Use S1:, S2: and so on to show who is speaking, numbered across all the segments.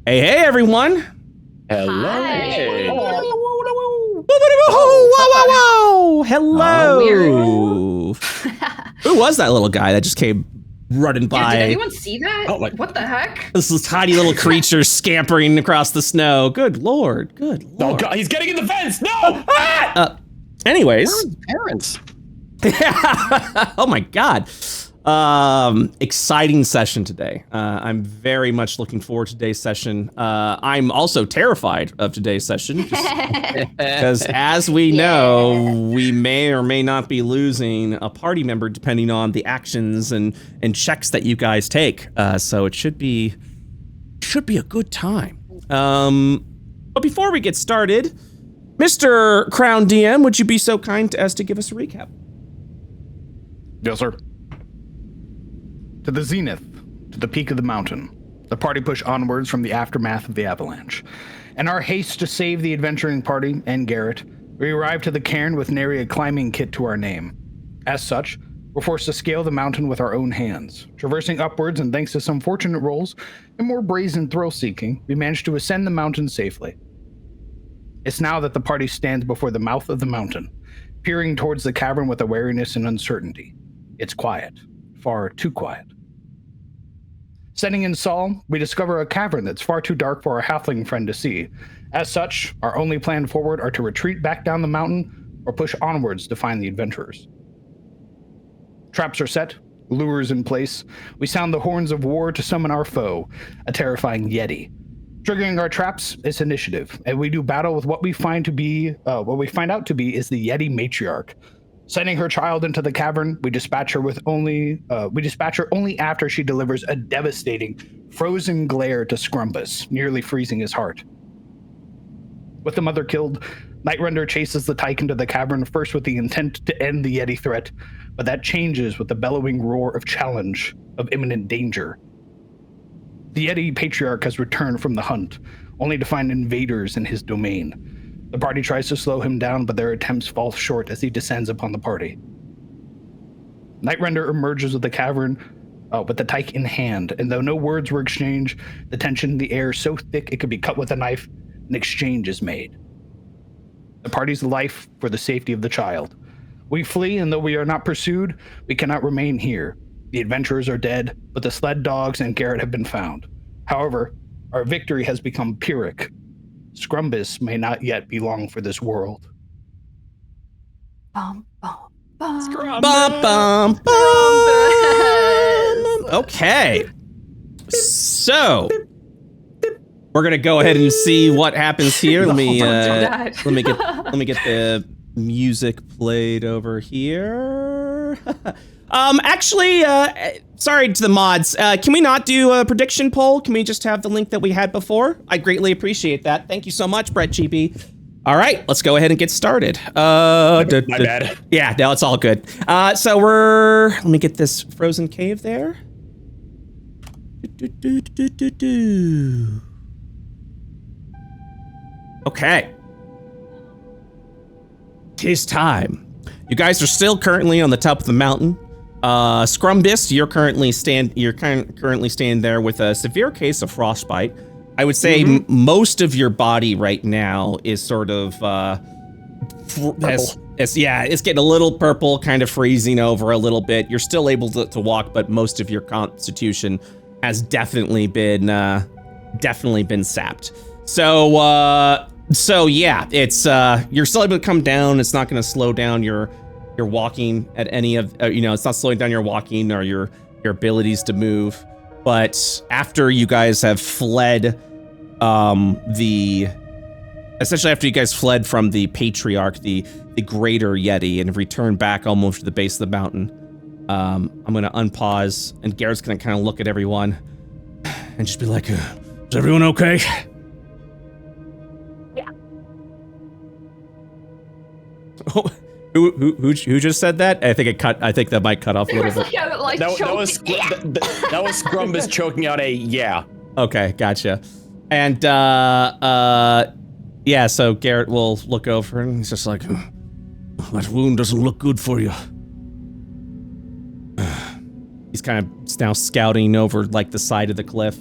S1: Hey, everyone.
S2: Hello.
S3: Hi.
S1: Whoa. Hello.
S3: Weird.
S1: Who was that little guy that just came running by?
S3: Yeah, did anyone see that?
S2: Oh,
S3: what the heck?
S1: This is tiny little creature scampering across the snow. Good lord.
S2: Oh God, he's getting in the fence. No.
S1: Anyways.
S2: Where are his parents?
S1: Oh my God. Exciting session today. I'm very much looking forward to today's session. I'm also terrified of today's session because as we know, we may or may not be losing a party member depending on the actions and checks that you guys take. So it should be a good time. But before we get started, Mr. Crown DM, would you be so kind as to give us a recap?
S4: Yes, sir. To the zenith, to the peak of the mountain, the party pushed onwards from the aftermath of the avalanche. In our haste to save the adventuring party and Garrett, we arrived to the cairn with nary a climbing kit to our name. As such, we're forced to scale the mountain with our own hands. Traversing upwards, and thanks to some fortunate rolls and more brazen thrill-seeking, we managed to ascend the mountain safely. It's now that the party stands before the mouth of the mountain, peering towards the cavern with awareness and uncertainty. It's quiet, far too quiet. Setting in Saul, we discover a cavern that's far too dark for our halfling friend to see. As such, our only plan forward are to retreat back down the mountain or push onwards to find the adventurers. Traps are set, lures in place. We sound the horns of war to summon our foe, a terrifying Yeti. Triggering our traps is initiative, and we do battle with what we find out to be is the Yeti matriarch. Sending her child into the cavern, we dispatch her only after she delivers a devastating frozen glare to Scrumbus, nearly freezing his heart. With the mother killed, Nightrender chases the tyke into the cavern, first with the intent to end the Yeti threat, but that changes with the bellowing roar of challenge, of imminent danger. The Yeti patriarch has returned from the hunt, only to find invaders in his domain. The party tries to slow him down, but their attempts fall short as he descends upon the party. Nightrender emerges with the cavern, with the tyke in hand, and though no words were exchanged, the tension in the air is so thick it could be cut with a knife, an exchange is made. The party's life for the safety of the child. We flee, and though we are not pursued, we cannot remain here. The adventurers are dead, but the sled dogs and Garrett have been found. However, our victory has become Pyrrhic. Scrumbus may not yet be long for this world.
S3: Bum, bum, bum.
S1: Bum, bum, bum. Okay. So we're gonna go ahead and see what happens here. Let me get the music played over here. Actually, sorry to the mods. Can we not do a prediction poll? Can we just have the link that we had before? I greatly appreciate that. Thank you so much, BrettGB. All right, let's go ahead and get started.
S2: My bad.
S1: Yeah, no, it's all good. Let me get this frozen cave there. Okay. Tis time. You guys are still currently on the top of the mountain. Scrumbus, you're currently standing there with a severe case of frostbite. I would say most of your body right now is sort of it's getting a little purple, kind of freezing over a little bit. You're still able to walk, but most of your constitution has definitely been sapped. So yeah, it's you're still able to come down. It's not going to slow down your walking at any of, it's not slowing down your walking or your abilities to move. But after you guys have fled, essentially after you guys fled from the patriarch, the greater Yeti, and have returned back almost to the base of the mountain, I'm going to unpause, and Garrett's going to kind of look at everyone and just be like, is everyone okay?
S3: Yeah.
S1: Oh. Who just said that? I think the mic cut off a little bit.
S2: That was Scrumbus choking out a yeah.
S1: Okay, gotcha. And so Garrett will look over and he's just like, that wound doesn't look good for you. He's kind of now scouting over like the side of the cliff.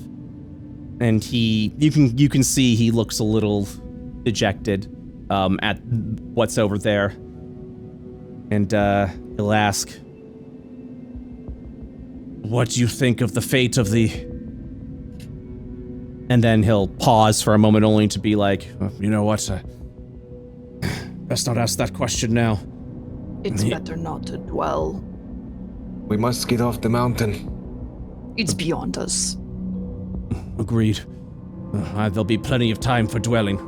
S1: And you can see he looks a little dejected at what's over there. And he'll ask, what do you think of the fate of the... And then he'll pause for a moment only to be like, you know what, best not ask that question now.
S5: It's better not to dwell.
S6: We must get off the mountain.
S5: It's beyond us.
S1: Agreed. There'll be plenty of time for dwelling.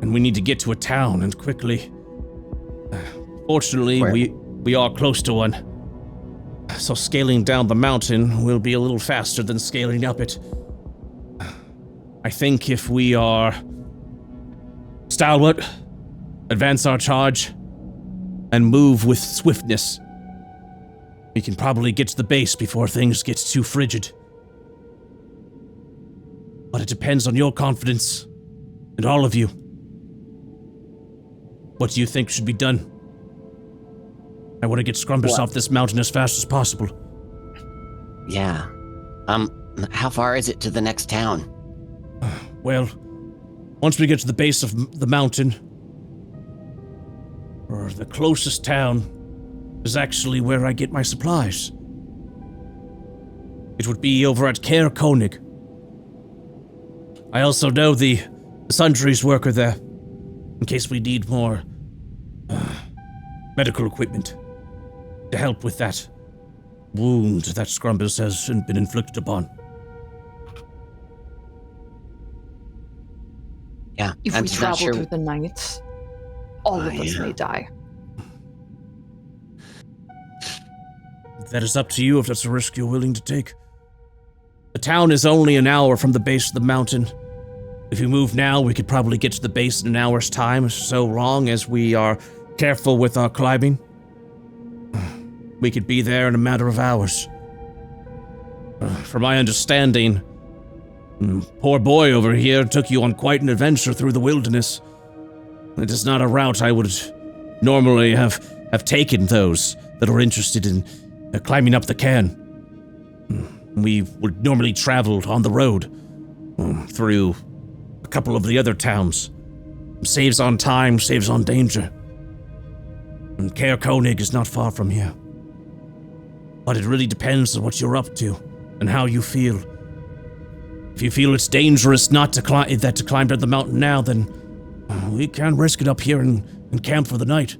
S1: And we need to get to a town, and quickly. Fortunately, we are close to one. So scaling down the mountain will be a little faster than scaling up it. I think if we are stalwart, advance our charge, and move with swiftness, we can probably get to the base before things get too frigid. But it depends on your confidence, and all of you. What do you think should be done? I want to get Scrumbus off this mountain as fast as possible.
S7: Yeah. How far is it to the next town?
S1: Well, once we get to the base of the mountain, or the closest town is actually where I get my supplies. It would be over at Koenig. I also know the sundries worker there, in case we need more medical equipment to help with that wound that Scrumbus has been inflicted upon.
S7: Yeah,
S5: If we travel through the night, all of us may die.
S1: That is up to you if that's a risk you're willing to take. The town is only an hour from the base of the mountain. If we move now, we could probably get to the base in an hour's time, so long as we are careful with our climbing. We could be there in a matter of hours. From my understanding, poor boy over here took you on quite an adventure through the wilderness. It is not a route I would normally have taken those that are interested in climbing up the cairn. We would normally travel on the road through a couple of the other towns. Saves on time, saves on danger. And Koenig is not far from here. But it really depends on what you're up to and how you feel. If you feel it's dangerous not to climb down the mountain now, then we can risk it up here and camp for the night.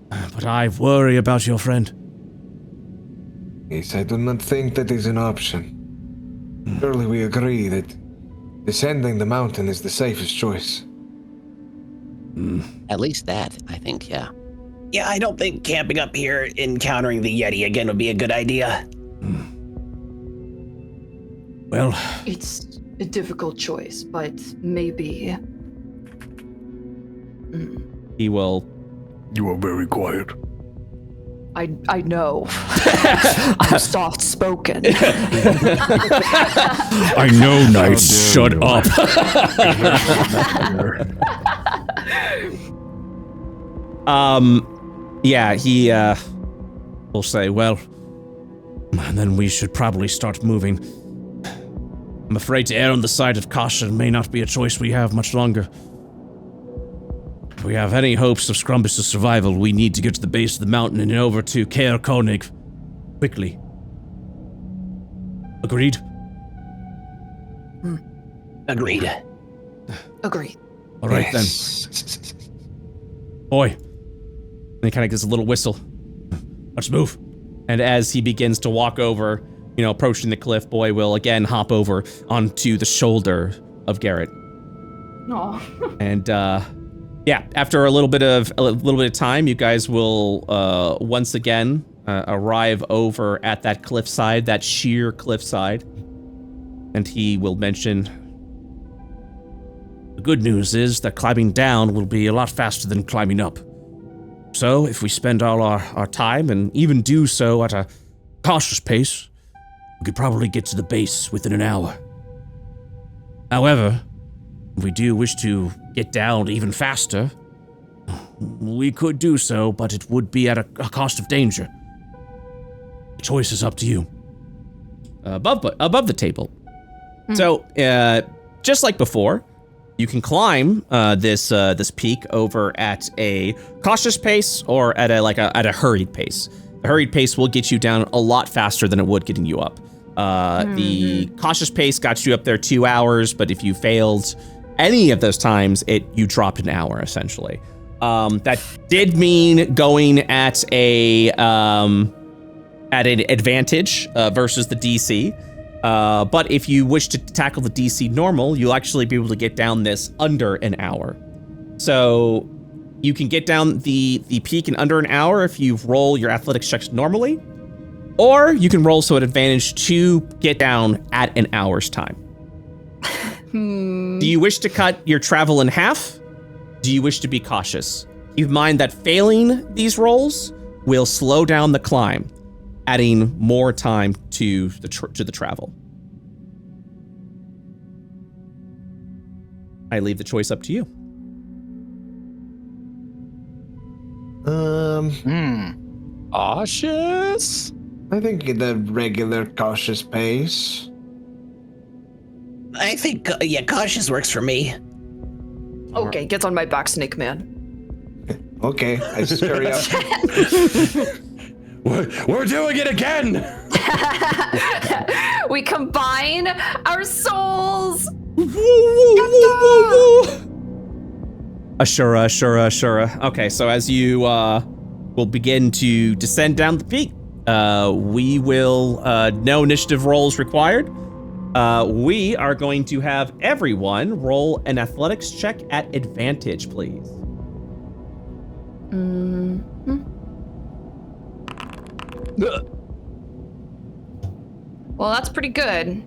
S1: But I worry about your friend.
S6: Yes, I do not think that is an option. Surely we agree that descending the mountain is the safest choice.
S7: At least that, I think, yeah.
S2: Yeah, I don't think camping up here, encountering the Yeti again would be a good idea.
S1: Well,
S5: It's a difficult choice, but maybe.
S1: he will...
S4: You are very quiet.
S5: I know. I'm soft spoken.
S1: I know, Knights. Shut up. Yeah, he will say, well, then we should probably start moving. I'm afraid to err on the side of caution may not be a choice we have much longer. If we have any hopes of Scrumbus' survival, we need to get to the base of the mountain and over to Koenig quickly. Agreed?
S2: Agreed.
S5: Agree.
S1: All right, then. Boy. And he kind of gives a little whistle. Let's move. And as he begins to walk over, approaching the cliff, Boy will again hop over onto the shoulder of Garrett.
S5: No.
S1: And yeah, after a little bit of time, you guys will once again arrive over at that cliffside, that sheer cliffside. And he will mention, the good news is that climbing down will be a lot faster than climbing up. So if we spend all our time, and even do so at a cautious pace, we could probably get to the base within an hour. However, if we do wish to get down even faster, we could do so, but it would be at a cost of danger. The choice is up to you. above the table. So just like before, you can climb this peak over at a cautious pace or at a hurried pace. The hurried pace will get you down a lot faster than it would getting you up. The cautious pace got you up there 2 hours, but if you failed any of those times, you dropped an hour essentially. That did mean going at an advantage versus the DC. But if you wish to tackle the DC normal, you'll actually be able to get down this under an hour. So you can get down the peak in under an hour if you roll your athletics checks normally, or you can roll so at advantage to get down at an hour's time. Do you wish to cut your travel in half? Do you wish to be cautious? Keep in mind that failing these rolls will slow down the climb, adding more time to the travel. I leave the choice up to you.
S8: Cautious?
S6: I think the regular cautious pace.
S2: I think, cautious works for me.
S5: Okay, get on my back, Snake Man.
S6: Okay, I scurry up.
S8: We're doing it again!
S3: We combine our souls.
S1: Ashura. Okay, so as you will begin to descend down the peak, we will, no initiative rolls required. We are going to have everyone roll an athletics check at advantage, please.
S3: Well, that's pretty good.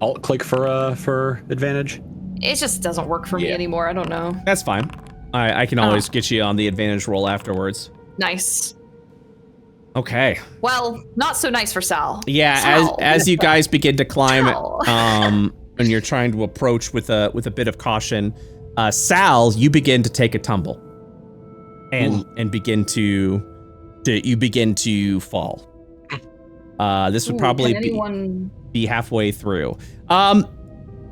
S8: Alt click for advantage.
S3: It just doesn't work for me anymore. I don't know.
S1: That's fine. I can always get you on the advantage roll afterwards.
S3: Nice.
S1: Okay.
S3: Well, not so nice for Sal.
S1: Yeah,
S3: Sal.
S1: as you guys begin to climb,
S3: Sal.
S1: and you're trying to approach with a bit of caution, Sal, you begin to take a tumble, and begin to fall. This would probably be halfway through.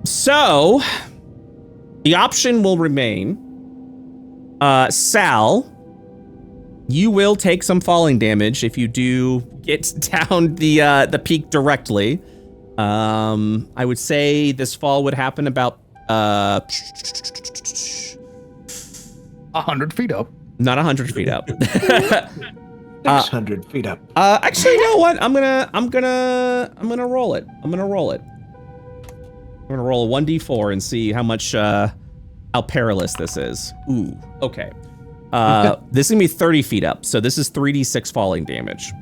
S1: So the option will remain. Sal, you will take some falling damage if you do get down the peak directly. I would say this fall would happen about
S4: 100 feet up.
S1: Not 100 feet up.
S6: 600 feet up.
S1: Actually, you know what? I'm gonna roll it. I'm gonna roll a 1d4 and see how much how perilous this is. Ooh, okay. This is gonna be 30 feet up, so this is 3d6 falling damage.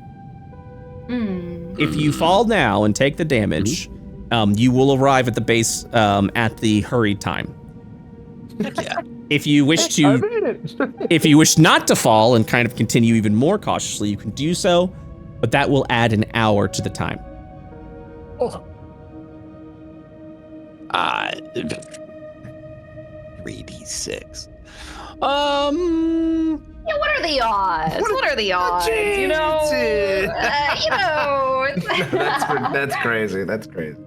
S1: If you fall now and take the damage, you will arrive at the base at the hurried time.
S8: Yeah.
S1: If you wish not to fall and kind of continue even more cautiously, you can do so, but that will add an hour to the time.
S8: 3d6.
S3: Yeah, what are the odds? What are the odds? You know.
S6: That's crazy. That's crazy.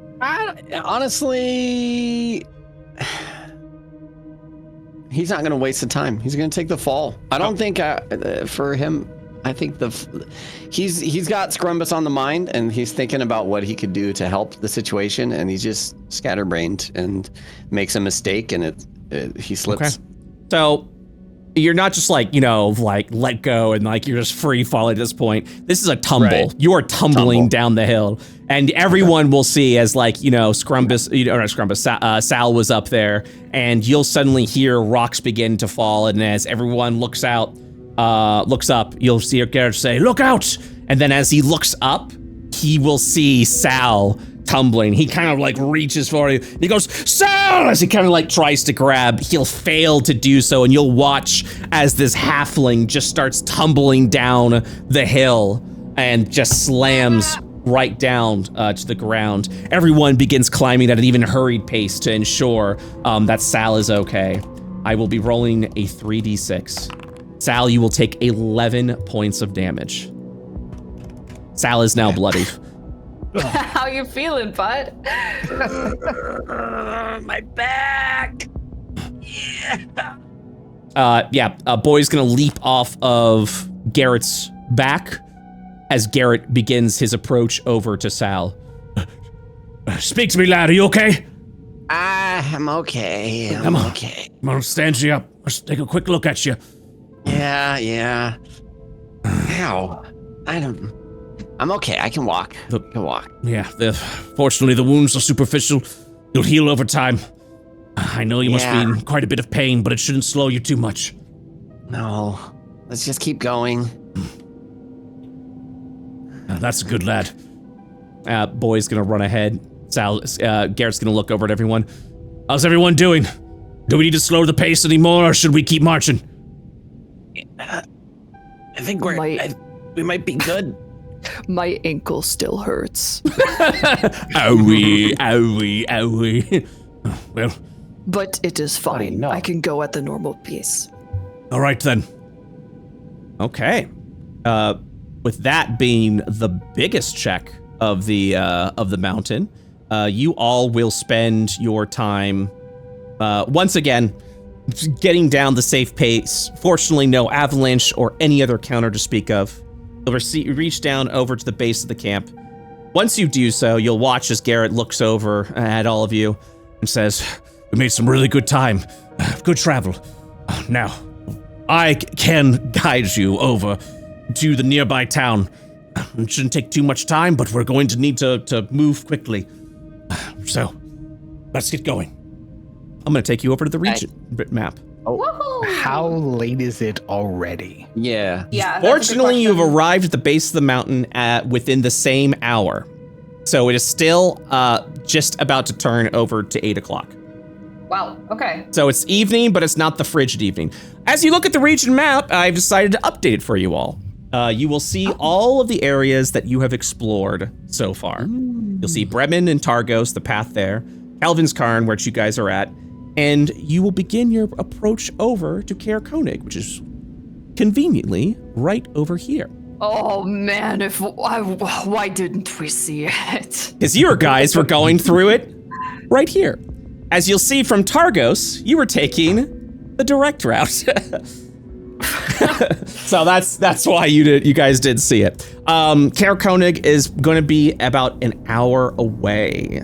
S8: Honestly, he's not going to waste the time. He's going to take the fall. I don't think for him. I think he's got Scrumbus on the mind, and he's thinking about what he could do to help the situation, and he's just scatterbrained and makes a mistake, and he slips.
S1: Okay. So you're not just let go and you're just free falling at this point. This is a tumble. Right. You are tumbling down the hill, and everyone will see as Scrumbus, Sal was up there, and you'll suddenly hear rocks begin to fall, and as everyone looks up, you'll see Garrett say, "Look out!" And then as he looks up, he will see Sal tumbling. He kind of reaches forward. He goes, "Sal!" As he kind of tries to grab. He'll fail to do so, and you'll watch as this halfling just starts tumbling down the hill and just slams right down to the ground. Everyone begins climbing at an even hurried pace to ensure that Sal is okay. I will be rolling a 3d6. Sal, you will take 11 points of damage. Sal is now bloody.
S3: How you feeling, bud?
S2: My back.
S1: Boy's gonna leap off of Garrett's back as Garrett begins his approach over to Sal.
S9: Speak to me, lad. Are you okay?
S7: I'm okay.
S9: Come on.
S7: Okay.
S9: I'm gonna stand you up. Let's take a quick look at you.
S7: Yeah. Ow. I'm okay. I can walk.
S9: Yeah, fortunately the wounds are superficial. You'll heal over time. I know you must be in quite a bit of pain, but it shouldn't slow you too much.
S7: No. Let's just keep going.
S9: That's a good lad.
S1: Boy's gonna run ahead. Garrett's gonna look over at everyone.
S9: How's everyone doing? Do we need to slow the pace anymore, or should we keep marching?
S2: I think we might be good.
S5: My ankle still hurts.
S9: Owie. Well,
S5: But it is fine. I can go at the normal pace.
S9: all right then.
S1: Okay. With that being the biggest check of the mountain, you all will spend your time once again getting down the safe pace. Fortunately, no avalanche or any other counter to speak of. You'll reach down over to the base of the camp. Once you do so, you'll watch as Garrett looks over at all of you and says,
S9: We made some really good time. Good travel. Now, I can guide you over to the nearby town. It shouldn't take too much time, but we're going to need to move quickly. So, let's get going.
S1: I'm going to take you over to the region map.
S3: Woohoo!
S4: How late is it already?
S8: Yeah.
S3: Yeah. that's a good
S1: Fortunately, you've
S3: question.
S1: arrived at the base of the mountain within the same hour. So it is still just about to turn over to 8 o'clock.
S3: Wow. Okay.
S1: So it's evening, but it's not the frigid evening. As you look at the region map, I've decided to update it for you all. You will see all of the areas that you have explored so far. You'll see Bremen and Targos, the path there, Calvin's Cairn, where you guys are at, and you will begin your approach over to Koenig, which is conveniently right over here.
S5: Oh man, why didn't we see it?
S1: Because you guys were going through it right here. As you'll see from Targos, you were taking the direct route. So that's why you guys did see it. Koenig is going to be about an hour away.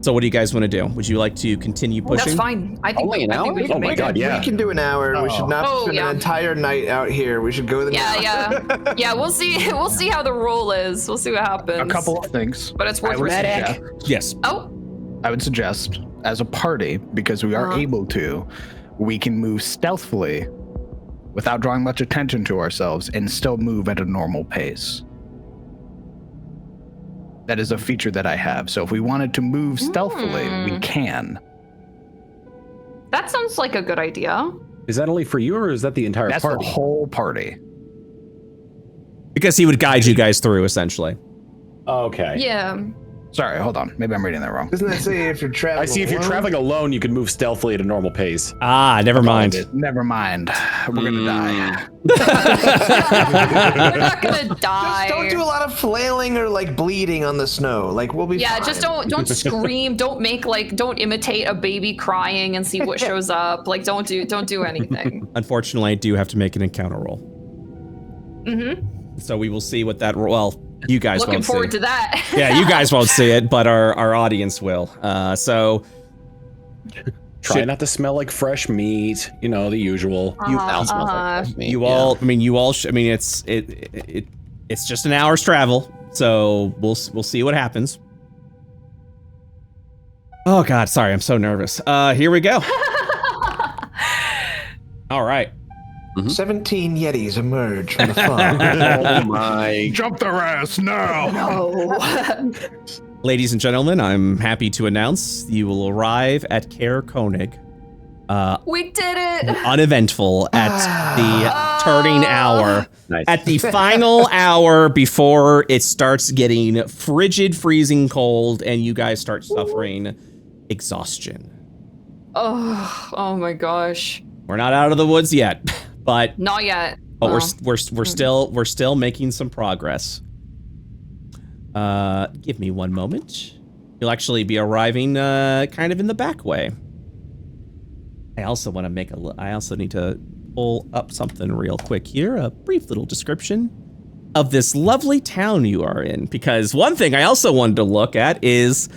S1: So what do you guys want to do? Would you like to continue pushing?
S5: That's fine. I think,
S8: Only an
S5: I think we
S8: hour?
S5: can
S8: Oh my
S5: make
S8: God,
S5: it.
S8: yeah.
S10: We can do an hour. We should not spend
S3: yeah.
S10: an entire night out here. We should go to the
S3: Yeah. We'll see. We'll see how the roll is. We'll see what happens.
S4: A couple of things.
S3: But it's
S4: I
S3: worth
S4: would
S3: risking.
S4: suggest,
S1: Yes.
S3: Oh.
S4: I would suggest, as a party, because we are able to, we can move stealthily without drawing much attention to ourselves and still move at a normal pace. That is a feature that I have. So if we wanted to move stealthily, we can.
S3: That sounds like a good idea.
S11: Is that only for you, or is that the entire
S4: That's
S11: party?
S4: the whole party.
S1: Because he would guide you guys through, essentially.
S11: Okay.
S3: Yeah.
S4: Sorry, hold on. Maybe I'm reading that wrong.
S10: Doesn't that say if you're traveling?
S11: I see. If you're
S10: alone?
S11: traveling alone, you can move stealthily at a normal pace.
S1: Ah, never mind.
S4: Never mind. We're gonna die.
S3: We're not gonna die.
S10: Just don't do a lot of flailing or like bleeding on the snow. Like we'll be
S3: Yeah,
S10: fine.
S3: just don't scream. Don't imitate a baby crying and see what shows up. Like don't do anything.
S1: Unfortunately, I do have to make an encounter roll.
S3: Mm-hmm.
S1: So we will see what that well, you guys
S3: Looking
S1: won't
S3: forward
S1: see.
S3: to that.
S1: Yeah, you guys won't see it, but our audience will. So
S11: Try not to smell like fresh meat. You know, the usual.
S8: Now it smells like fresh meat,
S1: you
S8: yeah.
S1: all, I mean, it's just an hour's travel. So we'll see what happens. Oh God, sorry, I'm so nervous. Here we go. All right.
S10: 17 Yetis emerge from the fog.
S8: Oh my.
S4: Jump their ass now!
S5: No.
S1: Ladies and gentlemen, I'm happy to announce you will arrive at Koenig.
S3: We did it.
S1: Uneventful at the turning hour.
S11: Nice.
S1: At the final hour before it starts getting frigid, freezing cold, and you guys start suffering exhaustion.
S3: Oh my gosh.
S1: We're not out of the woods yet, but
S3: Not yet.
S1: we're still making some progress. Give me one moment. You'll actually be arriving kind of in the back way. I also want to make I also need to pull up something real quick here. A brief little description of this lovely town you are in. Because one thing I also wanted to look at is,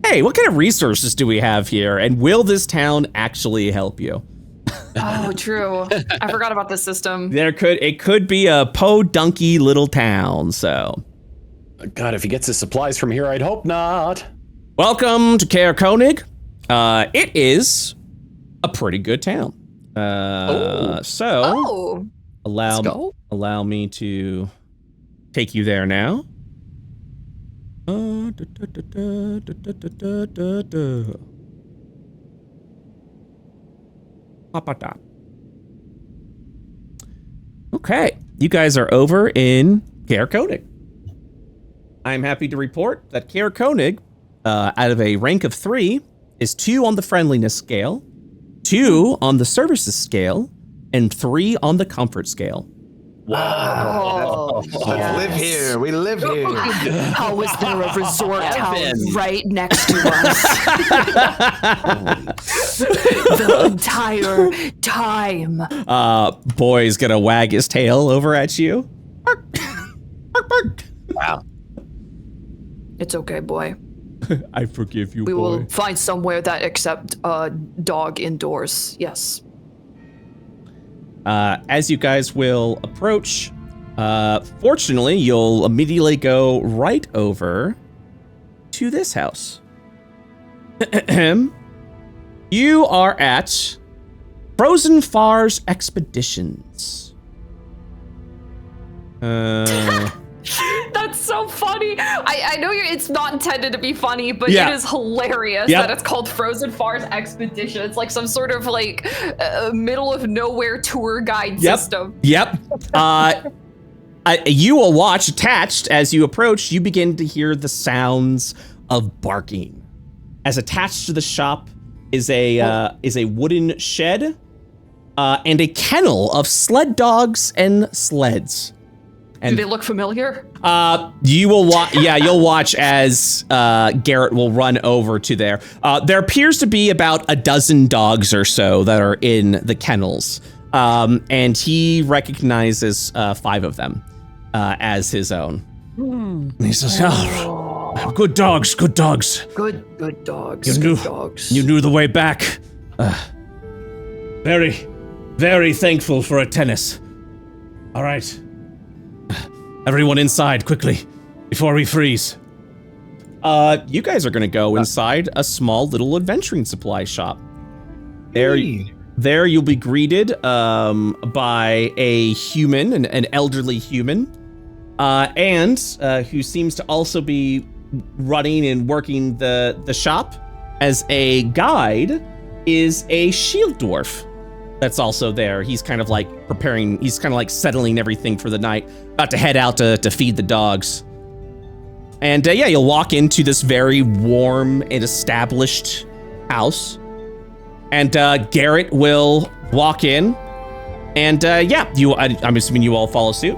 S1: hey, what kind of resources do we have here? And will this town actually help you?
S3: Oh, true. I forgot about this system.
S1: It could be a podunky little town, so.
S11: God, if he gets his supplies from here, I'd hope not.
S1: Welcome to Koenig. It is a pretty good town. So allow me to take you there now. Okay, you guys are over in Koenig. I'm happy to report that Koenig, out of a rank of 3, is 2 on the friendliness scale, 2 on the services scale, and 3 on the comfort scale.
S10: Wow. Let's live here. We live here.
S5: How is there a resort town right next to us? The entire time.
S1: Boy's gonna wag his tail over at you.
S7: Wow.
S5: It's okay, boy.
S1: I forgive you,
S5: We
S1: boy.
S5: will find somewhere that accept dog indoors. Yes.
S1: As you guys will approach, fortunately, you'll immediately go right over to this house. You are at Frozen Far's Expeditions.
S3: That's so funny. I know it's not intended to be funny, but
S1: Yeah.
S3: it is hilarious
S1: Yep.
S3: that it's called Frozen Far's Expedition. It's like some sort of like middle of nowhere tour guide system.
S1: Yep. You will watch attached as you approach. You begin to hear the sounds of barking. As attached to the shop is a wooden shed and a kennel of sled dogs and sleds. And
S3: Do they look familiar?
S1: you will watch. Yeah, you'll watch as Garrett will run over to there. There appears to be about a dozen dogs or so that are in the kennels, and he recognizes 5 of them as his own.
S9: And he says, "Oh, good dogs, good dogs.
S5: Good dogs.
S9: You
S5: good
S9: knew,
S5: dogs.
S9: you knew the way back. Very, very thankful for a tennis. All right. Everyone inside, quickly, before we freeze."
S1: You guys are gonna go inside a small little adventuring supply shop. There you'll be greeted by a human, an elderly human, and who seems to also be running and working the shop as a guide is a shield dwarf that's also there. He's kind of like he's kind of like settling everything for the night, about to head out to feed the dogs. And yeah, you'll walk into this very warm and established house. And Garrett will walk in. And yeah, I'm assuming you all follow suit.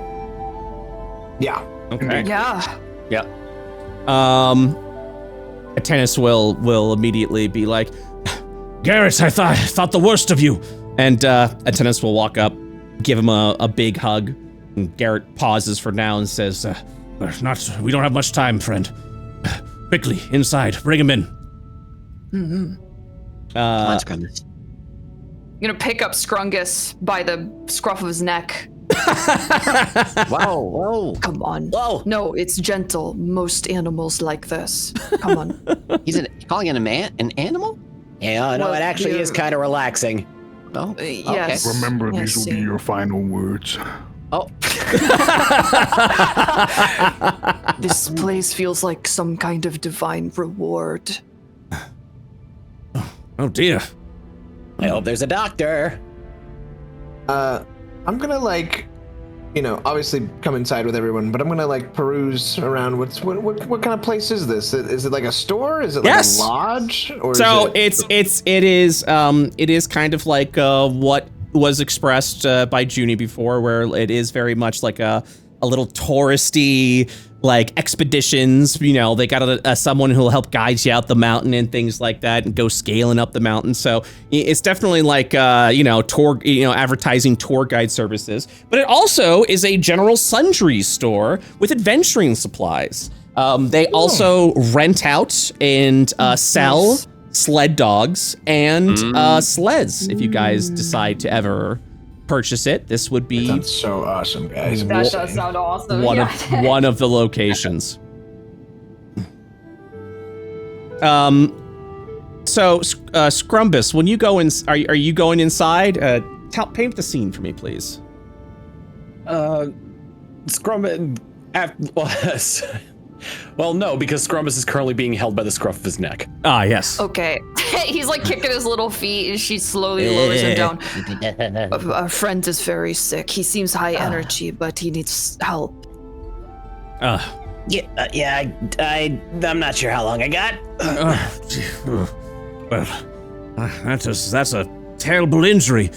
S10: Yeah.
S1: Okay.
S5: Yeah.
S11: Yeah.
S1: Tennis will immediately be like,
S9: Garrett, I thought the worst of you.
S1: and Tennis will walk up, give him a big hug. And Garrett pauses for now and says,
S9: We don't have much time, friend. Quickly, inside, bring him in.
S3: Mm-hmm.
S7: Come on, Scrummus.
S3: I'm gonna pick up Scrungus by the scruff of his neck.
S7: Whoa.
S5: Come on.
S7: Whoa.
S5: No, it's gentle. Most animals like this. Come on.
S7: He's calling it an animal?
S11: Yeah, no,
S5: Well,
S11: it actually
S5: here-
S11: is kind of relaxing.
S7: Oh, okay.
S5: Yes.
S4: Remember,
S5: Yes,
S4: these will be
S5: see.
S4: your final words.
S7: Oh,
S5: This place feels like some kind of divine reward.
S9: Oh dear.
S11: I hope there's a doctor.
S10: I'm gonna obviously come inside with everyone, but I'm gonna peruse around. What kind of place is this? Is it like a store? Is it like
S1: Yes.
S10: a lodge? Or
S1: so
S10: is
S1: it is kind of like what was expressed by Junie before, where it is very much like a little touristy, like expeditions. You know, they got someone who'll help guide you out the mountain and things like that, and go scaling up the mountain. So it's definitely like advertising tour guide services. But it also is a general sundries store with adventuring supplies. They also rent out and sell sled dogs and sleds. If you guys decide to ever purchase it, this would be
S10: That sounds so awesome, guys.
S3: That does sound awesome.
S1: one of the locations. So Scrumbus, when you go in, are you going inside? Paint the scene for me, please.
S11: Scrumbus. Well, no, because Scrumbus is currently being held by the scruff of his neck.
S1: Ah, yes.
S3: Okay. He's like kicking his little feet, and she slowly lowers him down. Our friend is very sick. He seems high energy, but he needs help.
S2: I'm not sure how long I got.
S9: Well, that's a terrible injury.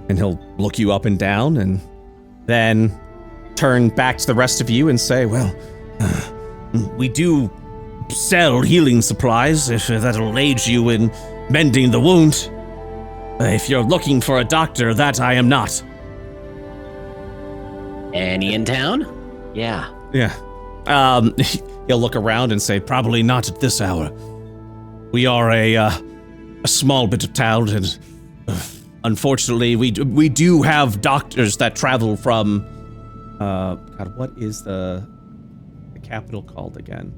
S1: And he'll look you up and down, and then turn back to the rest of you and say, well,
S9: we do sell healing supplies if that'll aid you in mending the wound. If you're looking for a doctor, that I am not.
S2: Any in town?
S7: Yeah.
S1: yeah. He'll look around and say,
S9: Probably not at this hour. We are a small bit of town, and unfortunately, we do have doctors that travel from.
S1: God, what is the capital called again?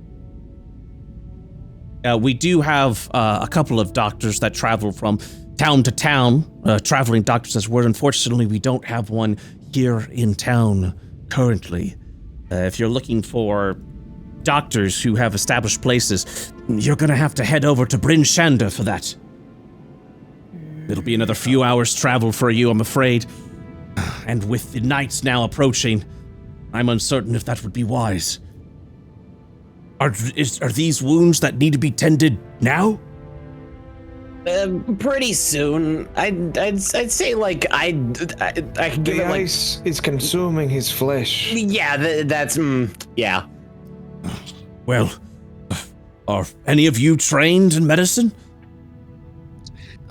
S9: We do have a couple of doctors that travel from town to town, traveling doctors as word. Unfortunately, we don't have one here in town currently. If you're looking for doctors who have established places, you're gonna have to head over to Bryn Shander for that. It'll be another few hours travel for you, I'm afraid. And with the nights now approaching, I'm uncertain if that would be wise. Are these wounds that need to be tended now?
S2: Pretty soon. I'd say like I can give
S6: The
S2: it like.
S6: ice is consuming his flesh.
S2: Yeah, that's yeah.
S9: Well, are any of you trained in medicine?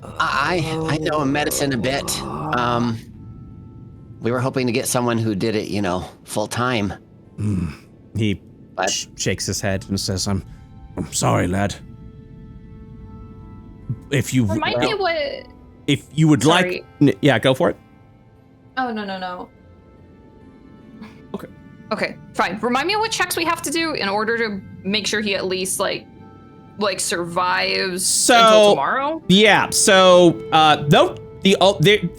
S7: I know medicine a bit. We were hoping to get someone who did it, full time.
S1: He shakes his head and says,
S9: I'm sorry, lad. If you
S3: Remind me what.
S1: if you would
S3: Sorry.
S1: like, yeah, go for it.
S3: Oh, no.
S1: Okay.
S3: Okay, fine. Remind me what checks we have to do in order to make sure he at least like survives until tomorrow.
S1: Yeah. So no.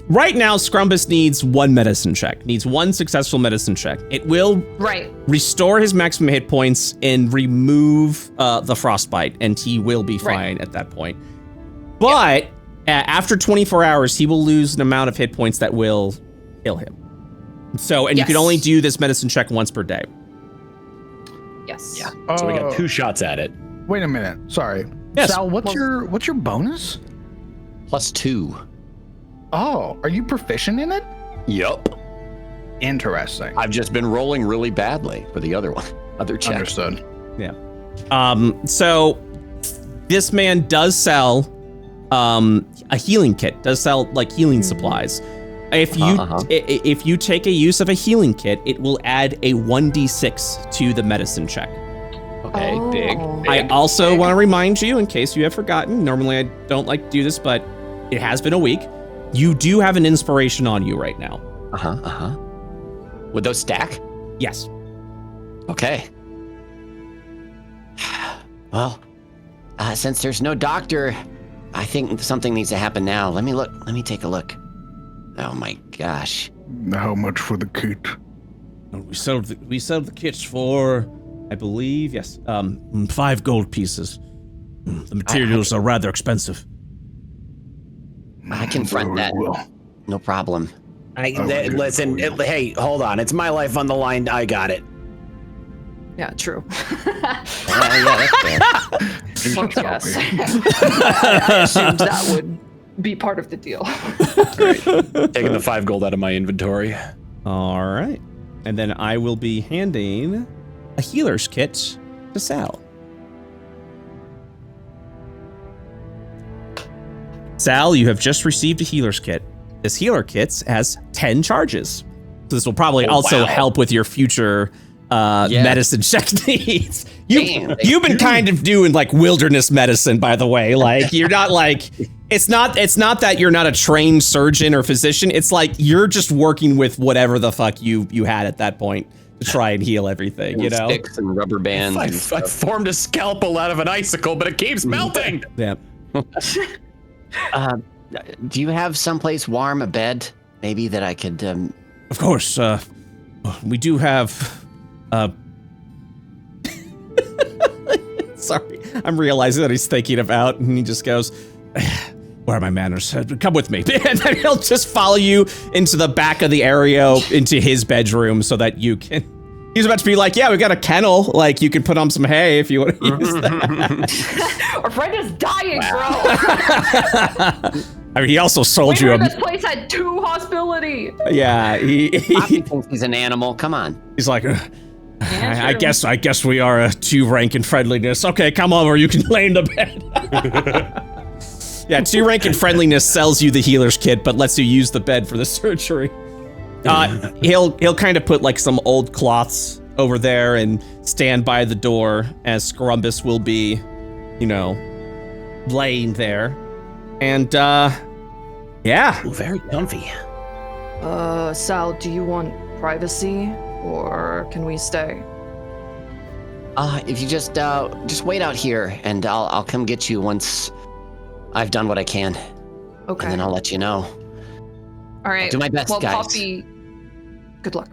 S1: Right now, Scrumbus needs one medicine check. Needs one successful medicine check. It will restore his maximum hit points and remove the frostbite, and he will be fine at that point. But after 24 hours, he will lose an amount of hit points that will kill him. So, and you can only do this medicine check once per day.
S3: Yes.
S11: Yeah. So we got 2 shots at it.
S4: Wait a minute. Sorry.
S1: Yes.
S4: Sal, what's your bonus?
S7: +2.
S4: Oh, are you proficient in it?
S11: Yup.
S4: Interesting.
S11: I've just been rolling really badly for the other check.
S4: Understood.
S1: Yeah. So this man does sell a healing kit. Does sell like healing supplies. If you take a use of a healing kit, it will add a 1d6 to the medicine check.
S11: Okay, big.
S1: I also want to remind you, in case you have forgotten, normally I don't like to do this, but it has been a week. You do have an inspiration on you right now.
S11: Would those stack?
S1: Yes.
S7: Okay. Well, since there's no doctor, I think something needs to happen now. Let me take a look. Oh my gosh.
S4: How much for the kit?
S9: We sell the kits for,
S1: I believe, yes.
S9: 5 gold pieces. The materials are rather expensive.
S7: I can front that. No problem.
S2: Listen, hey, hold on. It's my life on the line. I got it.
S3: Yeah, true.
S7: Yeah, that's fair.
S3: Fuck yes. I assumed that would be part of the deal.
S11: Taking the 5 gold out of my inventory.
S1: All right. And then I will be handing a healer's kit to Sal. Sal, you have just received a healer's kit. This healer kit has 10 charges. So this will probably also help with your future medicine check needs. You've been kind of doing like wilderness medicine, by the way. Like you're not like it's not that you're not a trained surgeon or physician. It's like you're just working with whatever the fuck you had at that point to try and heal everything. You know,
S8: sticks and rubber bands.
S11: I formed a scalpel out of an icicle, but it keeps melting.
S1: Yeah.
S8: Do you have someplace warm, a bed, maybe that I could?
S9: Of course, we do have.
S1: Sorry, I'm realizing that he's thinking about, and he just goes, "Where are my manners? Come with me." And then he'll just follow you into the back of the area, into his bedroom, so that you can. He's about to be like, "Yeah, we got a kennel. Like, you can put on some hay if you want to use that."
S3: Our friend is dying, bro.
S9: I mean, he also sold you a.
S3: This place had 2 hospitality.
S1: Yeah,
S8: he thinks he's an animal. Come on.
S9: He's like, I guess we are 2 rank in friendliness. Okay, come over. You can lay in the bed. Yeah, 2 rank in friendliness sells you the healer's kit, but lets you use the bed for the surgery. He'll kind of put like some old cloths over there and stand by the door as Scrumbus will be, you know, laying there. And yeah.
S2: Ooh, very comfy.
S3: Sal, do you want privacy or can we stay?
S8: If you just wait out here and I'll come get you once I've done what I can.
S3: Okay.
S8: And then I'll let you know.
S3: All right.
S8: I'll do my best,
S3: well,
S8: guys.
S3: Poppy, good luck.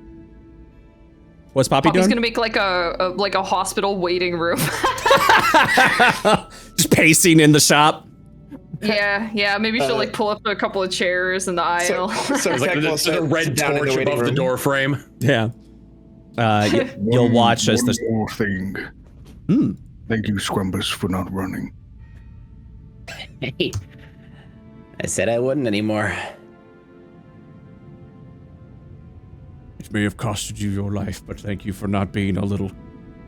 S1: What's Poppy
S3: Poppy's
S1: doing?
S3: gonna make like a hospital waiting room.
S1: Just pacing in the shop.
S3: Yeah. Maybe she'll like pull up a couple of chairs in the aisle.
S11: So like there's a red torch above the door frame.
S1: Yeah. You'll watch as the
S4: more thing. Thank you, Scrumbus, for not running.
S2: Hey, I said I wouldn't anymore.
S9: It may have costed you your life, but thank you for not being a little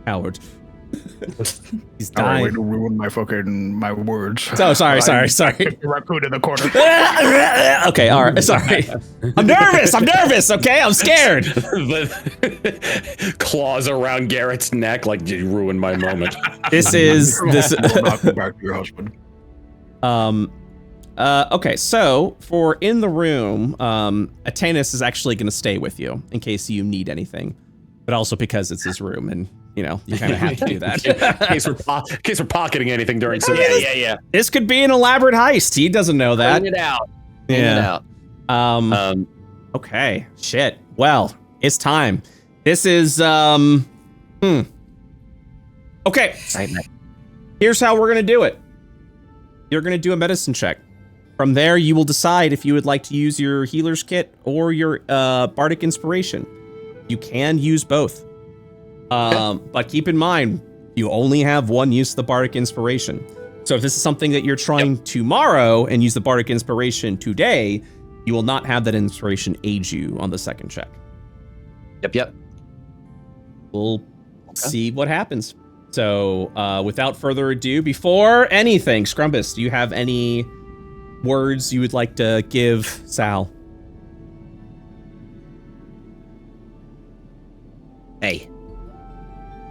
S9: coward.
S1: He's
S4: All right,
S1: dying.
S4: way to ruin my words.
S1: Oh, sorry.
S4: Raccoon in the corner.
S1: Okay, all right, sorry. I'm nervous, okay? I'm scared.
S11: Claws around Garrett's neck like, you ruined my moment.
S1: This is
S4: Knock back to your husband.
S1: Okay, so for in the room, Atanus is actually going to stay with you in case you need anything, but also because it's his room and, you know, you kind of have to do that.
S11: in case we're pocketing anything during surgery.
S2: Yeah.
S1: This could be an elaborate heist. He doesn't know that.
S8: Bring it out.
S1: Okay, shit. Well, it's time. This is, Okay, here's how we're going to do it. You're going to do a medicine check. From there, you will decide if you would like to use your healer's kit or your bardic inspiration. You can use both. But keep in mind, you only have one use of the bardic inspiration. So if this is something that you're trying tomorrow and use the bardic inspiration today, you will not have that inspiration aid you on the second check.
S8: Yep.
S1: We'll see what happens. So without further ado, before anything, Scrumbus, do you have any words you would like to give Sal?
S2: Hey,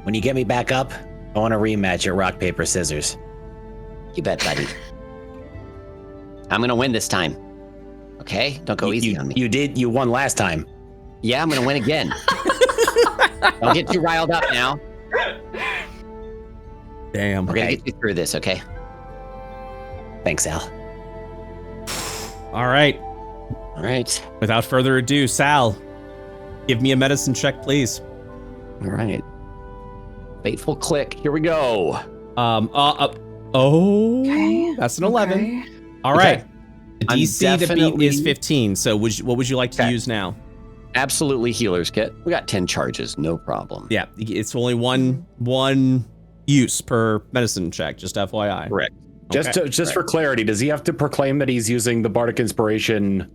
S2: when you get me back up, I want a rematch at rock, paper, scissors.
S8: You bet, buddy. I'm gonna win this time. Okay? Don't go easy on me.
S2: You won last time.
S8: Yeah, I'm gonna win again. Don't get too riled up now.
S1: Damn.
S8: We're gonna get you through this, okay?
S2: Thanks, Al.
S1: All right. Without further ado, Sal, give me a medicine check, please.
S8: All right. Fateful click. Here we go.
S1: That's an 11.
S3: Okay.
S1: All right. The
S8: I'm
S1: DC to beat
S8: definitely-
S1: is 15. So what would you like to use now?
S8: Absolutely healer's kit. We got 10 charges, no problem.
S1: Yeah, it's only one use per medicine check, just FYI.
S8: Correct.
S11: Just for clarity, does he have to proclaim that he's using the bardic inspiration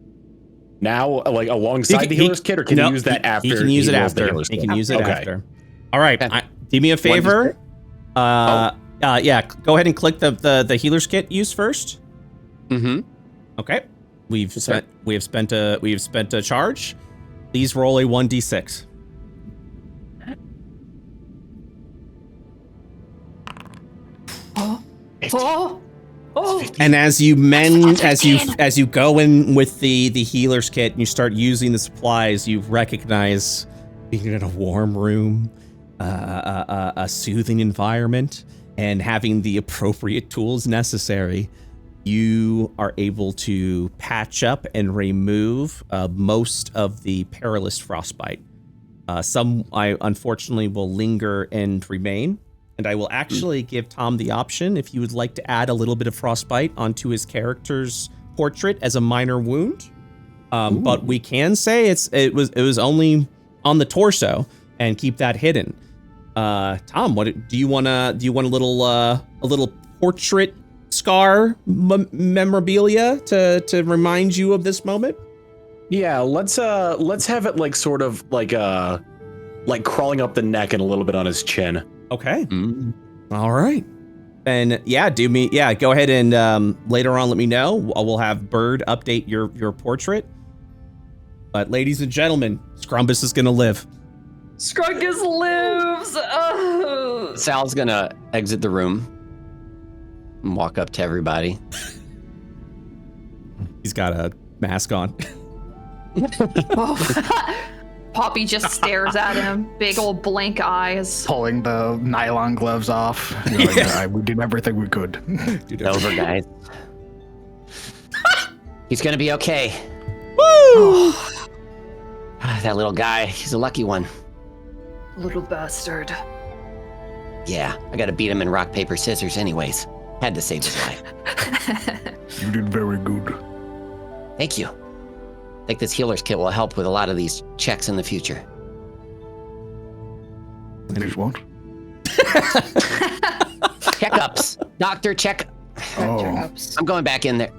S11: now, like alongside the healer's kit, or can he use that after?
S1: He can use it after. He can use it after. All right. Do me a favor. Yeah, go ahead and click the healer's kit use first.
S8: Mm-hmm.
S1: Okay. We have spent a charge. Please roll a 1d6. And as you go in with the healer's kit and you start using the supplies, you recognize being in a warm room, a soothing environment, and having the appropriate tools necessary. You are able to patch up and remove most of the perilous frostbite. Some, unfortunately, will linger and remain. And I will actually give Tom the option, if you would like to add a little bit of frostbite onto his character's portrait as a minor wound. But we can say it was only on the torso, and keep that hidden. Tom, what do you want a little portrait scar memorabilia to remind you of this moment?
S11: Yeah, let's have it like sort of like crawling up the neck and a little bit on his chin.
S1: Okay. All right. Then go ahead and later on let me know. We'll have Bird update your portrait. But ladies and gentlemen, Scrumbus is gonna live.
S3: Scrungus lives. Oh.
S8: Sal's gonna exit the room and walk up to everybody.
S1: He's got a mask on.
S3: Poppy just stares at him, big old blank eyes.
S4: Pulling the nylon gloves off. We did everything we could.
S8: Over, guys. He's gonna be okay.
S1: Woo!
S8: That little guy, he's a lucky one.
S3: Little bastard.
S8: Yeah, I gotta beat him in rock, paper, scissors anyways. Had to save his life.
S4: You did very good.
S8: Thank you. I think this healer's kit will help with a lot of these checks in the future.
S4: Please won't.
S8: Checkups. Doctor check.
S3: Checkups.
S8: I'm going back in there.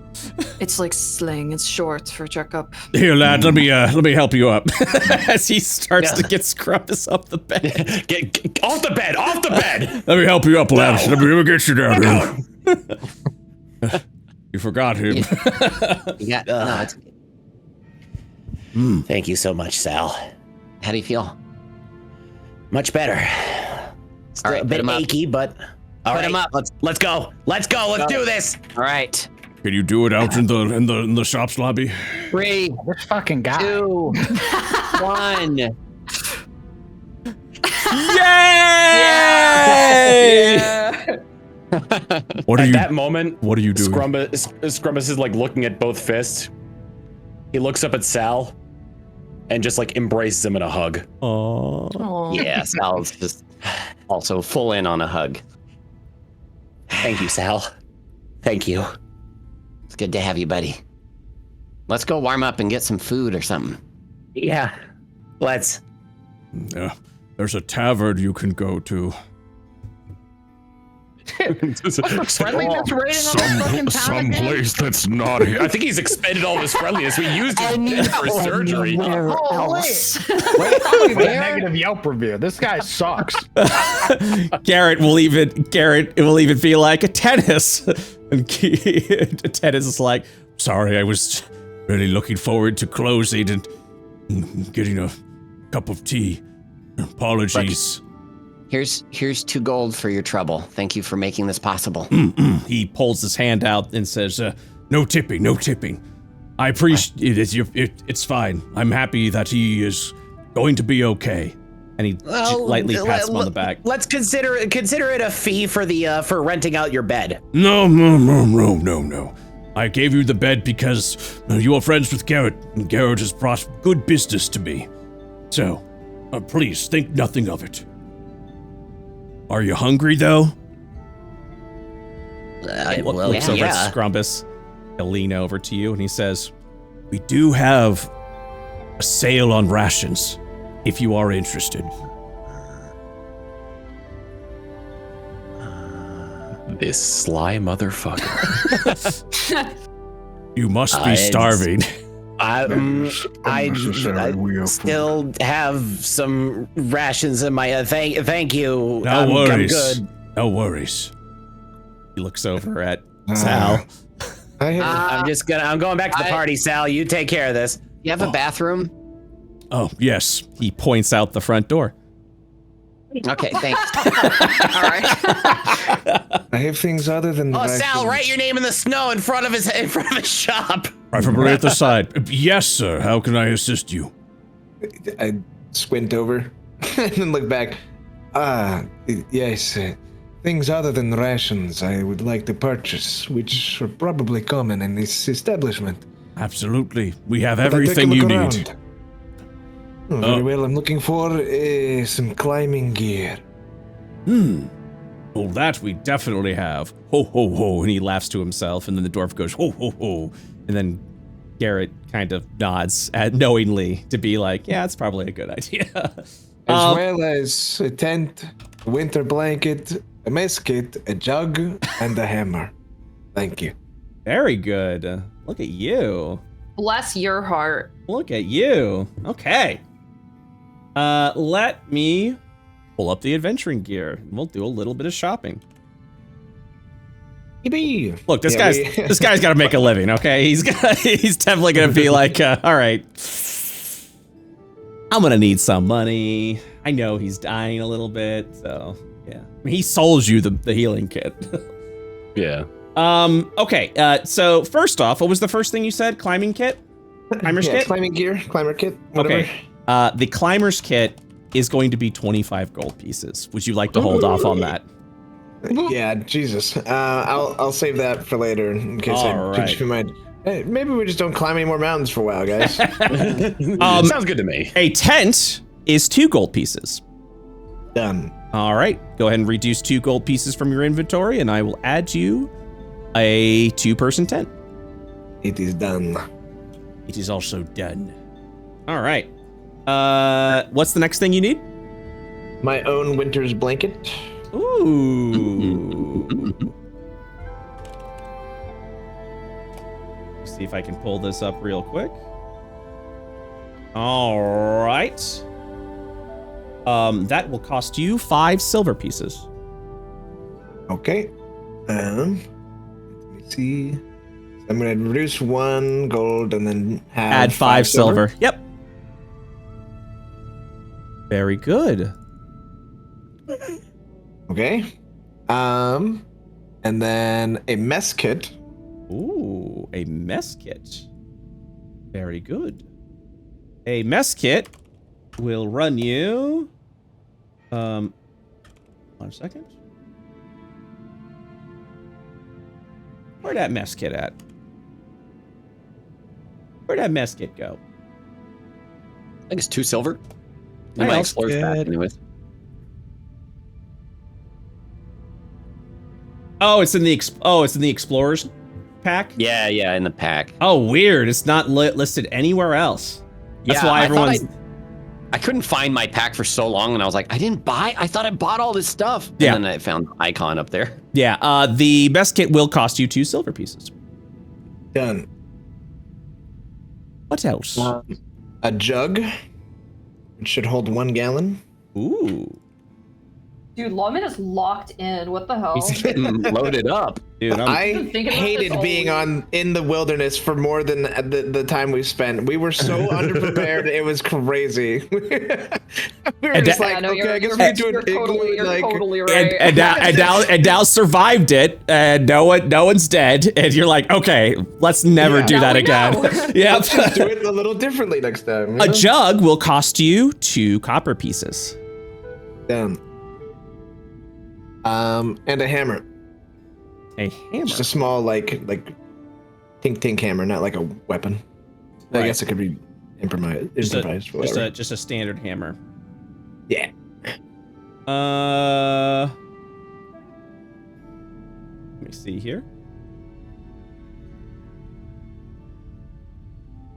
S3: It's like slang. It's short for checkup.
S9: Here, lad, let me help you up.
S1: As he starts to get Scrumpus up the bed.
S11: Get off the bed! Off the bed!
S9: Let me help you up, lad. Let me get you down here. You forgot him.
S8: Yeah.
S2: Thank you so much, Sal.
S8: How do you feel?
S2: Much better. Still a bit achy, but all right.
S8: Put him up.
S2: Let's go. Let's do this.
S8: All right.
S9: Can you do it out in the shop's lobby?
S8: 3,
S4: This fucking guy.
S8: 2, 1.
S1: Yay!
S9: What are you?
S11: At that moment,
S9: What are you doing?
S11: Scrumbus is like looking at both fists. He looks up at Sal and just like embraces him in a hug.
S1: Oh.
S8: Yeah, Sal's just also full in on a hug.
S2: Thank you, Sal. Thank you.
S8: It's good to have you, buddy. Let's go warm up and get some food or something.
S2: Yeah. Let's.
S9: Yeah, there's a tavern you can go to.
S4: Friendliness rating on this fucking town
S9: Some
S4: again?
S9: place that's not here.
S11: I think he's expended all of his friendliness. We used his bed for his surgery.
S4: Holy! Wait, negative Yelp review. This guy sucks.
S1: Garrett will even be like a tennis. And tennis is like,
S9: Sorry, I was really looking forward to closing and getting a cup of tea. Apologies.
S8: Here's 2 gold for your trouble. Thank you for making this possible.
S1: he pulls his hand out and says,
S9: No tipping, no tipping. I appreciate it. It's fine. I'm happy that he is going to be okay.
S1: and he lightly pats him on the back.
S2: Let's consider it a fee for the for renting out your bed.
S9: No. I gave you the bed because you are friends with Garrett, and Garrett has brought good business to me. So, please think nothing of it. Are you hungry, though?
S1: Looks over at Scrumbus. He'll lean over to you and he says, "We do have a sale on rations, if you are interested."
S11: This sly motherfucker.
S9: You must be starving.
S2: I
S6: Unnecessary,
S2: still have some rations in my. Thank you.
S9: No
S2: I'm
S9: worries.
S2: good.
S9: No worries.
S1: He looks over at Sal.
S2: I'm going back to the party, Sal. You take care of this.
S7: You have a bathroom?
S9: Oh, yes.
S1: He points out the front door.
S7: Okay, thanks.
S3: All right.
S6: I have things other than.
S2: Oh, Sal,
S6: rations.
S2: write your name in the snow in front of his shop.
S9: Right from right at the side. Yes, sir. How can I assist you?
S6: I squint over and then look back. Yes. Things other than rations I would like to purchase, which are probably common in this establishment.
S9: Absolutely. We have
S6: But I take a
S9: everything
S6: look
S9: you
S6: around.
S9: need.
S6: Oh, very well. I'm looking for some climbing gear.
S1: Well, that we definitely have. Ho, ho, ho. And he laughs to himself, and then the dwarf goes, ho, ho, ho. And then Garrett kind of nods knowingly to be like, yeah, it's probably a good idea.
S6: As well as a tent, a winter blanket, a mess kit, a jug, and a hammer. Thank you.
S1: Very good. Look at you.
S3: Bless your heart.
S1: Look at you. Okay. Let me pull up the adventuring gear. We'll do a little bit of shopping.
S6: Yippee.
S1: Look, this
S6: Yeah,
S1: guy's got to make a living. Okay, he's definitely gonna be like, all right, I'm gonna need some money. I know he's dying a little bit, so yeah. I mean, he sold you the healing kit.
S11: Yeah.
S1: Okay. So first off, what was the first thing you said? Climbing kit? Climber's kit?
S10: Climbing gear, climber kit, whatever.
S1: Okay. The climber's kit is going to be 25 gold pieces. Would you like to hold off on that?
S10: Yeah, Jesus. I'll save that for later in case
S1: All
S10: I change my mind. Hey, maybe we just don't climb any more mountains for a while, guys.
S11: Sounds good to me.
S1: A tent is 2 gold pieces.
S10: Done.
S1: All right. Go ahead and reduce 2 gold pieces from your inventory, and I will add you a 2-person tent.
S10: It is done.
S1: It is also done. All right. What's the next thing you need?
S10: My own winter's blanket.
S1: Ooh. See if I can pull this up real quick. All right. That will cost you 5 silver pieces.
S10: Okay. Let me see. I'm gonna reduce 1 gold and then
S1: Add 5 silver. Yep. Very good.
S10: Okay. And then a mess kit.
S1: Ooh, a mess kit. Very good. A mess kit will run you. 1 second. Where'd that mess kit at? Where'd that mess kit go?
S7: I think it's 2 silver.
S1: Hi,
S7: My
S1: Elf.
S7: explorer's back, anyways.
S1: Oh, it's in the explorers pack.
S7: Yeah, in the pack.
S1: Oh, weird. It's not listed anywhere else. That's why everyone's.
S7: I couldn't find my pack for so long, and I was like, I thought I bought all this stuff.
S1: Yeah.
S7: And then I found the icon up there.
S1: Yeah. The best kit will cost you 2 silver pieces.
S10: Done.
S1: What else?
S10: A jug. It should hold 1 gallon.
S1: Ooh.
S12: Dude, Lawman is locked in. What the hell?
S7: He's getting loaded up.
S1: Dude,
S10: I
S12: thinking about
S10: hated
S12: this
S10: being
S12: all
S10: in the wilderness for more than the time we spent. We were so underprepared. It was crazy. we were just like, okay, I guess we do an igloo. Like,
S12: totally right.
S1: And now survived it, and no one's dead, and you're like, okay, let's never do that again. Yep.
S10: just do it a little differently next time. You
S1: A
S10: know?
S1: jug will cost you 2 copper pieces.
S10: Damn. And a hammer.
S1: A hammer.
S10: Just a small like tink hammer, not like a weapon.
S1: Right.
S10: I guess it could be improvised.
S1: Just a standard hammer.
S10: Yeah.
S1: Let me see here.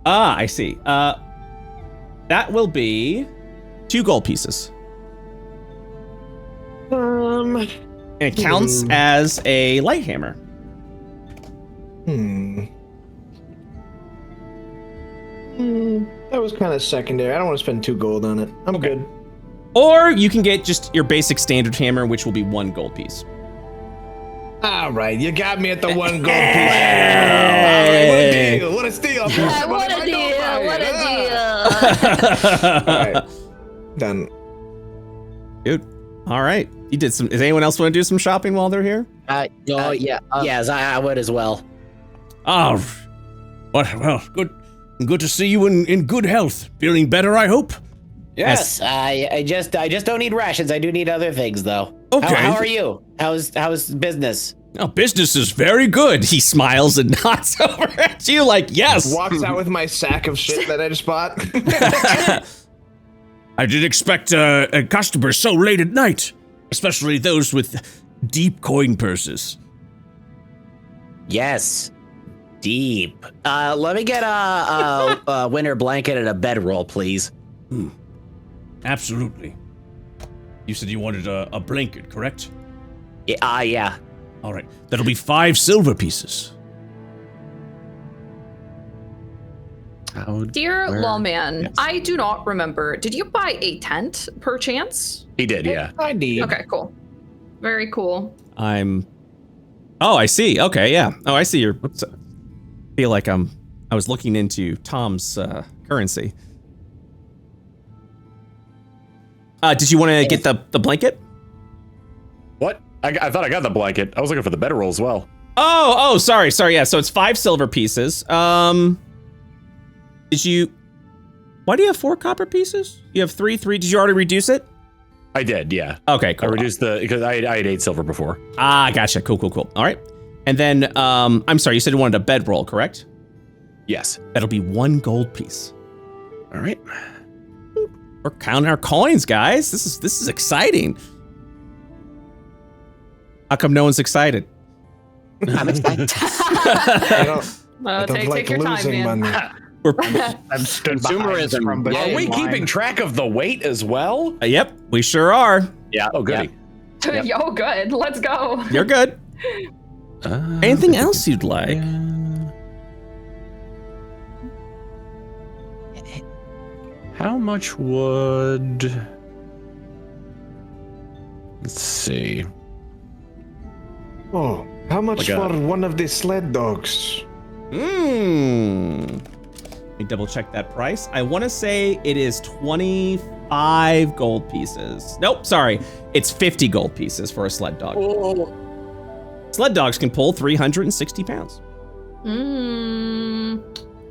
S1: I see. That will be 2 gold pieces. And it counts as a light hammer.
S10: That was kind of secondary. I don't want to spend 2 gold on it. I'm good.
S1: Or you can get just your basic standard hammer, which will be 1 gold piece.
S10: All right, you got me at the 1 gold piece. Hey. All right, what a steal! What a steal!
S3: What a deal! What a deal!
S10: All right, done.
S1: Dude, all right. You did some. Does anyone else want to do some shopping while they're here?
S2: Yes, I would as well.
S9: Oh, well, good to see you in good health. Feeling better, I hope.
S2: Yes, I just don't need rations. I do need other things, though.
S9: Okay.
S2: How are you? How's business?
S9: Oh, business is very good.
S1: He smiles and nods over at you like, yes.
S10: Walks out with my sack of shit that I just bought.
S9: I didn't expect customers so late at night, especially those with deep coin purses.
S2: Yes, deep. Let me get a winter blanket and a bedroll, please.
S9: Absolutely. You said you wanted a blanket, correct?
S2: Yeah.
S9: All right. That'll be 5 silver pieces.
S3: Dear Lawman, yes. I do not remember. Did you buy a tent, perchance?
S11: He did, yeah.
S10: I did.
S3: Okay, cool. Very cool.
S1: Oh, I see. Okay, yeah. Oh, I see your... feel like I was looking into Tom's currency. Did you want to get the blanket?
S11: What? I thought I got the blanket. I was looking for the bedroll as well.
S1: Oh, sorry. Yeah, so it's 5 silver pieces. Why do you have 4 copper pieces? You have 3. Did you already reduce it?
S11: I did, yeah.
S1: Okay, cool.
S11: I reduced because I had 8 silver before.
S1: Ah, gotcha. Cool. All right. And then, I'm sorry, you said you wanted a bedroll, correct?
S11: Yes.
S1: That'll be 1 gold piece.
S11: All right.
S1: We're counting our coins, guys. This is exciting. How come no one's excited?
S7: I'm excited.
S10: I don't
S3: Take
S10: like
S3: your time,
S10: losing
S3: man.
S10: money.
S4: I'm stood behind from
S11: Are we keeping track of the weight as well?
S1: Yep, we sure are.
S11: Yeah. Oh, goody.
S3: Yep. Yo, good. Let's go.
S1: You're good. Anything else you'd like?
S11: How much would... Let's see.
S6: Oh, how much
S11: Like
S6: for one of the sled dogs?
S1: Let me double check that price. I want to say it is 25 gold pieces. Nope, sorry. It's 50 gold pieces for a sled dog.
S11: Oh.
S1: Sled dogs can pull 360 pounds.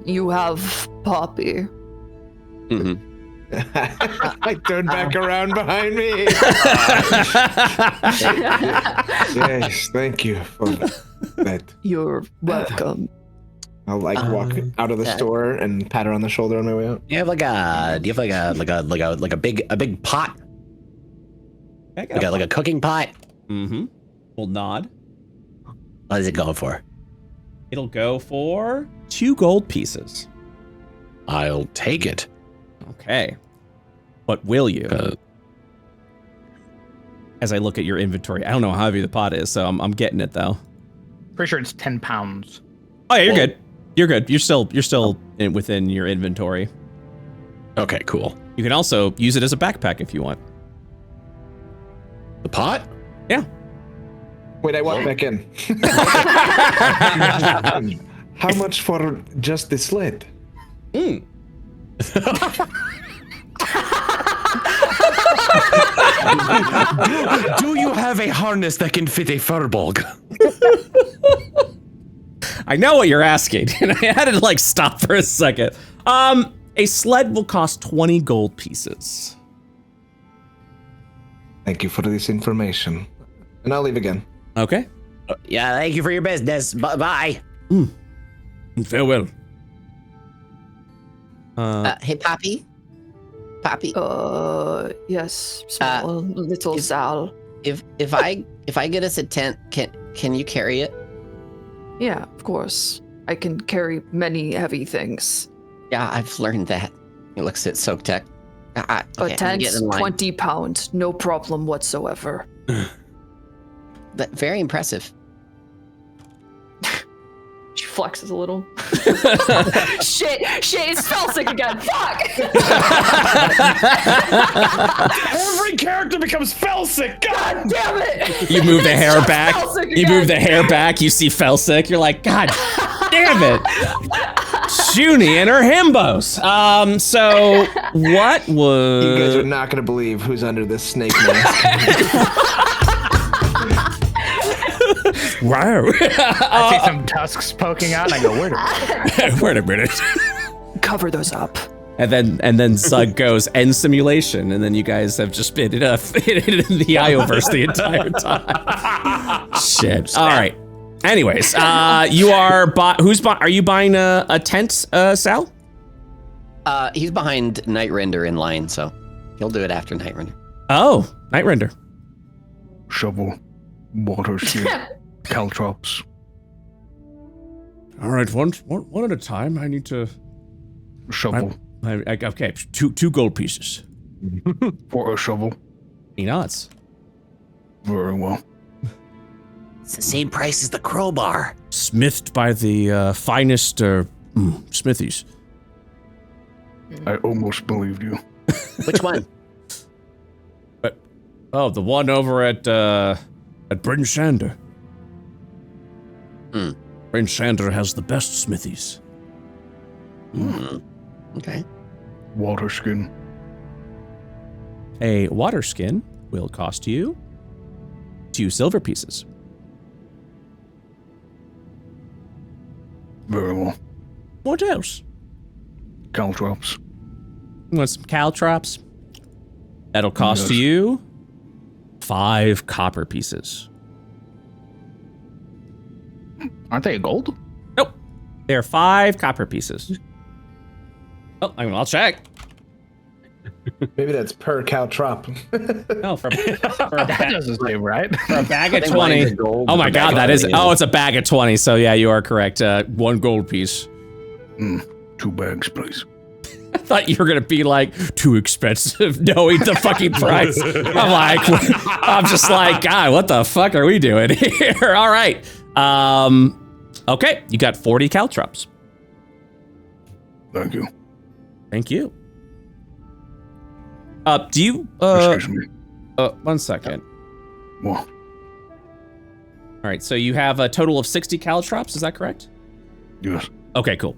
S5: You have Poppy.
S7: Mm-hmm.
S10: I turned back around behind me.
S6: Yes, thank you for that.
S5: You're welcome.
S10: I'll walk out of the store and pat her on the shoulder on my way out.
S2: Do you have like a big pot? Like a cooking pot?
S1: Mm-hmm. We'll nod.
S2: What is it going for?
S1: It'll go for 2 gold pieces.
S11: I'll take it.
S1: Okay. But will you? As I look at your inventory, I don't know how heavy the pot is, so I'm getting it though.
S4: Pretty sure it's 10 pounds.
S1: Oh yeah, you're good. You're good. You're still within your inventory.
S11: Okay, cool.
S1: You can also use it as a backpack if you want.
S11: The pot?
S1: Yeah.
S10: Wait, I walk back in.
S6: How much for just the sled?
S11: Do you have a harness that can fit a furbolg?
S1: I know what you're asking, and I had to stop for a second. A sled will cost 20 gold pieces.
S6: Thank you for this information.
S10: And I'll leave again.
S1: Okay.
S2: Yeah, thank you for your business. Bye.
S9: Farewell.
S7: Hey, Poppy.
S5: Yes, small little Sal.
S7: If I get us a tent, can you carry it?
S5: Yeah, of course. I can carry many heavy things.
S7: Yeah, I've learned that. He looks at Soak Tech.
S5: A tent's 20 pounds, no problem
S7: But very impressive.
S5: You
S12: flexes a little. shit, it's Felsic again. Fuck!
S11: Every character becomes Felsic.
S12: God damn it!
S1: You move the hair back. You move the hair back. You see Felsic. You're like, God damn it. Junie and her himbos. So what was...
S10: You guys are not going to believe who's under this snake mask.
S1: Wow.
S4: I see some tusks poking out, and I go, wait a minute.
S1: Wait a minute.
S3: Cover those up.
S1: And then Zug goes end simulation, and then you guys have just been in the IOverse the entire time. Shit. All right. Anyways, you are are you buying a tent, Sal?
S7: He's behind Night Render in line, so he'll do it after Night Render.
S1: Oh, Night Render.
S4: Shovel, water skin, caltrops.
S9: All right, one at a time. I need to
S4: shovel.
S9: Okay, two gold pieces
S4: for a shovel.
S1: He nods.
S4: Very well.
S2: It's the same price as the crowbar.
S9: Smithed by the finest smithies.
S4: I almost believed you.
S7: Which one?
S9: The one over at Bryn Shander. Bryn Shander has the best smithies.
S7: Okay.
S4: Water skin.
S1: A water skin will cost you 2 silver pieces.
S4: Very well.
S9: What else?
S4: Caltrops.
S1: You want some caltrops? That'll cost you 5 copper pieces.
S4: Aren't they gold?
S1: Nope. They're 5 copper pieces. Oh, I'll check.
S10: Maybe that's per caltrop.
S1: No, for a
S4: That doesn't seem right.
S1: For a bag of 20. Oh my god, that is... Oh, it's a bag of 20, so yeah, you are correct. 1 gold piece.
S4: 2 bags, please.
S1: I thought you were gonna be like, too expensive, knowing the fucking price. I'm just like, God, what the fuck are we doing here? All right. Okay, you got 40 caltrops.
S4: Thank you.
S1: Thank you. Do you,
S4: Excuse me.
S1: 1 second.
S4: What?
S1: All right, so you have a total of 60 caltrops, is that correct?
S4: Yes.
S1: Okay, cool.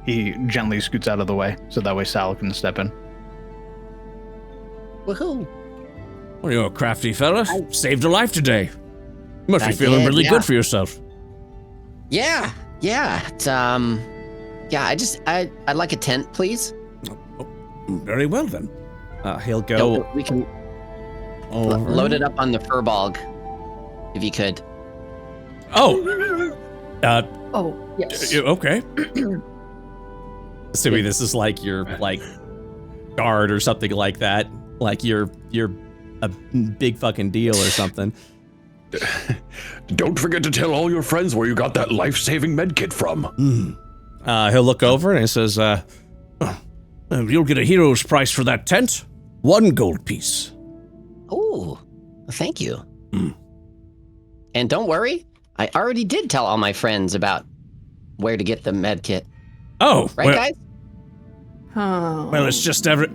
S4: He gently scoots out of the way, so that way Sal can step in.
S7: Woohoo!
S9: Well, you're a crafty fella. Saved a life today. You must be feeling really good for yourself.
S7: Yeah. It's, I'd like a tent, please.
S9: Very well then.
S1: He'll go.
S7: We can load it up on the furball, if you could.
S1: Oh.
S12: Oh, yes.
S9: Okay.
S1: Assuming this is like your guard or something like that, like you're a big fucking deal or something.
S11: Don't forget to tell all your friends where you got that life-saving medkit from.
S1: He'll look over and he says,
S9: you'll get a hero's price for that tent. 1 gold piece.
S7: Oh, thank you. And don't worry, I already did tell all my friends about where to get the med kit.
S9: Oh,
S7: right, guys?
S3: Oh.
S9: Well, it's just Right,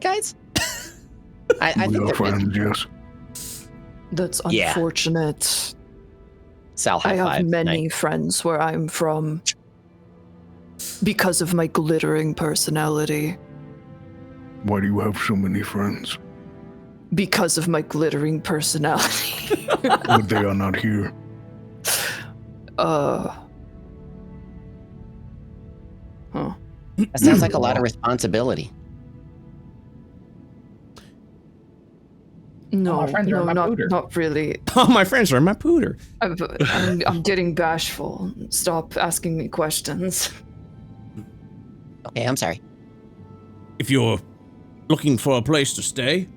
S9: guys? I think
S4: We are
S7: they're
S4: friends, yes.
S3: That's
S7: Yeah.
S3: unfortunate.
S7: Sal, high
S3: I have
S7: five
S3: many
S7: tonight.
S3: friends where I'm from because of my glittering personality.
S4: Why do you have so many friends?
S3: Because of my glittering personality.
S4: But they are not here.
S3: Huh.
S7: That sounds like a lot of responsibility.
S3: No,
S4: my friends are in my pooter.
S3: not really.
S1: "Oh, my friends are in my pooter."
S3: I'm getting bashful. Stop asking me questions.
S7: Okay, I'm sorry.
S9: if you're looking for a place to stay,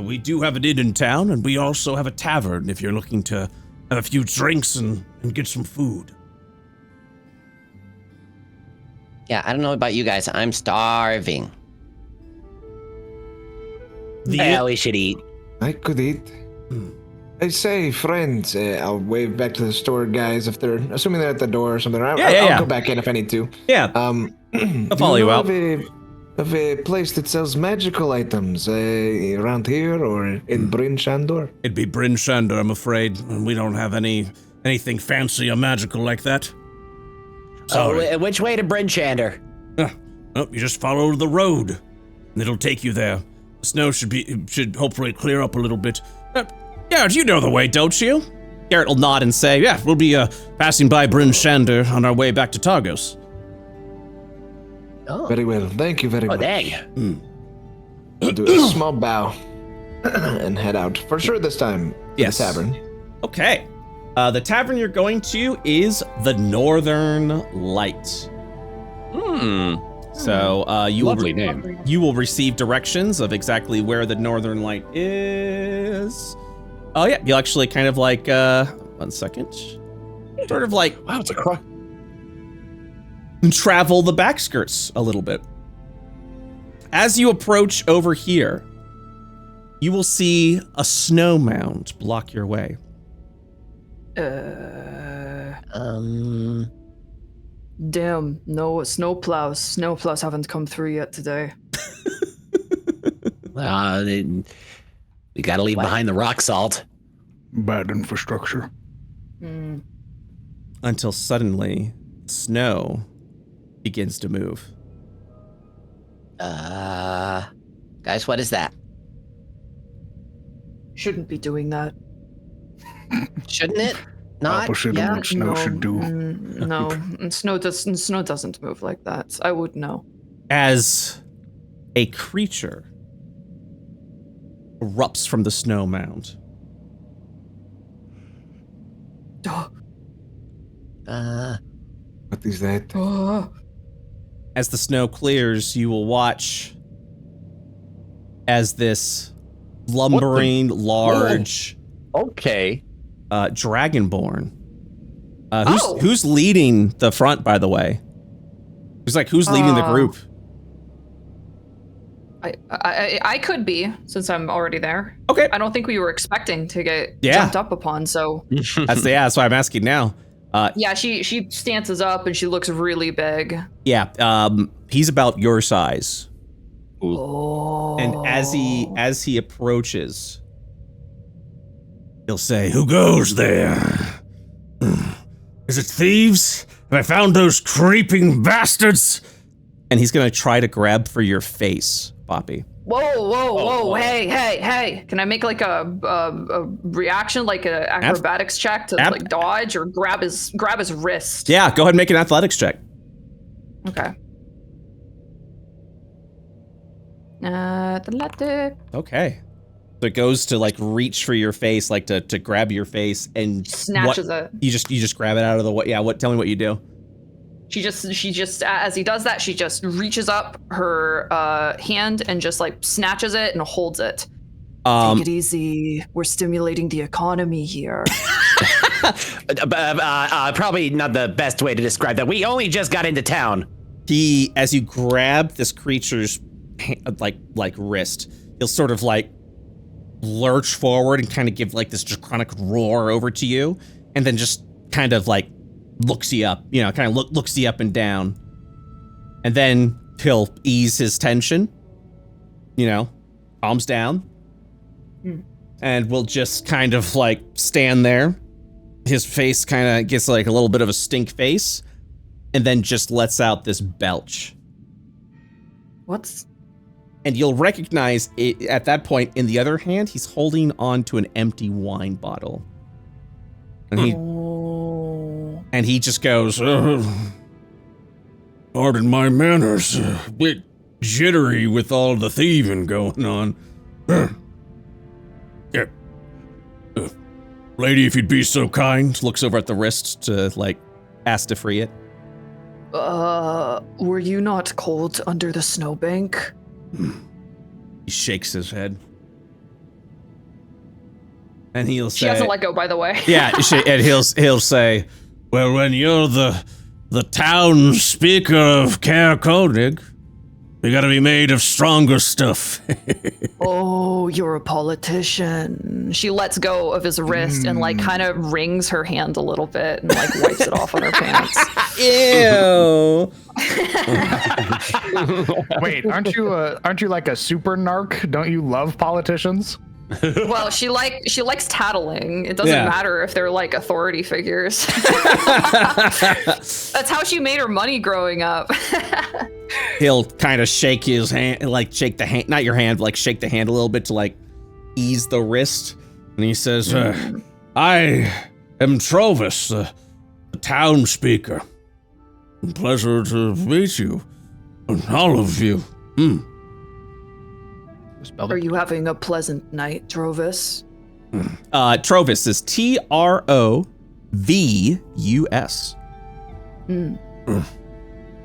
S9: we do have an inn in town, and we also have a tavern if you're looking to have a few drinks and get some food.
S7: Yeah, I don't know about you guys. I'm starving.
S2: Yeah, we should eat.
S6: I could eat. I say, friends, I'll wave back to the store guys if they're, assuming they're at the door or something. I'll go back in if I need to.
S1: Yeah.
S6: I'll
S1: follow you out.
S6: Of a place that sells magical items around here or in Bryn Shandor?
S9: It'd be Bryn Shandor, I'm afraid. We don't have anything fancy or magical like that. Sorry.
S2: Oh, which way to Bryn Shandor?
S9: Oh, you just follow the road, and it'll take you there. The snow should hopefully clear up a little bit. Garrett, you know the way, don't you?
S1: Garrett will nod and say,
S9: yeah, we'll be passing by Bryn Shandor on our way back to Targos.
S2: Oh.
S6: Very well. Thank you very much.
S2: Oh, dang.
S6: I'll do a small bow and head out. For sure this time.
S1: Yes.
S6: The tavern.
S1: Okay. The tavern you're going to is the Northern Light. So you will receive directions of exactly where the Northern Light is. Oh yeah, you'll actually kind of like 1 second. Sort of like
S11: wow, it's a cross.
S1: Travel the back skirts a little bit. As you approach over here, you will see a snow mound block your way.
S5: Damn, no snowplows. Snowplows haven't come through yet today.
S2: We gotta leave behind the rock salt.
S4: Bad infrastructure.
S1: Until suddenly, snow begins to move.
S7: Guys, what is that?
S5: Shouldn't be doing that.
S7: Shouldn't it? Not?
S4: Opposite of what snow should do.
S5: No, snow doesn't move like that. I would know.
S1: As a creature erupts from the snow mound.
S6: What is that?
S1: As the snow clears, you will watch as this lumbering, large, dragonborn. Who's leading the front, by the way? Who's leading the group?
S3: I could be, since I'm already there.
S1: Okay.
S3: I don't think we were expecting to get jumped up upon, so.
S1: That's why I'm asking now.
S3: Yeah, she stances up and she looks really big.
S1: Yeah, he's about your size.
S5: Oh.
S1: And as he approaches,
S9: he'll say, "Who goes there? Is it thieves? Have I found those creeping bastards?"
S1: And he's gonna try to grab for your face, Poppy.
S3: Whoa. Hey. Can I make like a reaction, like a acrobatics check to like dodge or grab his wrist?
S1: Yeah, go ahead and make an athletics check.
S3: Okay. Athletic.
S1: Okay. So it goes to like reach for your face, like to grab your face, and
S3: snatches it.
S1: You just grab it out of the way. Yeah, tell me what you do.
S3: She just as he does that, she just reaches up her hand and just like snatches it and holds it.
S5: Take it easy. We're stimulating the economy here.
S2: Probably not the best way to describe that. We only just got into town.
S1: As you grab this creature's like wrist, he'll sort of like lurch forward and kind of give like this draconic roar over to you, and then just kind of like looks you up, kind of looks you up and down, and then he'll ease his tension, calms down, and will just kind of like stand there. His face kind of gets like a little bit of a stink face, and then just lets out this belch. And you'll recognize it at that point. In the other hand, he's holding on to an empty wine bottle. And he just goes,
S9: "Pardon my manners, a bit jittery with all the thieving going on. Yeah. Lady, if you'd be so kind."
S1: Looks over at the wrist to like ask to free it.
S5: Were you not cold under the snowbank?
S1: He shakes his head. And he'll say,
S3: she hasn't let go, by the way.
S1: Yeah, and he'll say,
S9: "Well, when you're the town speaker of Koenig, We gotta be made of stronger stuff.
S3: Oh, you're a politician. She lets go of his wrist and like kind of wrings her hand a little bit and like wipes it off on her pants.
S1: Ew.
S4: Wait, aren't you like a super narc? Don't you love politicians?
S3: Well, she likes tattling. It doesn't matter if they're like authority figures. That's how she made her money growing up.
S1: He'll kind of shake his hand, like shake the hand, not your hand, but like shake the hand a little bit to like ease the wrist.
S9: And he says, I am Trovis, the town speaker. Pleasure to meet you. All of you.
S3: Are you having a pleasant night, Trovis?
S1: Trovis is Trovus.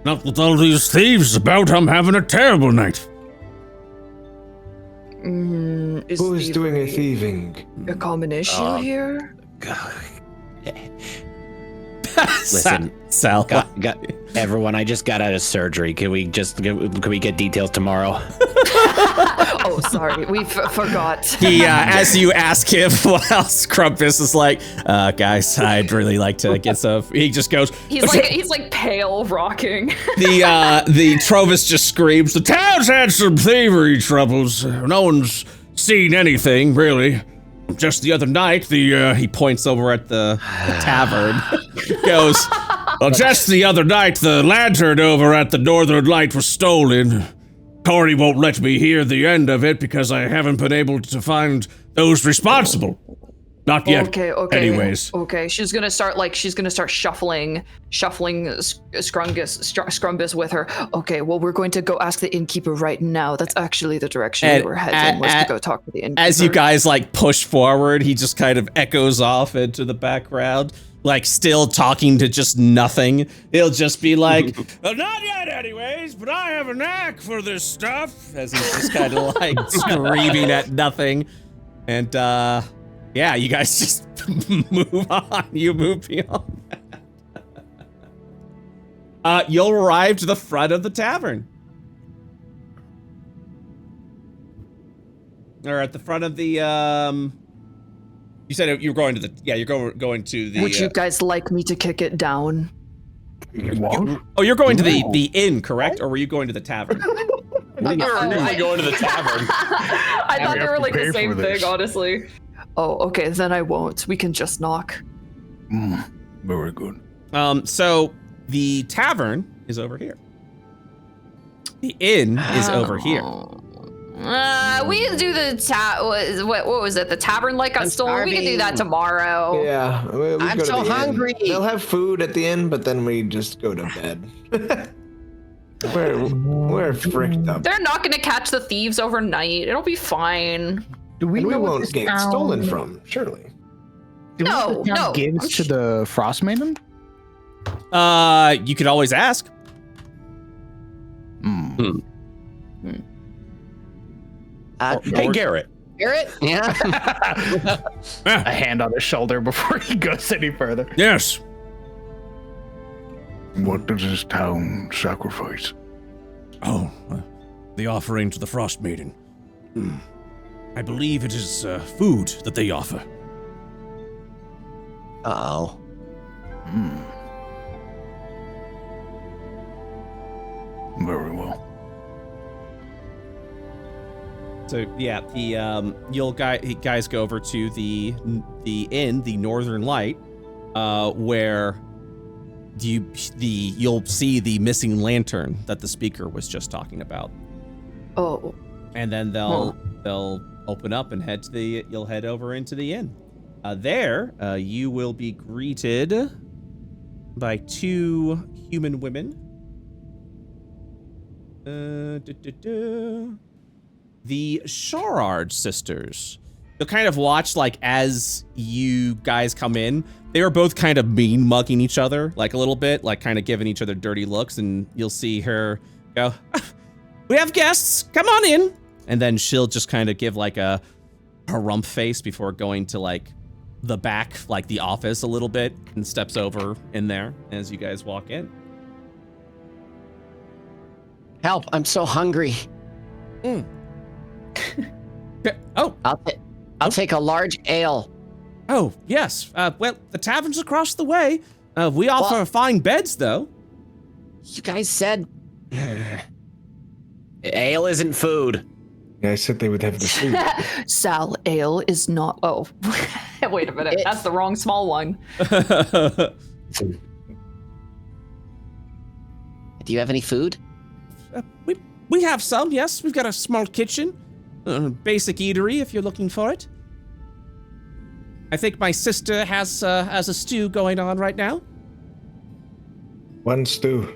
S9: Not with all these thieves about, I'm having a terrible night.
S6: Who is doing a thieving?
S3: A common issue here?
S2: Listen,
S1: Sal.
S2: Everyone, I just got out of surgery. Can we get details tomorrow?
S3: Oh, sorry, we forgot.
S1: He, as you ask him what else, Scrumpus is like, guys, I'd really like to get some. He just goes.
S3: He's like pale, rocking.
S1: The Trovis just screams.
S9: The town's had some thievery troubles. No one's seen anything, really. Just the other night,
S1: He points over at the tavern. Goes.
S9: Well, just the other night, the lantern over at the Northern Light was stolen. Tori won't let me hear the end of it because I haven't been able to find those responsible. Not yet.
S3: Okay.
S9: Anyways.
S3: Okay, she's gonna start shuffling Scrumbus with her. Okay, well, we're going to go ask the innkeeper right now. That's actually the direction we were heading, was to go talk to the innkeeper.
S1: As you guys like push forward, he just kind of echoes off into the background, like still talking to just nothing. He'll just be like,
S9: well, not yet anyways, but I have a knack for this stuff.
S1: As he's just kind of like screaming at nothing. And yeah, you guys just move on. You move beyond that. You'll arrive to the front of the tavern. Or at the front of the, you said you were going to the, you're going to the.
S3: Would you guys like me to kick it down?
S1: You're going to the inn, correct? Or were you going to the tavern?
S11: You're going to the tavern.
S3: I thought they were like the same thing, honestly. Oh, okay, then I won't. We can just knock.
S4: Very good.
S1: So the tavern is over here. The inn is over here.
S3: We can do the what was it? The tavern like got stolen. We can do that tomorrow.
S6: Yeah,
S7: I'm so hungry.
S6: They'll have food at the end, but then we just go to bed. we're fricked up.
S3: They're not gonna catch the thieves overnight. It'll be fine.
S4: Do we know what
S6: won't
S4: this
S6: get
S4: town
S6: stolen from? Surely.
S3: No.
S4: Gives to the Frostmaiden?
S1: You could always ask.
S2: Hey, Garrett.
S7: Garrett? Yeah.
S4: A hand on his shoulder before he goes any further.
S9: Yes.
S13: What does this town sacrifice?
S9: Oh, the offering to the Frostmaiden. I believe it is food that they offer.
S7: Uh-oh.
S13: Very well.
S1: So yeah, you'll guys go over to the inn, the Northern Light, where you'll see the missing lantern that the speaker was just talking about.
S3: Oh.
S1: And then they'll open up and you'll head over into the inn. There, you will be greeted by two human women. The Sharard sisters. You'll kind of watch, like, as you guys come in, they were both kind of mean mugging each other, like a little bit, like kind of giving each other dirty looks, and you'll see her go, we have guests, come on in. And then she'll just kind of give like a rump face before going to like the back, like the office a little bit, and steps over in there as you guys walk in.
S7: Help! I'm so hungry.
S9: Oh,
S7: I'll take a large ale.
S9: oh, yes. Well, the tavern's across the way. We offer fine beds, though.
S7: You guys said
S2: Ale isn't food.
S6: Yeah, I said they would have the food.
S3: Sal, ale is not. Oh, wait a minute. That's the wrong small one.
S7: Do you have any food?
S9: We have some, yes. We've got a small kitchen. Basic eatery, if you're looking for it. I think my sister has a stew going on right now.
S6: One stew.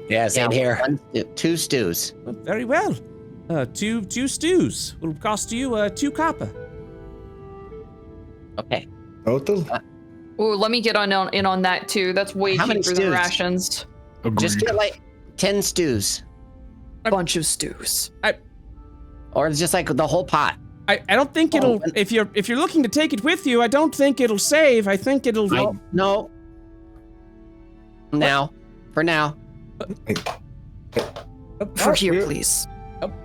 S2: Yeah, same here.
S7: 2 stews.
S9: Very well. Two stews will cost you 2 copper.
S7: Okay.
S6: Total?
S3: Ooh, let me get in on that too. That's way
S7: How many
S3: cheaper than
S7: stews?
S3: rations.
S13: Agreed.
S7: Just get like 10 stews.
S3: A bunch of stews.
S7: Or just like the whole pot.
S9: I don't think it'll. If you're looking to take it with you, I don't think it'll save. I think it'll.
S7: No. Now. For now.
S3: For here, please.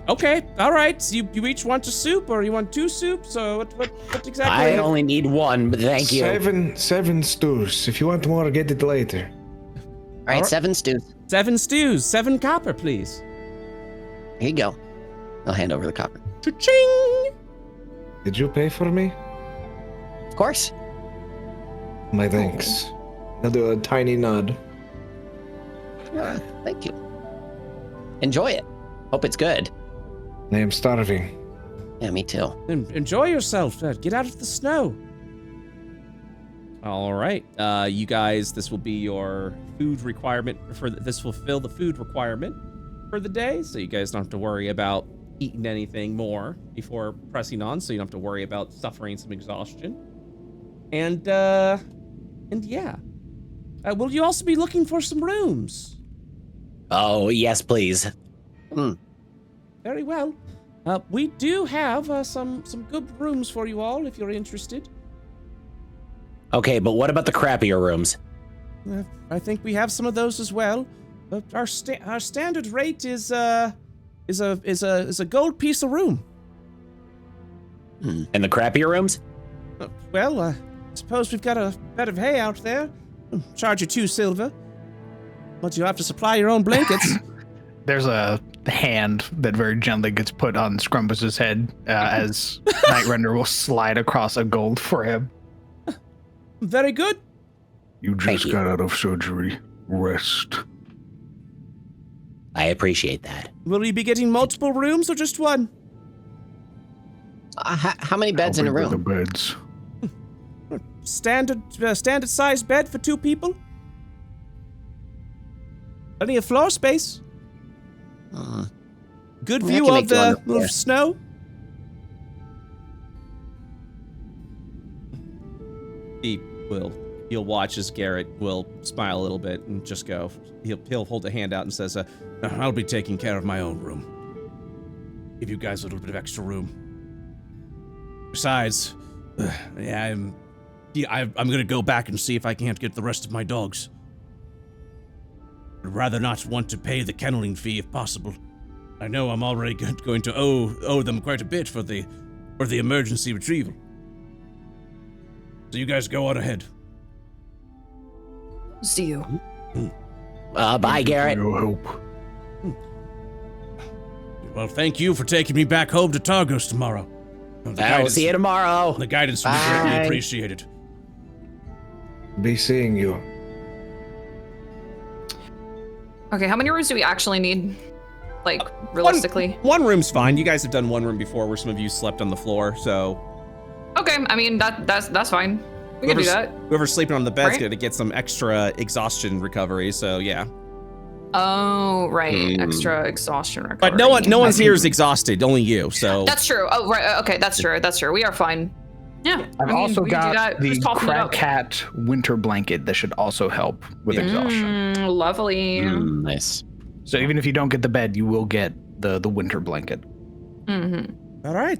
S9: Okay, all right. So you each want a soup, or you want 2 soups, or what exactly?
S2: I only need 1, but thank you.
S6: 7 stews. If you want more, get it later.
S7: All right, 7 stews.
S9: 7 stews, 7 copper, please.
S7: Here you go. I'll hand over the copper.
S9: Cha-ching!
S6: Did you pay for me?
S7: Of course.
S6: My thanks. I'll do a tiny nod.
S7: Thank you. Enjoy it. Hope it's good.
S6: I am starving.
S7: Yeah, me too.
S9: Enjoy yourself. Get out of the snow. All right, you guys. This will be your food requirement this will fill the food requirement for the day, so you guys don't have to worry about eating anything more before pressing on. So you don't have to worry about suffering some exhaustion. And yeah. Will you also be looking for some rooms?
S2: Oh, yes, please.
S9: Very well. We do have some good rooms for you all if you're interested.
S2: Okay, but what about the crappier rooms?
S9: I think we have some of those as well. But our standard rate is a gold piece a room.
S2: And the crappier rooms?
S9: Well, I suppose we've got a bed of hay out there. Charge you 2 silver. But you have to supply your own blankets.
S4: There's a hand that very gently gets put on Scrumpus's head as Nightrender will slide across a gold for him.
S9: Very good.
S13: You just got out of surgery. Rest.
S2: I appreciate that.
S9: Will you be getting multiple rooms or just one?
S7: How many beds in a room?
S13: The beds.
S9: Standard size bed for 2 people. Plenty of floor space. Good view of the snow. He'll watch as Garrett will smile a little bit and just go. He'll hold a hand out and says, "I'll be taking care of my own room. Give you guys a little bit of extra room. Besides, I'm gonna go back and see if I can't get the rest of my dogs. I'd rather not want to pay the kenneling fee if possible. I know I'm already going to owe them quite a bit for the emergency retrieval. So you guys go on ahead."
S3: See you.
S2: Bye, Garrett.
S13: Your help.
S9: Well, thank you for taking me back home to Targos tomorrow.
S2: I'll see you tomorrow.
S9: The guidance will be greatly appreciated.
S6: Be seeing you.
S3: Okay, how many rooms do we actually need? Like, realistically?
S1: One room's fine. You guys have done one room before where some of you slept on the floor, so...
S3: Okay, I mean, that's fine. We can do that.
S1: Whoever's sleeping on the bed's
S3: Right?
S1: gonna get some extra exhaustion recovery, so yeah.
S3: Oh, right. Extra exhaustion recovery.
S1: But no one's here is exhausted, only you, so...
S3: That's true. Oh, right. Okay, that's true. We are fine. Yeah.
S4: I've
S3: I mean,
S4: also
S3: we can do
S4: got
S3: that.
S4: the
S3: Just toss it
S4: Crab
S3: up.
S4: Cat winter blanket that should also help with exhaustion.
S3: Lovely.
S2: Nice.
S4: So even if you don't get the bed, you will get the winter blanket.
S3: Mm-hmm.
S1: All right.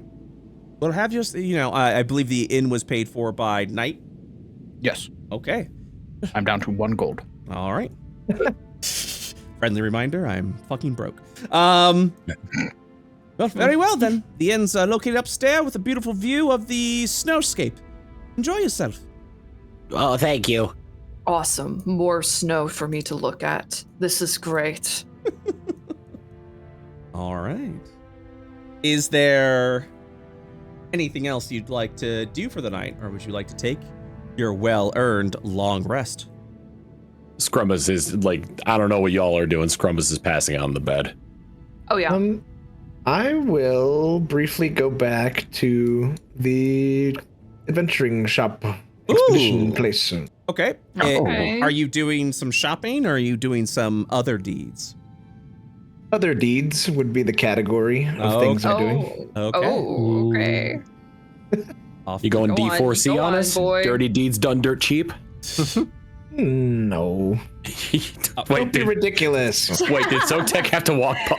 S1: We'll have you, I believe the inn was paid for by night.
S4: Yes.
S1: Okay.
S4: I'm down to 1 gold.
S1: All right. Friendly reminder, I'm fucking broke. Well, very well then. The inn's located upstairs with a beautiful view of the snowscape. Enjoy yourself.
S2: Oh, thank you.
S3: Awesome. More snow for me to look at. This is great.
S1: All right. Is there anything else you'd like to do for the night, or would you like to take your well-earned long rest?
S11: Scrumbus is like, I don't know what y'all are doing. Scrumbus is passing out on the bed.
S3: Oh, yeah.
S10: I will briefly go back to the adventuring shop expedition place.
S1: Okay. Are you doing some shopping, or are you doing some other deeds?
S10: Other deeds would be the category of things I'm doing.
S1: Okay.
S11: You going D4C on us?
S3: boy.
S11: Dirty deeds done dirt cheap?
S10: No. Don't be ridiculous.
S11: Wait, did Sotek have to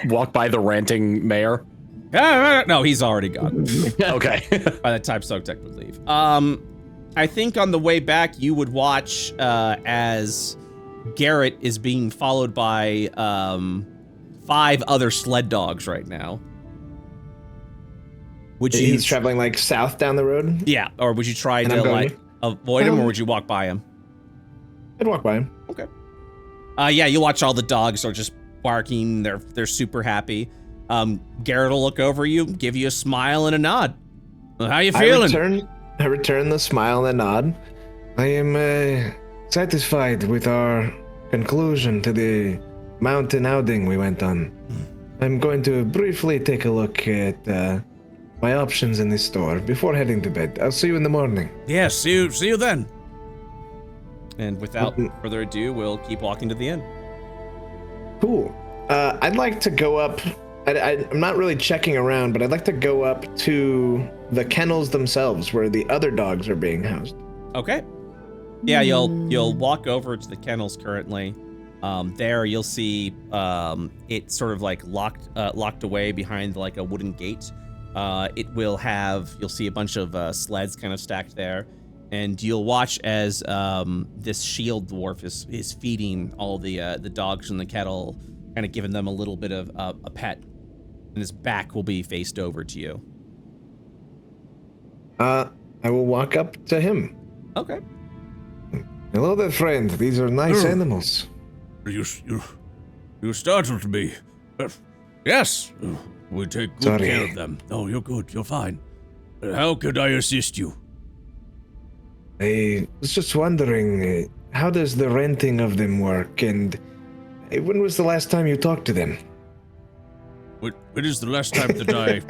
S11: walk by the ranting mayor?
S1: No, he's already gone.
S11: Okay.
S1: By the time Sotek would leave. I think on the way back, you would watch as Garrett is being followed by 5 other sled dogs right now. Would you?
S10: He's traveling like south down the road?
S1: Yeah, or would you try to like avoid him, or would you walk by him?
S10: I'd walk by him.
S1: Okay. Yeah, you watch all the dogs are just barking. They're super happy. Garrett will look over you, give you a smile and a nod. How you feeling?
S10: I return the smile and the nod. I am satisfied with our conclusion to the mountain outing we went on. I'm going to briefly take a look at my options in this store before heading to bed. I'll see you in the morning.
S1: Yeah, see you then. And without further ado, we'll keep walking to the inn.
S10: Cool. I'd like to go up. I'm not really checking around, but I'd like to go up to the kennels themselves where the other dogs are being housed.
S1: Okay. Yeah, you'll walk over to the kennels currently. There you'll see it sort of like locked away behind like a wooden gate. You'll see a bunch of sleds kind of stacked there. And you'll watch as this shield dwarf is feeding all the dogs in the kettle, kind of giving them a little bit of a pet. And his back will be faced over to you.
S10: I will walk up to him.
S1: Okay.
S10: Hello there, friend. These are nice animals.
S9: You startled me. Yes, we take good care of them. Oh, you're good. You're fine. How could I assist you?
S10: I was just wondering, how does the renting of them work, and when was the last time you talked to them?
S9: When is the last time that I...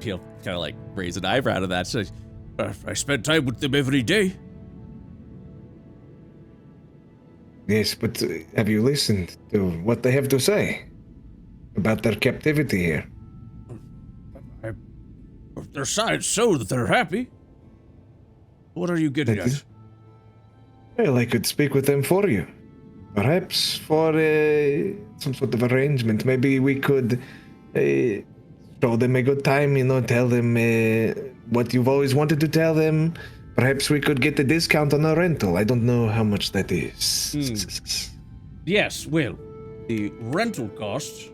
S1: He'll kind of like raise an eyebrow to that. So,
S9: I spend time with them every day.
S10: Yes, but have you listened to what they have to say about their captivity here?
S9: Their signs show that they're happy. What are you getting at?
S10: Well, I could speak with them for you. Perhaps for some sort of arrangement. Maybe we could show them a good time, tell them what you've always wanted to tell them. Perhaps we could get a discount on a rental. I don't know how much that is.
S9: Yes, well, the rental costs...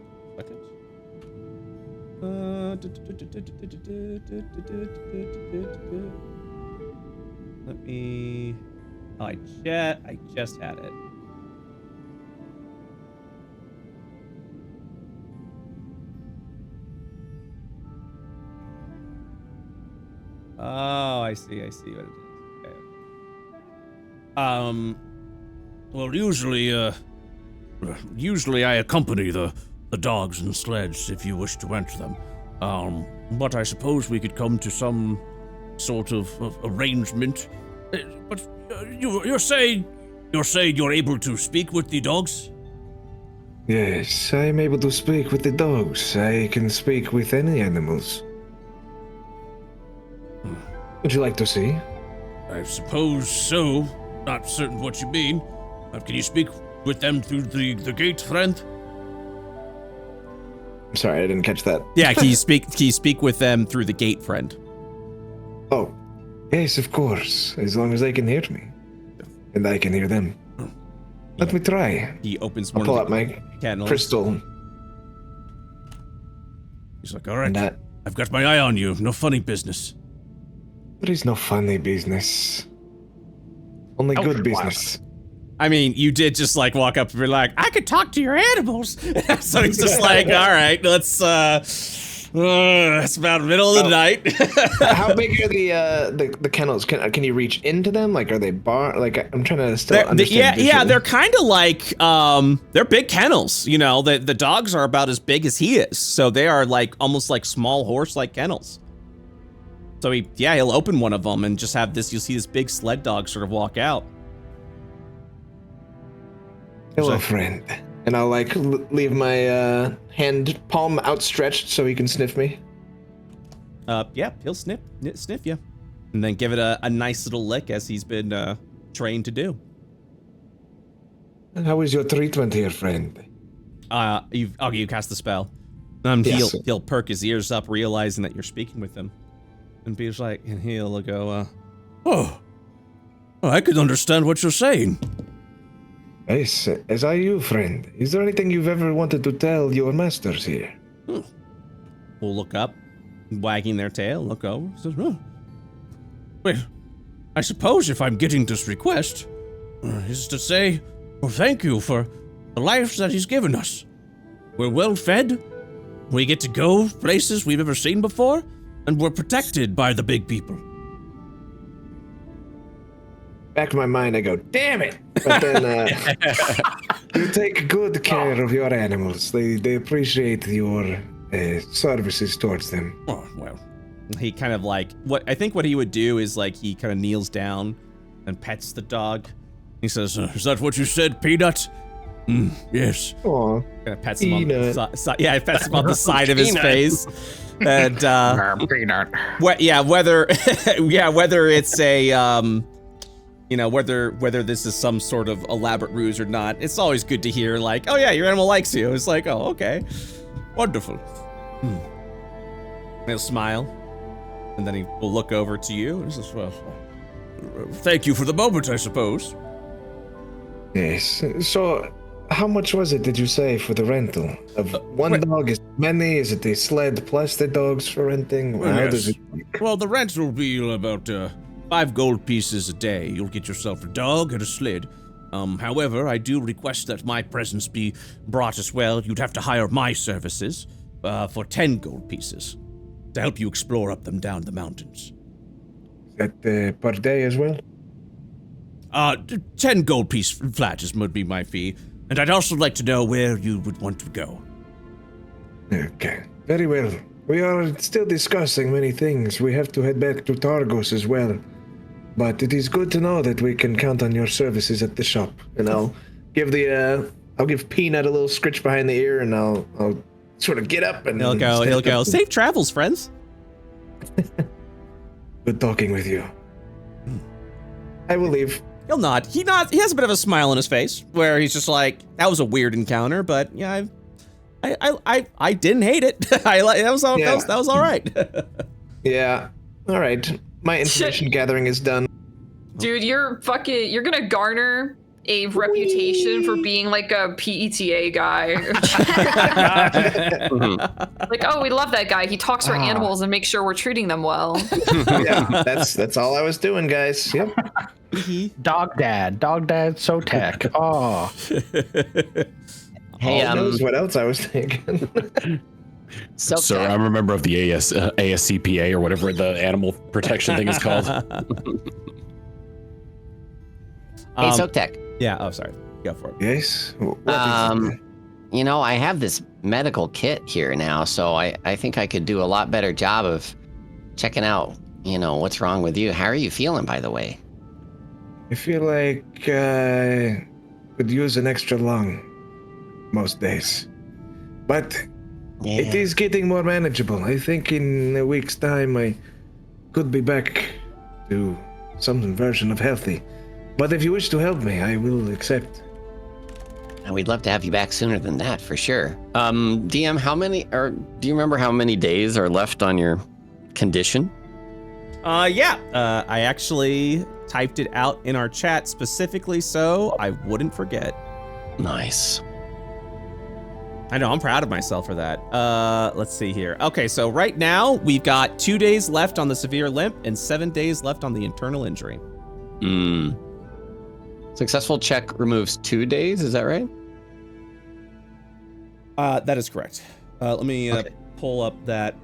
S1: Let me... I just had it. Oh, I see what it is. Okay.
S9: Well, usually I accompany the dogs and sleds if you wish to enter them. But I suppose we could come to some sort of arrangement. But you're saying you're able to speak with the dogs?
S10: Yes, I'm able to speak with the dogs. I can speak with any animals. Would you like to see?
S9: I suppose so. Not certain what you mean. Can you speak with them through the gate, friend?
S10: I'm sorry, I didn't catch that.
S1: Yeah, can you speak with them through the gate, friend?
S10: Oh, yes, of course. As long as they can hear me. And I can hear them. Let me try.
S1: He opens
S10: I'll
S1: one
S10: pull
S1: of
S10: out my
S1: candles.
S10: crystal.
S9: He's like, all right,
S10: And
S9: I've got my eye on you. No funny business.
S10: there is no funny business. Only good business.
S1: I mean, you did just like walk up and be like, I could talk to your animals. So he's just like, all right, let's, it's about middle of the night.
S10: How big are the kennels? Can you reach into them? Like, are they Like, I'm trying to still understand.
S1: Yeah, they're kind of like, they're big kennels, you know, the dogs are about as big as he is. So they are like, almost like small horse-like kennels. So he'll open one of them and just have this, you'll see this big sled dog sort of walk out.
S10: Hello, friend. And I'll like leave my hand palm outstretched so he can sniff me.
S1: Yeah, he'll sniff you. And then give it a nice little lick as he's been trained to do.
S10: And how is your treatment here, friend?
S1: You cast the spell.
S10: Yes.
S1: He'll perk his ears up, realizing that you're speaking with him. And he's like, and he'll go,
S9: Oh, I could understand what you're saying.
S10: Yes, as are you, friend. Is there anything you've ever wanted to tell your masters here?
S1: We'll look up, wagging their tail, look over, says,
S9: Well, I suppose if I'm getting this request, is to say, well, thank you for the life that he's given us. We're well fed, we get to go places we've never seen before, and we're protected by the big people.
S10: Back in my mind, I go, damn it! But then you take good care of your animals. They appreciate your services towards them.
S1: Oh, well. He kind of like, I think what he would do is like, he kind of kneels down and pets the dog.
S9: He says, is that what you said, Peanut? Yes.
S10: Aww.
S1: Kind of pets him on he pets him on the side of his face. And,
S4: Peanut.
S1: whether it's a, you know, whether this is some sort of elaborate ruse or not, it's always good to hear like, oh yeah, your animal likes you. It's like, oh, okay. Wonderful. He'll smile. And then he will look over to you and says, well,
S9: thank you for the moment, I suppose.
S10: Yes. So, how much was it, did you say, for the rental? Of one dog? Is it many? Is it the sled plus the dogs for renting? How does it work?
S9: Well, the rent will be about 5 gold pieces a day. You'll get yourself a dog and a sled. However, I do request that my presence be brought as well. You'd have to hire my services for 10 gold pieces to help you explore up them down the mountains.
S10: Is that per day as well?
S9: 10 gold piece flat would be my fee. And I'd also like to know where you would want to go.
S10: Okay, very well. We are still discussing many things. We have to head back to Targos as well. But it is good to know that we can count on your services at the shop. And I'll give Peanut a little scritch behind the ear, and I'll sort of get up and
S1: he'll go. Safe travels, friends.
S10: Good talking with you. I will leave.
S1: He'll nod. He has a bit of a smile on his face, where he's just like, that was a weird encounter, but yeah, I didn't hate it. That was all right.
S10: Yeah. All right. My information gathering is done.
S3: Dude, you're gonna garner a reputation for being like a PETA guy. Like, oh, we love that guy. He talks to our animals and makes sure we're treating them well.
S10: Yeah, that's all I was doing, guys. Yep.
S4: Dog dad, so tech. Oh.
S7: Hey,
S10: knows what else I was thinking.
S11: Sir, I'm a member of the ASCPA or whatever the animal protection thing is called.
S7: Hey, Soak-Tech.
S1: Yeah, oh, sorry. Go for it.
S10: Yes?
S7: You know, I have this medical kit here now, so I think I could do a lot better job of checking out, what's wrong with you. How are you feeling, by the way?
S10: I feel like I could use an extra lung most days. But it is getting more manageable. I think in a week's time I could be back to some version of healthy. But if you wish to help me, I will accept.
S7: And we'd love to have you back sooner than that, for sure. DM, do you remember how many days are left on your condition?
S1: I actually typed it out in our chat specifically so I wouldn't forget.
S8: Nice.
S1: I know, I'm proud of myself for that. Let's see here. Okay, so right now, we've got 2 days left on the severe limp and 7 days left on the internal injury.
S8: Successful check removes 2 days, is that right?
S1: That is correct. Let me pull up that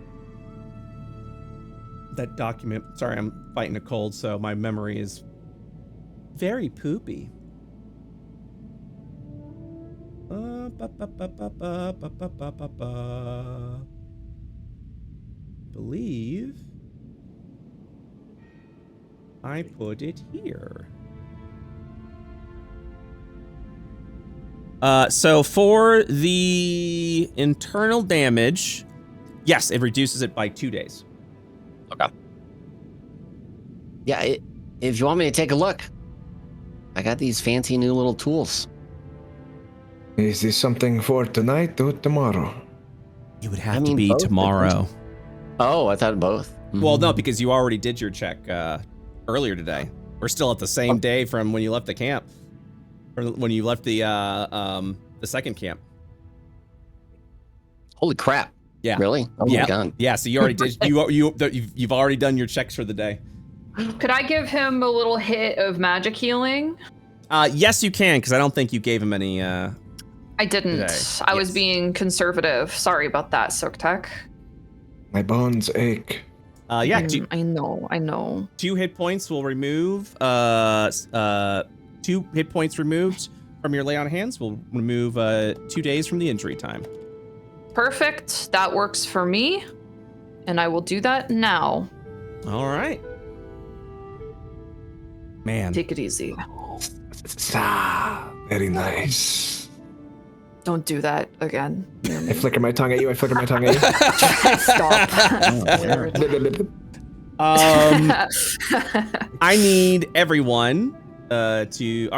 S1: document. Sorry, I'm fighting a cold, so my memory is very poopy. Believe I put it here. So for the internal damage, yes, it reduces it by 2 days.
S8: Okay.
S7: Yeah, if you want me to take a look, I got these fancy new little tools.
S10: Is this something for tonight or tomorrow?
S1: It would have to be tomorrow.
S7: Oh, I thought both.
S1: Well, no, because you already did your check earlier today. We're still at the same day from when you left the camp, or when you left the second camp.
S7: Holy crap!
S1: Yeah.
S7: Really? Oh my god.
S1: Yeah. So you already did. You've already done your checks for the day.
S3: Could I give him a little hit of magic healing?
S1: Yes, you can, because I don't think you gave him any.
S3: I didn't.
S1: Today.
S3: I was being conservative. Sorry about that, Sooktek.
S10: My bones ache.
S1: Yeah.
S3: I know.
S1: 2 hit points will remove. 2 hit points removed from your lay on hands will remove 2 days from the injury time.
S3: Perfect. That works for me, and I will do that now.
S1: All right. Man.
S3: Take it easy.
S10: Very nice.
S3: Don't do that again.
S10: I flicker my tongue at you.
S3: Stop.
S1: I need everyone to.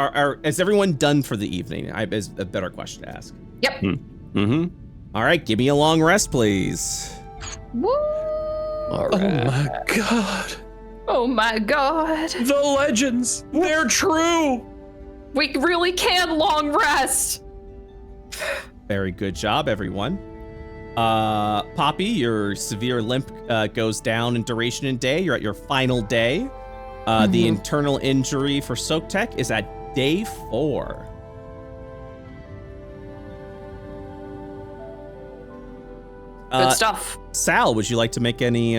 S1: Is everyone done for the evening? Is a better question to ask.
S3: Yep.
S8: Mm-hmm.
S1: All right, give me a long rest, please.
S3: Woo!
S8: All right.
S11: Oh my god.
S3: Oh my god.
S11: The legends. They're true.
S3: We really can long rest.
S1: Very good job, everyone. Poppy, your severe limp goes down in duration and day. You're at your final day. The internal injury for Sooktek is at day 4.
S3: Good stuff.
S1: Sal, would you like to make any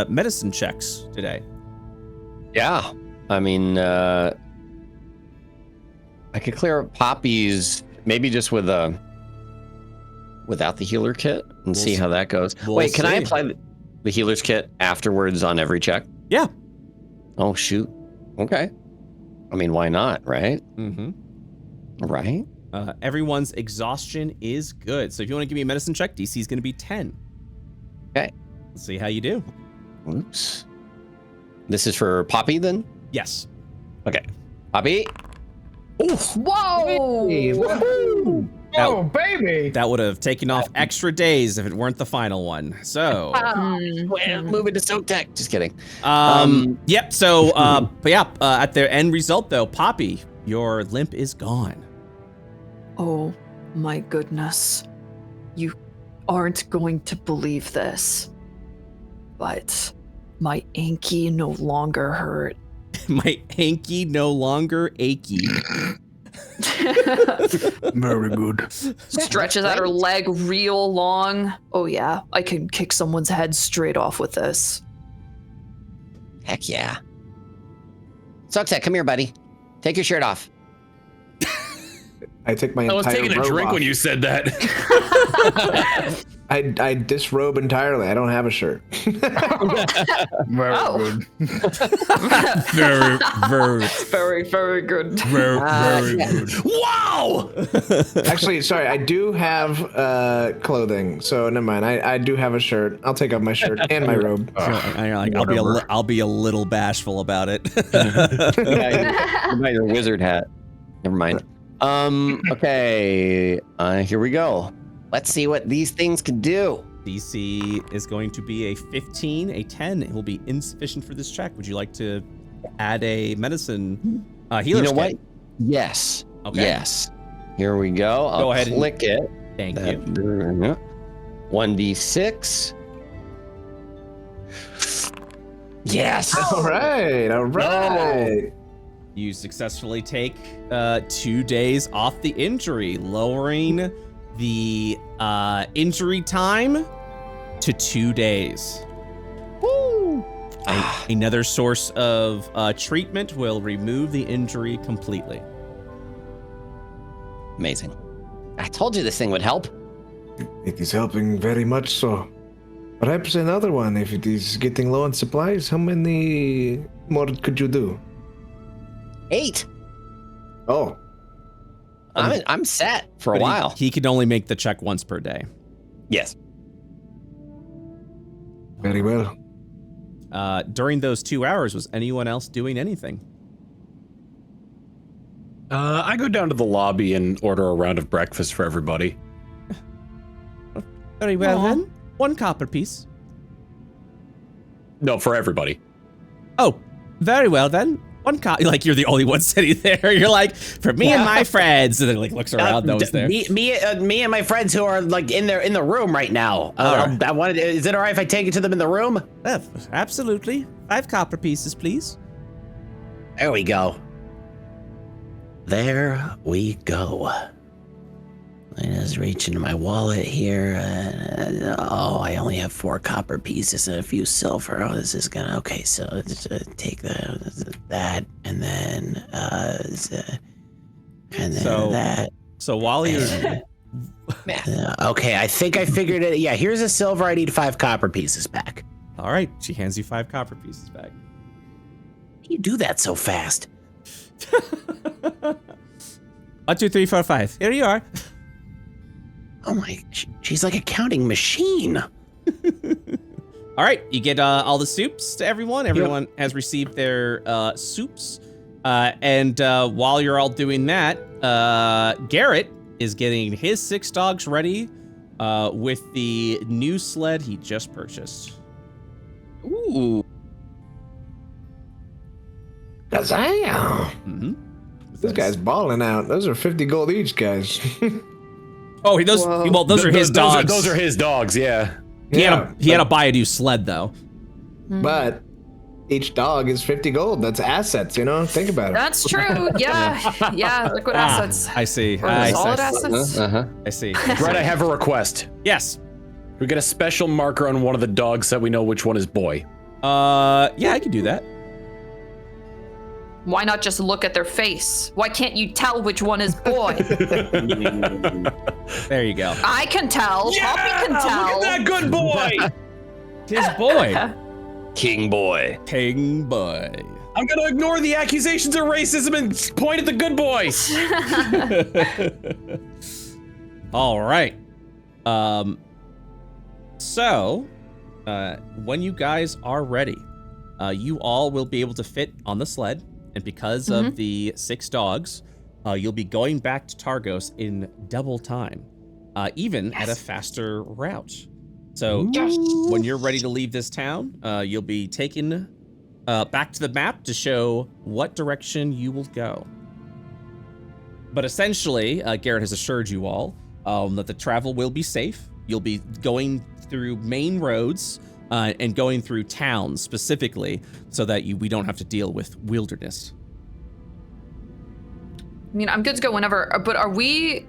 S1: medicine checks today?
S8: Yeah. I mean, I could clear up Poppy's maybe just without the healer kit and see how that goes. Wait, can I apply the healer's kit afterwards on every check?
S1: Yeah.
S8: Oh, shoot. Okay. I mean, why not, right?
S1: Mm-hmm.
S8: Right?
S1: Everyone's exhaustion is good. So if you want to give me a medicine check, DC is going to be 10.
S8: Okay.
S1: Let's see how you do.
S8: Oops. This is for Poppy then?
S1: Yes.
S8: Okay. Poppy.
S3: Oof. Whoa!
S8: Hey, woohoo!
S4: Oh, baby!
S1: That would have taken off extra days if it weren't the final one. So.
S8: Well, moving to Sooktek. Just kidding.
S1: Yep. So, but yeah, at the end result though, Poppy, your limp is gone.
S5: Oh my goodness. You aren't going to believe this. But my anky no longer hurt.
S1: My hanky no longer achy.
S13: Very good.
S3: Stretches out her leg real long.
S5: Oh yeah, I can kick someone's head straight off with this.
S7: Heck yeah. Sooktek, come here, buddy. Take your shirt off.
S10: I take my
S11: I was
S10: entire
S11: taking a
S10: robe
S11: drink
S10: off.
S11: when you said that.
S10: I disrobe entirely. I don't have a shirt.
S13: Very good.
S1: Very,
S3: Very good.
S13: Very good.
S11: Wow!
S10: Actually, sorry, I do have clothing, so never mind. I do have a shirt. I'll take off my shirt and my robe.
S1: I'll be a little bashful about it.
S8: Your wizard hat. Never mind. Okay. Here we go.
S7: Let's see what these things can do.
S1: DC is going to be a 15, a 10. It will be insufficient for this check. Would you like to add a medicine healer?
S8: You know what? Yes.
S1: Okay.
S8: Yes. Here we go. I'll
S1: Go ahead and
S8: click it.
S1: Thank you.
S8: 1d6. Yes.
S6: All right.
S1: You successfully take 2 days off the injury, lowering the injury time to 2 days.
S8: Woo!
S1: Another source of treatment will remove the injury completely.
S7: Amazing. I told you this thing would help.
S6: It is helping very much so. Perhaps another one if it is getting low on supplies. How many more could you do?
S7: 8.
S6: Oh.
S7: I'm set for a
S1: But
S7: while.
S1: He can only make the check once per day.
S11: Yes.
S6: Very well.
S1: During those 2 hours, was anyone else doing anything?
S11: I go down to the lobby and order a round of breakfast for everybody.
S1: Very well then. 1 copper piece.
S11: No, for everybody.
S1: Oh, very well then. 1 copper. Like you're the only one sitting there. You're like, for me and my friends, and then like looks around, no one's there.
S2: Me and my friends who are like in the room right now.
S1: Right.
S2: I wanted. Is it alright if I take it to them in the room?
S1: Absolutely. 5 copper pieces, please.
S2: There we go. There we go. I just reach into my wallet here. I only have 4 copper pieces and a few silver. Oh, this is gonna. Okay, so let's take that, and then that.
S1: So while you're
S2: Okay, I think I figured it. Yeah, here's a silver. I need 5 copper pieces back.
S1: all right, she hands you 5 copper pieces back.
S2: How do you do that so fast?
S1: 1, 2, 3, 4, 5. Here you are.
S2: Oh my, she's like a counting machine.
S1: All right, you get all the soups to everyone. Everyone has received their soups. And while you're all doing that, Garrett is getting his 6 dogs ready with the new sled he just purchased.
S7: Ooh.
S6: Mm-hmm. This guy's balling out. Those are 50 gold each, guys.
S1: Oh, those are his dogs.
S11: Those are his dogs, yeah.
S1: He had to buy a new sled though.
S6: But each dog is 50 gold. That's assets, you know? Think about it.
S3: That's true. Yeah. Yeah. Liquid assets.
S1: I see.
S3: Or solid assets.
S1: I see.
S11: Brett, I have a request.
S1: Yes.
S11: We get a special marker on one of the dogs so we know which one is boy.
S1: Yeah, I can do that.
S3: Why not just look at their face? Why can't you tell which one is boy?
S1: There you go.
S3: I can tell.
S11: Yeah!
S3: Poppy can tell.
S11: Look at that good boy!
S1: His boy.
S7: King boy.
S1: King boy.
S11: I'm gonna ignore the accusations of racism and point at the good boy.
S1: All right. So, when you guys are ready, you all will be able to fit on the sled, and because of the 6 dogs, you'll be going back to Targos in double time, even at a faster route. So when you're ready to leave this town, you'll be taken back to the map to show what direction you will go. But essentially, Garrett has assured you all that the travel will be safe. You'll be going through main roads and going through towns specifically so that we don't have to deal with wilderness.
S3: I mean, I'm good to go whenever, but are we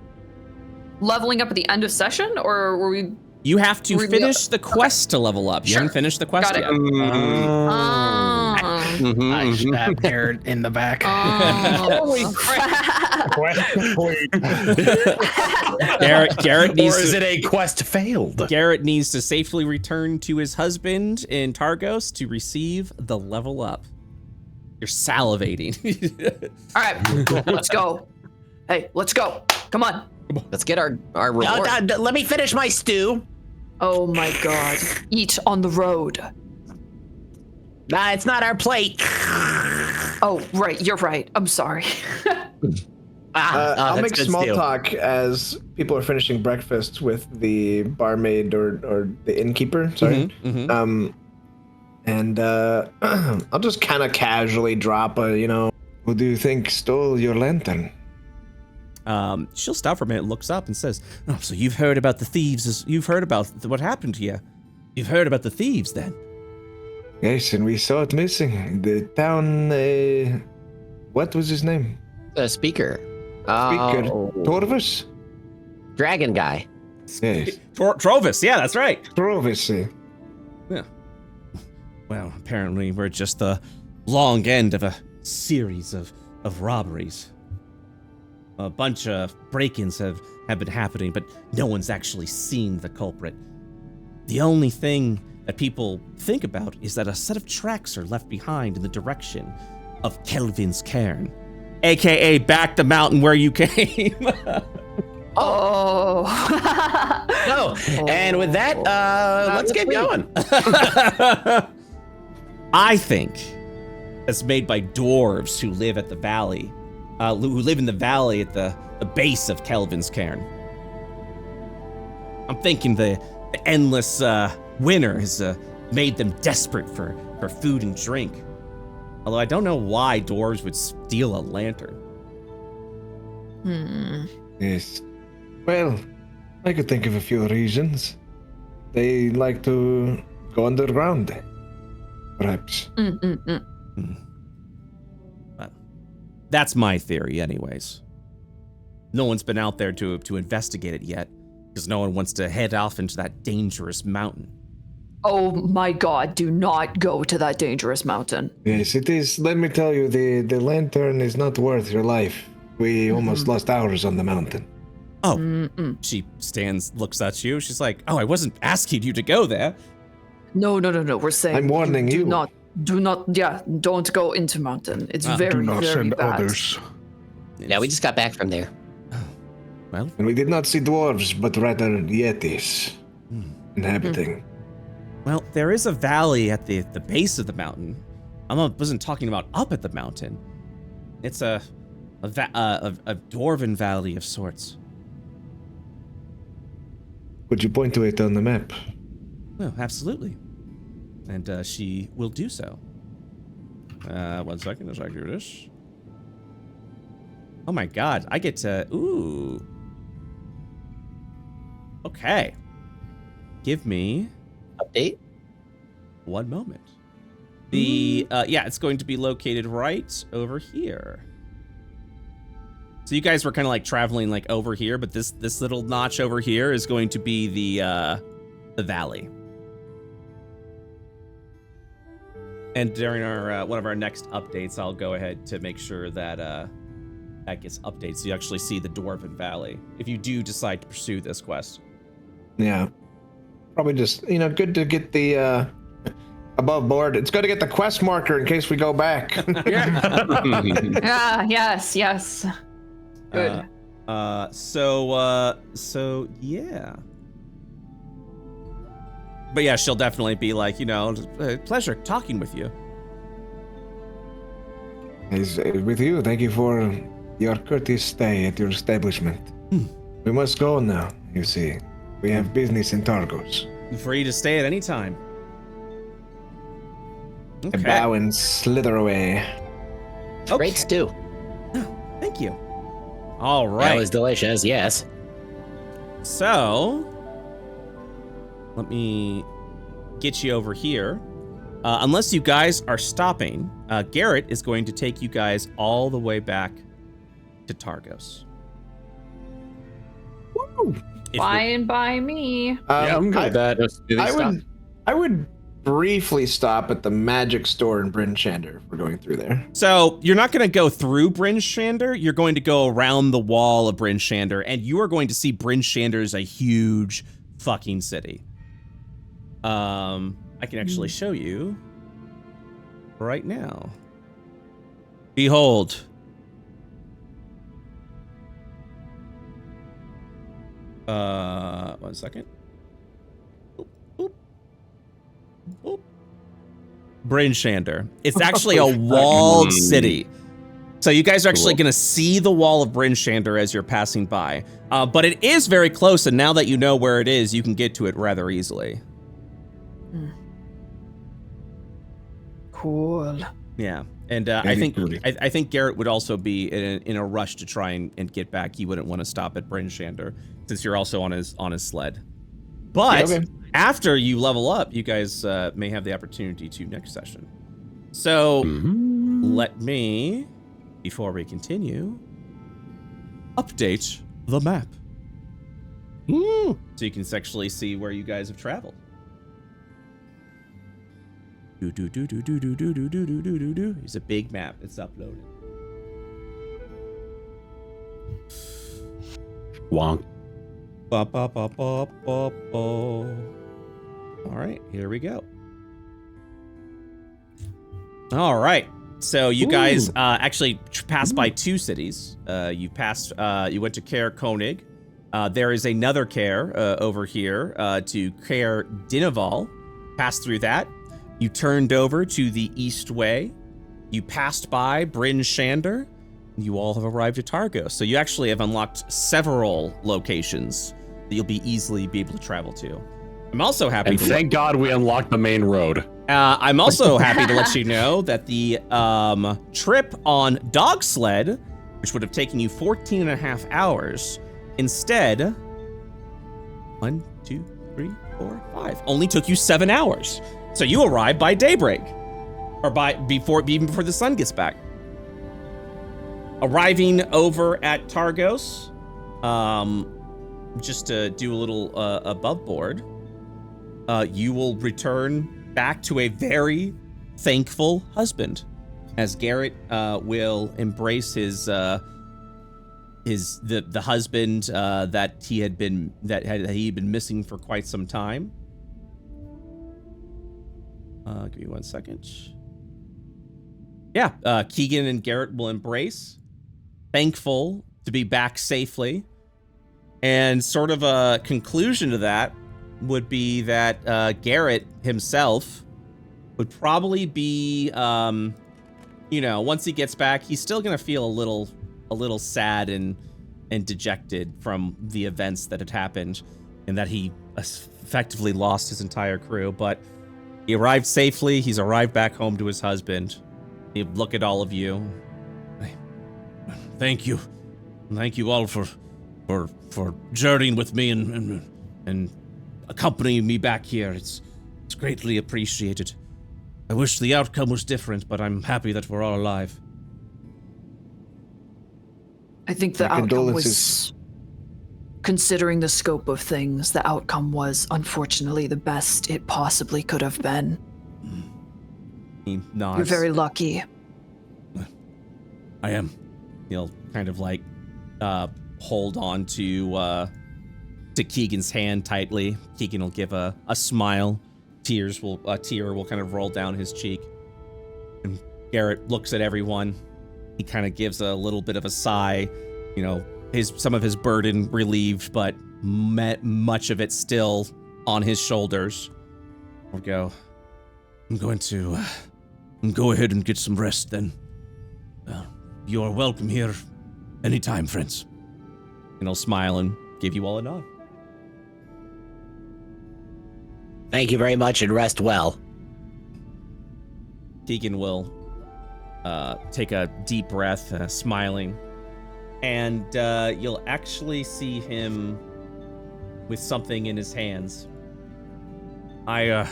S3: leveling up at the end of session, or were we?
S1: You have to finish the quest to level up. You haven't finished the quest yet.
S4: I stabbed Garrett in the back.
S3: Holy
S4: crap!
S1: Garrett needs
S11: or is it a quest failed?
S1: Garrett needs to safely return to his husband in Targos to receive the level up. You're salivating.
S3: All right, let's go. Hey, let's go. Come on.
S7: Let's get our reward.
S2: Let me finish my stew.
S3: Oh my God. Eat on the road.
S2: Nah, it's not our plate.
S3: Oh, right. You're right. I'm sorry.
S6: I'll make small talk as people are finishing breakfast with the barmaid or the innkeeper. Sorry. And I'll just kind of casually drop a, who do you think stole your lantern?
S1: She'll stop for a minute, looks up, and says, "Oh, so you've heard about the thieves? You've heard about what happened here? You've heard about the thieves, then?"
S10: Yes, and we saw it missing. The town. What was his name?
S7: The speaker.
S10: Speaker. Trovis?
S7: Dragon guy.
S10: Yes.
S1: Trovis, yeah, that's right.
S10: Trovis.
S1: Yeah. Well, apparently we're just the long end of a series of robberies. A bunch of break-ins have been happening, but no one's actually seen the culprit. The only thing that people think about is that a set of tracks are left behind in the direction of Kelvin's Cairn, aka back the mountain where you came.
S3: Oh.
S7: No. And with that, let's get going.
S1: I think it's made by dwarves who live at the valley, who live in the valley at the base of Kelvin's Cairn. I'm thinking the endless winter has made them desperate for food and drink. Although I don't know why dwarves would steal a lantern.
S10: Yes. Well, I could think of a few reasons. They like to go underground, perhaps.
S1: But that's my theory, anyways. No one's been out there to investigate it yet, because no one wants to head off into that dangerous mountain.
S5: Oh my god, do not go to that dangerous mountain.
S10: Yes, it is. Let me tell you, the lantern is not worth your life. We almost lost ours on the mountain.
S1: Oh, she stands, looks at you. She's like, "Oh, I wasn't asking you to go there."
S5: No. We're saying
S10: I'm warning you.
S5: Do not, don't go into mountain. It's very,
S13: Do not
S5: very
S13: send
S5: bad.
S13: others.
S7: Yeah, we just got back from there.
S1: Well,
S10: And we did not see dwarves, but rather yetis inhabiting.
S1: Well, there is a valley at the base of the mountain. I wasn't talking about up at the mountain. It's a dwarven valley of sorts.
S10: Could you point to it on the map?
S1: Well, absolutely. And she will do so. 1 second as I do this. Oh my god, I get to... Ooh. Okay. Give me...
S7: Update?
S1: 1 moment. The, yeah, it's going to be located right over here. So you guys were kind of like traveling like over here, but this little notch over here is going to be the valley. And during our one of our next updates, I'll go ahead to make sure that that gets updated, so you actually see the Dwarven Valley if you do decide to pursue this quest.
S10: Yeah. Probably just, good to get the above board. It's good to get the quest marker in case we go back.
S3: Yeah, yes. Good.
S1: So yeah. But yeah, she'll definitely be like, pleasure talking with you.
S10: With you, thank you for your courteous stay at your establishment. We must go now, you see. We have business in Targos.
S1: Free to stay at any time.
S10: Okay. Bow and slither away.
S7: Okay. Great stew.
S1: Oh, thank you. All right.
S7: That was delicious, yes.
S1: So, let me get you over here. Unless you guys are stopping, Garrett is going to take you guys all the way back to Targos.
S10: Woo!
S3: Fine by me.
S11: Yeah, I'm good with that.
S10: I would briefly stop at the magic store in Bryn Shander if we're going through there.
S1: So you're not going to go through Bryn Shander. You're going to go around the wall of Bryn Shander, and you are going to see Bryn Shander is a huge fucking city. I can actually show you right now. Behold. One second. Boop. Bryn Shander. It's actually a walled city. So you guys are actually going to see the wall of Bryn Shander as you're passing by. But it is very close, and now that you know where it is, you can get to it rather easily.
S5: Cool.
S1: Yeah. And I think Garrett would also be in a rush to try and get back. He wouldn't want to stop at Bryn Shander since you're also on his sled. But after you level up, you guys may have the opportunity to next session. So let me, before we continue, update the map. So you can actually see where you guys have traveled. It's a big map. It's uploaded.
S11: Wonk.
S1: All right, here we go. All right, so you guys actually passed by 2 cities. You went to Caer Koenig. There is another Caer over here to Caer Dinaval. Passed through that. You turned over to the East Way. You passed by Bryn Shander. You all have arrived at Targos. So you actually have unlocked several locations that you'll be easily be able to travel to. I'm also happy
S11: and thank God we unlocked the main road.
S1: I'm also happy to let you know that the trip on Dog Sled, which would have taken you 14 and a half hours, instead, 1, 2, 3, 4, 5, only took you 7 hours. So you arrive by daybreak, or even before the sun gets back. Arriving over at Targos, just to do a little above board, you will return back to a very thankful husband, as Garrett will embrace the husband that he had been missing for quite some time. Give me 1 second. Yeah, Keegan and Garrett will embrace, thankful to be back safely. And sort of a conclusion to that would be that Garrett himself would probably be, once he gets back, he's still gonna feel a little sad and dejected from the events that had happened, and that he effectively lost his entire crew. But he arrived safely. He's arrived back home to his husband. He'd look at all of you.
S9: Thank you all for journeying with me and accompanying me back here. It's greatly appreciated. I wish the outcome was different, but I'm happy that we're all alive.
S3: I think the outcome was, considering the scope of things, the outcome was unfortunately the best it possibly could have been.
S1: He nods.
S3: You're very lucky.
S9: I am.
S1: He'll kind of like hold on to Keegan's hand tightly. Keegan will give a smile. A tear will kind of roll down his cheek. And Garrett looks at everyone. He kind of gives a little bit of a sigh. Some of his burden relieved, but much of it still on his shoulders. We'll go.
S9: I'm going to go ahead and get some rest then. You are welcome here anytime, friends.
S1: And he'll smile and give you all a nod.
S2: Thank you very much and rest well.
S1: Keegan will take a deep breath, smiling. And you'll actually see him with something in his hands.
S9: I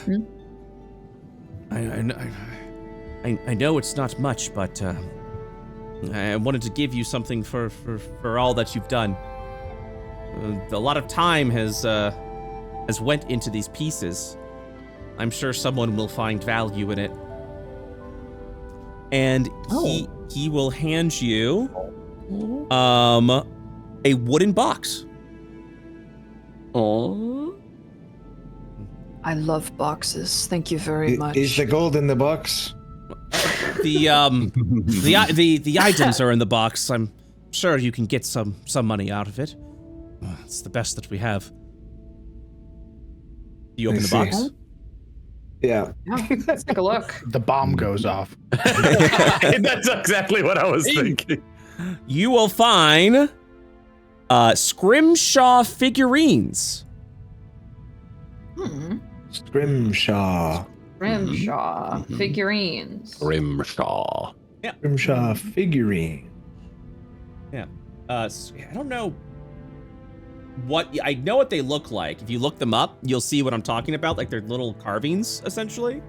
S9: know it's not much, but
S1: I wanted to give you something for all that you've done. A lot of time has went into these pieces. I'm sure someone will find value in it. And he will hand you a wooden box.
S3: Oh. I love boxes. Thank you very much.
S10: Is the gold in the box?
S1: The items are in the box. I'm sure you can get some money out of it. It's the best that we have. You open the box?
S10: Yeah.
S3: Let's take a look.
S4: The bomb goes off.
S11: That's exactly what I was thinking.
S1: You will find Scrimshaw figurines.
S10: Scrimshaw.
S3: Grimshaw figurines.
S11: Grimshaw.
S1: Yeah.
S6: Scrimshaw figurine.
S1: Yeah. I don't know I know what they look like. If you look them up, you'll see what I'm talking about. Like they're little carvings, essentially.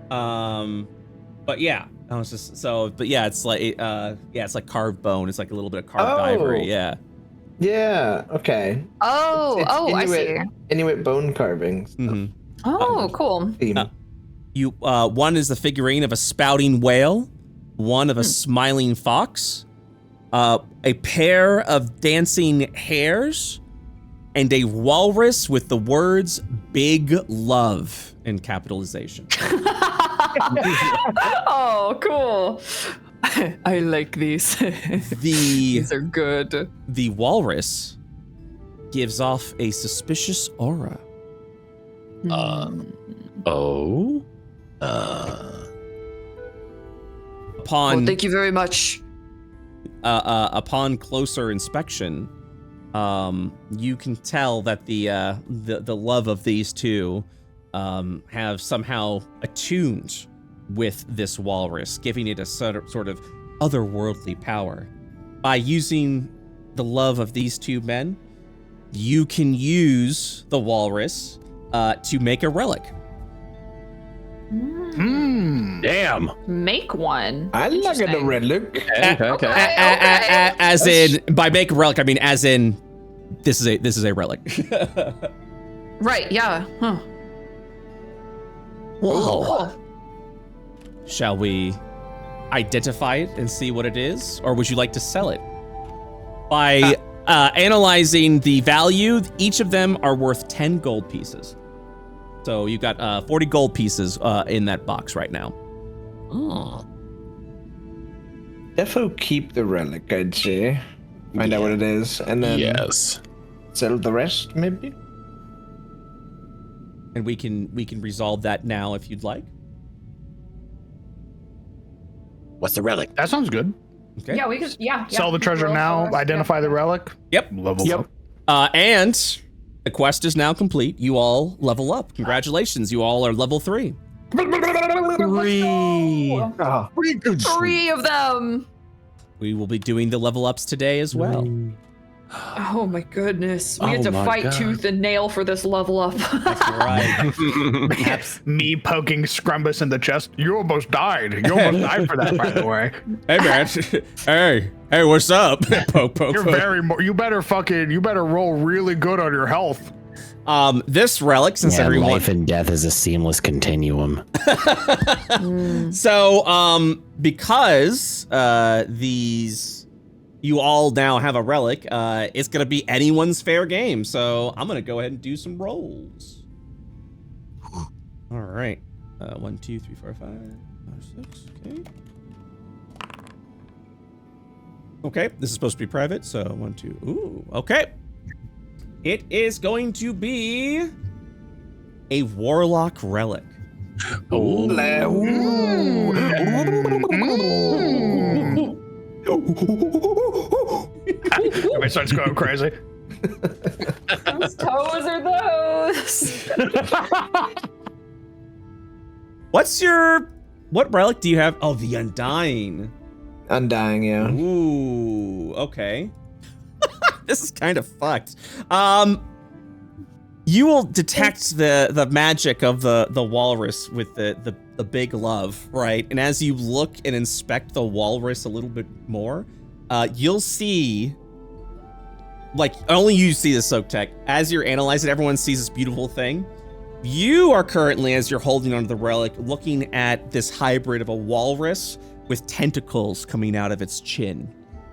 S1: But yeah, I was just but yeah, it's like it's like carved bone. It's like a little bit of carved ivory. Yeah.
S6: Yeah. Okay. It's
S12: I see.
S6: Inuit bone carvings.
S1: Mm-hmm.
S12: Oh, cool.
S1: One is the figurine of a spouting whale, one of a smiling fox, a pair of dancing hares, and a walrus with the words "Big Love" in capitalization.
S12: Oh, cool.
S3: I like these. These are good.
S1: The walrus gives off a suspicious aura. Upon
S3: thank you very much.
S1: Upon closer inspection, you can tell that the love of these two have somehow attuned with this walrus, giving it a sort of otherworldly power. By using the love of these two men, you can use the walrus to make a relic.
S11: Damn.
S12: Make one.
S6: I like the relic.
S11: Okay.
S1: As in, by make a relic, I mean as in, this is a relic.
S12: Right, yeah. Huh.
S1: Whoa. Shall we identify it and see what it is, or would you like to sell it? By analyzing the value, each of them are worth 10 gold pieces. So you've got 40 gold pieces in that box right now.
S6: Oh. Defo keep the relic, I'd say. Find out what it is, and then sell the rest, maybe.
S1: And we can resolve that now if you'd like.
S7: What's the relic?
S4: That sounds good.
S12: Okay. Yeah, we could. Yeah.
S4: Sell the treasure now. Identify the relic.
S1: Yep.
S4: Level up.
S1: And the quest is now complete. You all level up. Congratulations. You all are level 3.
S12: 3 of them.
S1: We will be doing the level ups today as well.
S12: Oh my goodness. We had to fight tooth and nail for this level up.
S1: That's right.
S4: Me poking Scrumbus in the chest. You almost died. You almost died for that, by the way.
S1: Hey, man. Hey, what's up? Poke.
S4: You better roll really good on your health.
S1: This relic, since everyone...
S2: life and death is a seamless continuum.
S1: So, because you all now have a relic, it's gonna be anyone's fair game. So I'm gonna go ahead and do some rolls. All right, 1, 2, 3, 4, 5, 6. Okay, this is supposed to be private. So 1, 2. Ooh, okay. It is going to be a warlock relic.
S4: Everybody starts going crazy.
S12: Whose toes are those?
S1: What relic do you have? Oh, the Undying.
S6: Undying, yeah.
S1: Ooh, okay. This is kind of fucked. You will detect the magic of the walrus with the big love, right? And as you look and inspect the walrus a little bit more, you'll see, like, only you see the soak tech. As you're analyzing, everyone sees this beautiful thing. You are currently, as you're holding onto the relic, looking at this hybrid of a walrus with tentacles coming out of its chin.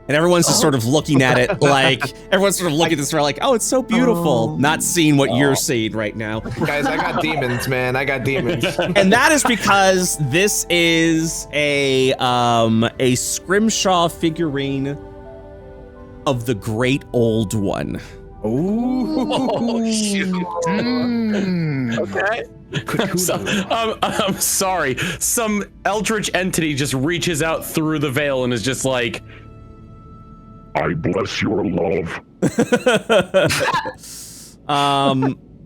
S1: And everyone's just sort of looking at it like, everyone's sort of looking at this like, oh, it's so beautiful. Not seeing what you're seeing right now.
S6: Guys, I got demons, man. I got demons.
S1: And that is because this is a Scrimshaw figurine of the Great Old One.
S11: Ooh. Shoot. Okay. I'm sorry. Some eldritch entity just reaches out through the veil and is just like,
S13: I bless your love.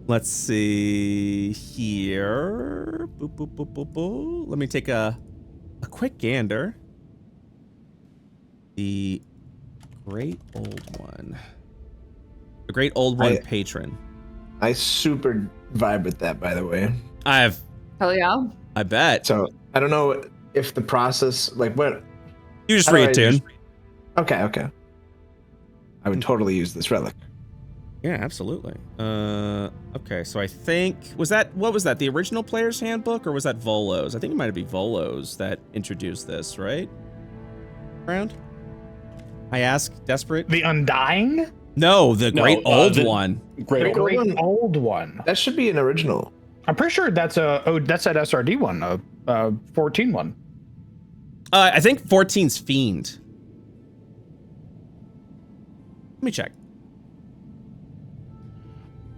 S1: Let's see here. Boop, boop, boop, boop, boop. Let me take a quick gander. The Great Old One. The Great Old One patron.
S6: I super vibe with that, by the way.
S1: Hell
S3: yeah.
S1: I bet.
S6: So I don't know if the process, like what.
S1: You just reattune.
S6: Okay. I would totally use this relic.
S1: Yeah, absolutely. Okay, so I think what was that? The original player's handbook, or was that Volo's? I think it might be Volo's that introduced this, right? Round. I ask, desperate.
S4: The Undying?
S1: No, the Great Old One.
S4: Great Old One.
S6: That should be an original.
S4: I'm pretty sure that's that SRD one, 14 one.
S1: I think 14's Fiend. Let me check.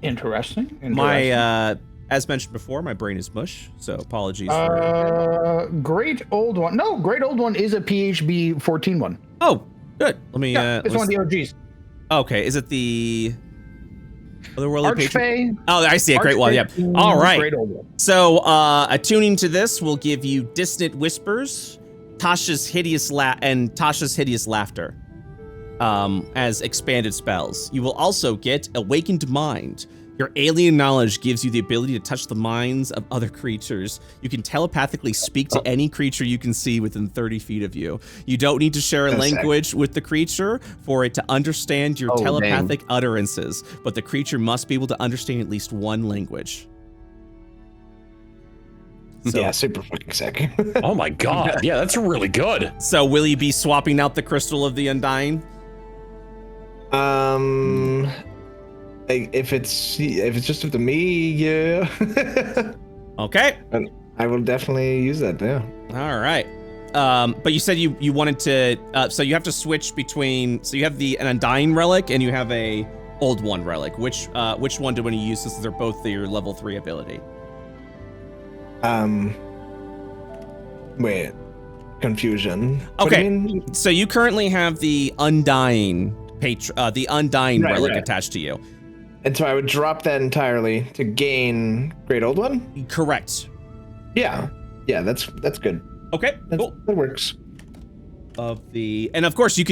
S4: Interesting.
S1: My, as mentioned before, my brain is mush, so apologies for...
S4: Great Old One. No, Great Old One is a PHB 14 one.
S1: Oh, good. Let me...
S4: it's one of the OGs.
S1: Okay, is it the...
S4: Archfey?
S1: Oh, I see. A great one. Yeah. All right. Great Old One. So, attuning to this will give you Dissonant Whispers, Tasha's Hideous Laughter, as expanded spells. You will also get Awakened Mind. Your alien knowledge gives you the ability to touch the minds of other creatures. You can telepathically speak to any creature you can see within 30 feet of you. You don't need to share a language with the creature for it to understand your telepathic utterances, but the creature must be able to understand at least one language.
S6: So, yeah, super fucking sick.
S11: Oh my god, yeah, that's really good.
S1: So will you be swapping out the Crystal of the Undying?
S6: If it's just up to me, yeah.
S1: Okay.
S6: And I will definitely use that. Yeah.
S1: All right. But you said you wanted to. So you have to switch between. So you have an Undying relic and you have a Old One relic. Which one do you want to use? Since they're both your level 3 ability.
S6: Wait. Confusion.
S1: Okay. So you currently have the Undying relic attached to you.
S6: And so I would drop that entirely to gain Great Old One?
S1: Correct.
S6: Yeah, that's good.
S1: Okay, cool.
S6: That works.
S1: And of course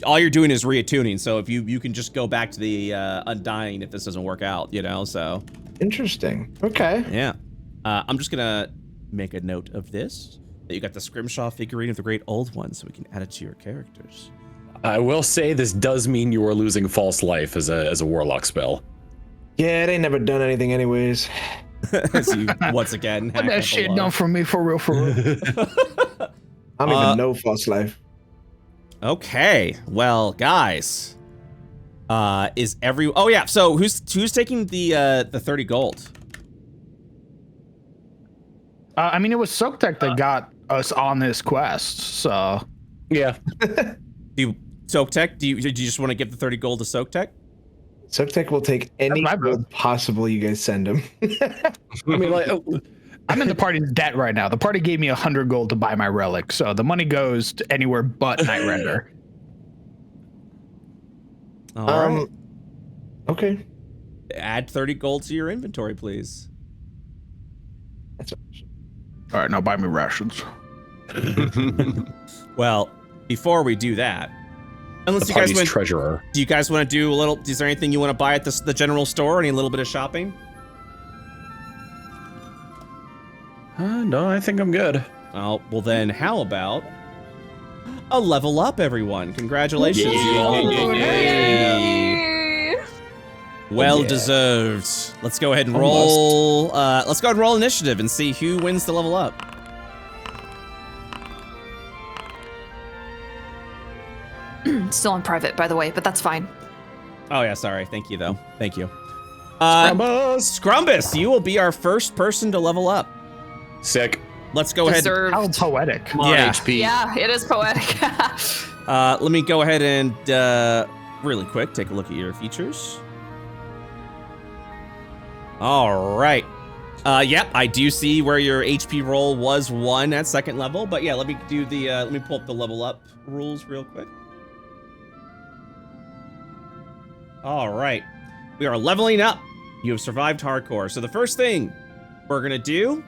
S1: all you're doing is reattuning, so if you can just go back to the Undying if this doesn't work out, so.
S6: Interesting. Okay.
S1: Yeah. I'm just gonna make a note of this, that you got the Scrimshaw figurine of the Great Old One, so we can add it to your characters.
S11: I will say this does mean you are losing False Life as a warlock spell.
S6: Yeah, it ain't never done anything anyways.
S1: So you, once again,
S4: Put that shit done for me, for real.
S6: I don't even know False Life.
S1: Okay, well, guys, oh yeah, so who's taking the 30 gold?
S4: I mean, it was Soaktech that got us on this quest, so
S11: yeah.
S1: Soaktech, do you just want to give the 30 gold to Soaktech?
S6: Soaktech will take any gold possible you guys send him.
S4: I mean, I'm in the party's debt right now. The party gave me 100 gold to buy my relic, so the money goes to anywhere but Night Render.
S1: All right.
S6: Okay.
S1: Add 30 gold to your inventory, please.
S4: All right, now buy me rations.
S1: Well, before we do that, unless
S11: the
S1: you guys want,
S11: treasurer.
S1: Do you guys want to do a little? Is there anything you want to buy at the general store? Any little bit of shopping?
S11: No, I think I'm good.
S1: Oh, well then, how about a level up, everyone? Congratulations, you all!
S12: Yay.
S1: Well deserved. Let's go ahead and roll. Let's go ahead and roll initiative and see who wins the level up.
S3: Still on private, by the way, but that's fine.
S1: Oh yeah, sorry. Thank you though. Thank you. Scrumbus, you will be our first person to level up.
S11: Sick.
S1: Let's go ahead.
S4: How poetic.
S11: Come on, HP.
S12: Yeah, it is poetic.
S1: Let me go ahead and really quick take a look at your features. All right. Yep, I do see where your HP roll was 1 at second level, but yeah, let me do the let me pull up the level up rules real quick. All right, we are leveling up. You have survived hardcore. So the first thing we're gonna do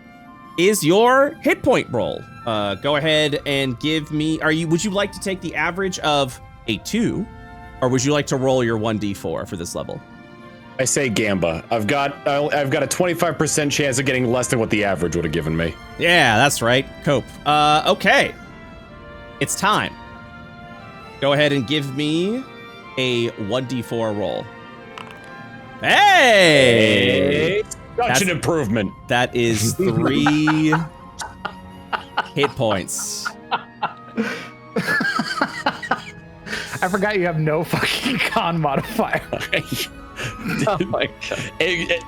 S1: is your hit point roll. Go ahead and give me, would you like to take the average of a 2, or would you like to roll your 1d4 for this level?
S11: I say Gamba. I've got a 25% chance of getting less than what the average would have given me.
S1: Yeah, that's right. Cope. Okay. It's time. Go ahead and give me a 1d4 roll. Hey!
S11: Such an improvement.
S1: That is 3 hit points.
S4: I forgot you have no fucking con modifier.
S11: Oh my god.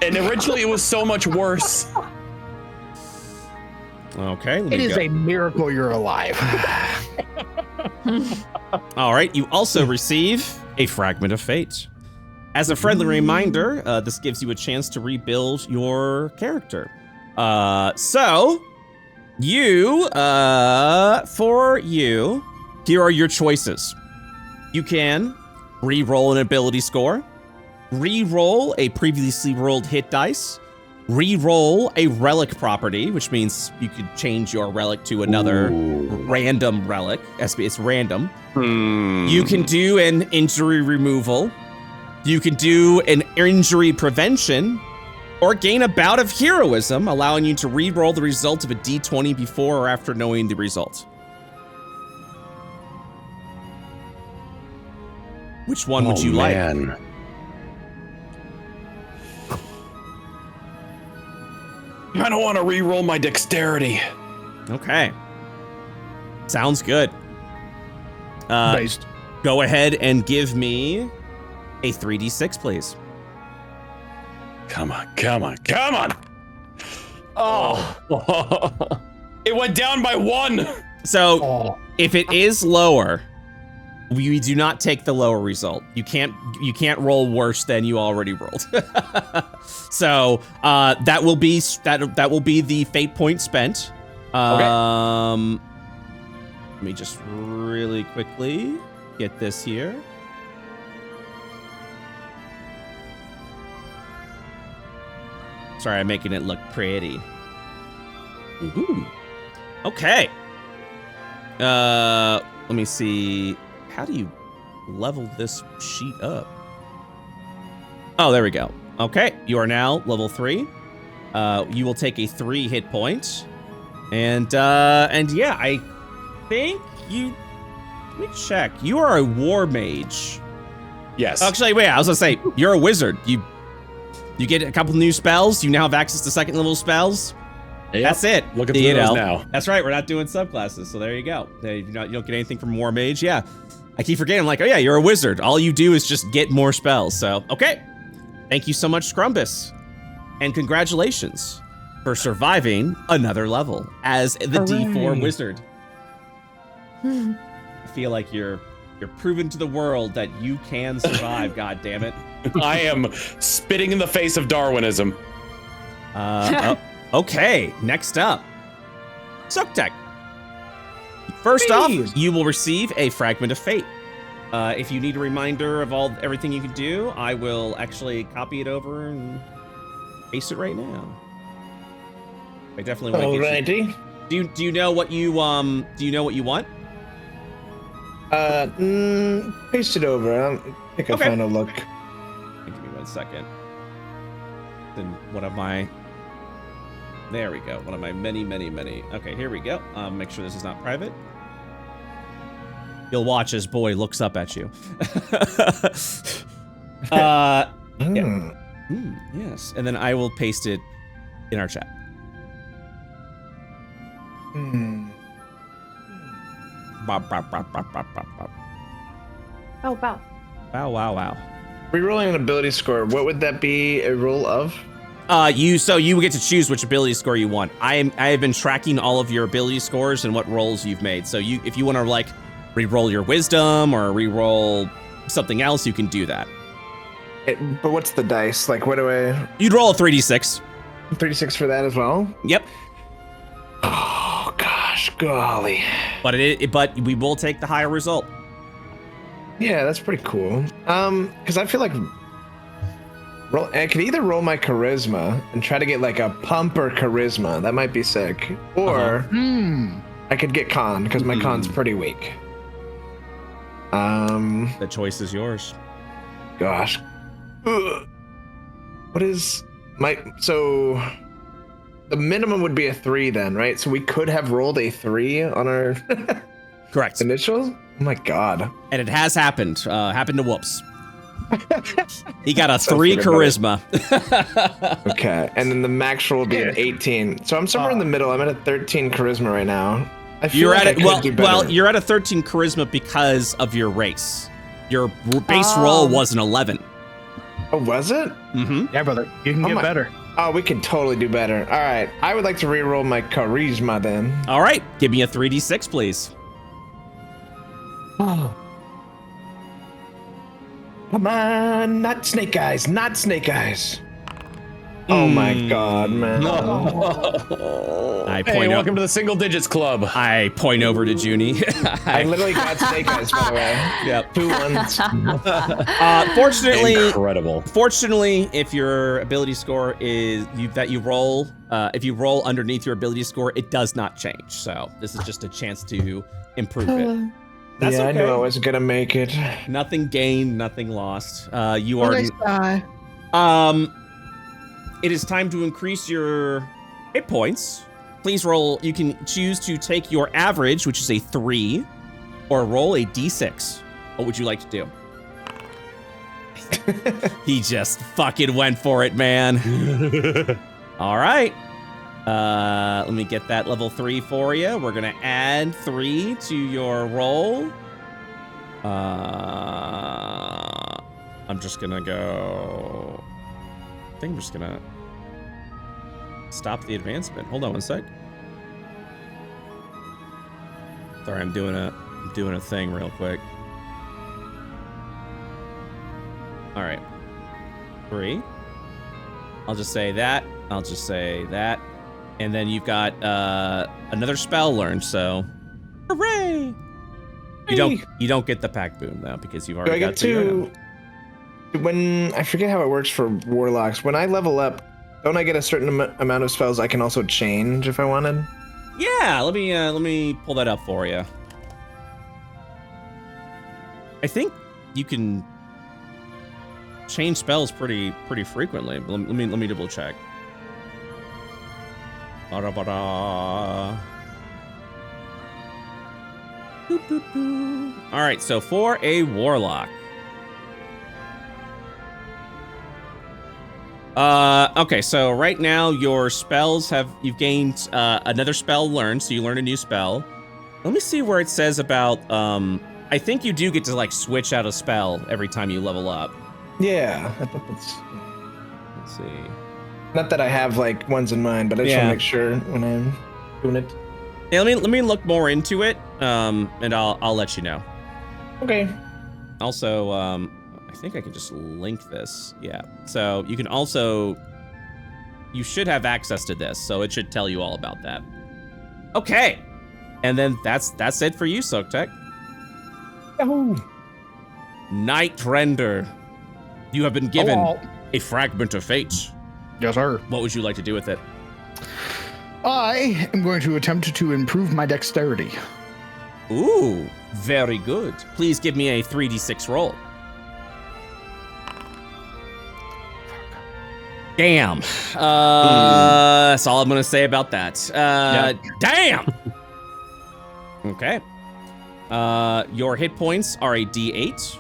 S11: And originally it was so much worse.
S1: Okay.
S4: It is a miracle you're alive.
S1: All right. You also receive a fragment of fate. As a friendly reminder, this gives you a chance to rebuild your character. So, here are your choices. You can re-roll an ability score, re-roll a previously rolled hit dice, re-roll a relic property, which means you could change your relic to another random relic. It's random. You can do an injury removal. You can do an injury prevention, or gain a bout of heroism, allowing you to re-roll the result of a d20 before or after knowing the result. Which one would you like?
S11: I don't want to re-roll my dexterity.
S1: Okay. Sounds good.
S4: Based.
S1: Go ahead and give me a 3d6, please.
S11: Come on. Oh. It went down by 1.
S1: So, if it is lower, we do not take the lower result. You can't roll worse than you already rolled. So that will be the fate point spent. Let me just really quickly get this here. Sorry, I'm making it look pretty. Ooh. Okay. Let me see. How do you level this sheet up? Oh, there we go. Okay, you are now level 3. You will take a 3 hit point. And yeah, I think you... Let me check. You are a war mage.
S11: Yes.
S1: Actually, wait, I was gonna say, you're a wizard. You get a couple new spells. You now have access to second level spells. Yep. That's it.
S11: Look at those now.
S1: That's right, we're not doing subclasses, so there you go. You don't get anything from war mage, yeah. I keep forgetting, I'm like, oh yeah, you're a wizard. All you do is just get more spells, so, okay. Thank you so much, Scrumbus. And congratulations for surviving another level as the D4 wizard. I feel like you're proving to the world that you can survive, God damn it.
S11: I am spitting in the face of Darwinism.
S1: Okay, next up. Suktek. First off, you will receive a fragment of fate. If you need a reminder of everything you can do, I will actually copy it over and paste it right now. I definitely want to get you. Do you know what you want?
S6: Paste it over. I think I found a look.
S1: Give me 1 second. Then one of my... There we go. One of my many. Okay, here we go. Make sure this is not private. You'll watch as Boy looks up at you. Yeah. Yes, and then I will paste it in our chat.
S12: Oh, wow.
S1: Wow.
S6: Rerolling an ability score, what would that be a roll of?
S1: You get to choose which ability score you want. I have been tracking all of your ability scores and what rolls you've made. So if you want to like re-roll your wisdom or re-roll something else, you can do that.
S6: But what's the dice? Like, what do I...
S1: You'd roll a 3d6.
S6: 3d6 for that as well?
S1: Yep.
S6: Oh, gosh, golly.
S1: But we will take the higher result.
S6: Yeah, that's pretty cool. Because I feel like I could either roll my charisma and try to get like a pumper charisma. That might be sick. Or I could get con because my con's pretty weak.
S1: The choice is yours.
S6: Gosh. Ugh. What is so the minimum would be a 3 then, right? So we could have rolled a 3 on our
S1: correct
S6: initials? Oh my god.
S1: And it has happened. Happened to Whoops. He got a 3 charisma.
S6: Okay, and then the max roll would be an 18. So I'm somewhere in the middle. I'm at a 13 charisma right now. I feel
S1: You're
S6: like
S1: at
S6: I could do better.
S1: well, you're at a 13 charisma because of your race. Your base roll was an 11.
S6: Oh, was it?
S1: Mm-hmm.
S4: Yeah, brother. You can get better.
S6: Oh, we can totally do better. All right. I would like to re-roll my charisma then.
S1: All right. Give me a 3d6, please.
S6: Oh. Come on. Not snake eyes. Not snake eyes. Oh my god, man.
S1: I
S11: Hey,
S1: point
S11: welcome to the single digits club.
S1: I point over to Junie.
S6: I literally got snake eyes, by the way.
S1: Yep.
S6: 2 ones.
S1: Fortunately,
S11: incredible.
S1: Fortunately, if your ability score is if you roll underneath your ability score, it does not change. So this is just a chance to improve it. That's
S6: yeah,
S1: okay.
S6: I knew I wasn't gonna make it.
S1: Nothing gained, nothing lost. You
S14: Oh,
S1: are.
S14: nice die.
S1: It is time to increase your hit points. Please roll. You can choose to take your average, which is a 3, or roll a d6. What would you like to do? He just fucking went for it, man. All right. Let me get that level 3 for you. We're gonna add 3 to your roll. I'm just gonna go. I think I'm just gonna stop the advancement. Hold on one sec. Sorry, I'm doing a thing real quick. All right, 3. I'll just say that. I'll just say that, and then you've got another spell learned. So, hooray! You don't get the pack boon though because you've already got to.
S6: When I forget how it works for warlocks, when I level up, don't I get a certain amount of spells I can also change if I wanted?
S1: Yeah, let me pull that up for you. I think you can change spells pretty frequently. Let me double check. Ba-da-ba-da. Boop, boop, boop. All right, so for a warlock. Okay, so right now your spells you've gained another spell learned, so you learn a new spell. Let me see where it says about, I think you do get to like switch out a spell every time you level up.
S6: Yeah, I think that's.
S1: Let's see.
S6: Not that I have like ones in mind, but I just want to make sure when I'm doing it.
S1: Yeah, let me look more into it, and I'll let you know.
S6: Okay.
S1: Also, I think I can just link this. Yeah. So you can also, you should have access to this, so it should tell you all about that. Okay. And then that's it for you, Soktech.
S6: Oh.
S1: Night Render. You have been given a fragment of fate.
S4: Yes, sir.
S1: What would you like to do with it?
S4: I am going to attempt to improve my dexterity.
S1: Ooh, very good. Please give me a 3d6 roll. Damn. That's all I'm gonna say about that. Damn. Okay. Your hit points are a d8.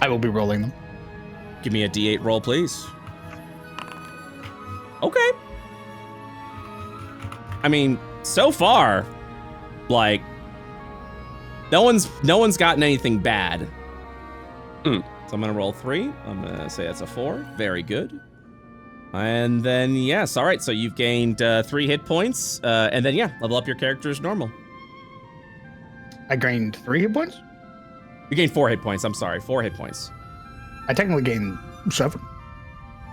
S4: I will be rolling them.
S1: Give me a d8 roll, please. Okay. I mean, so far, like, no one's gotten anything bad. So I'm gonna roll 3. I'm gonna say that's a 4. Very good. And then, yes, all right, so you've gained 3 hit points, and then, yeah, level up your character as normal.
S4: I gained 3 hit points?
S1: You gained 4 hit points, I'm sorry, 4 hit points.
S4: I technically gained 7.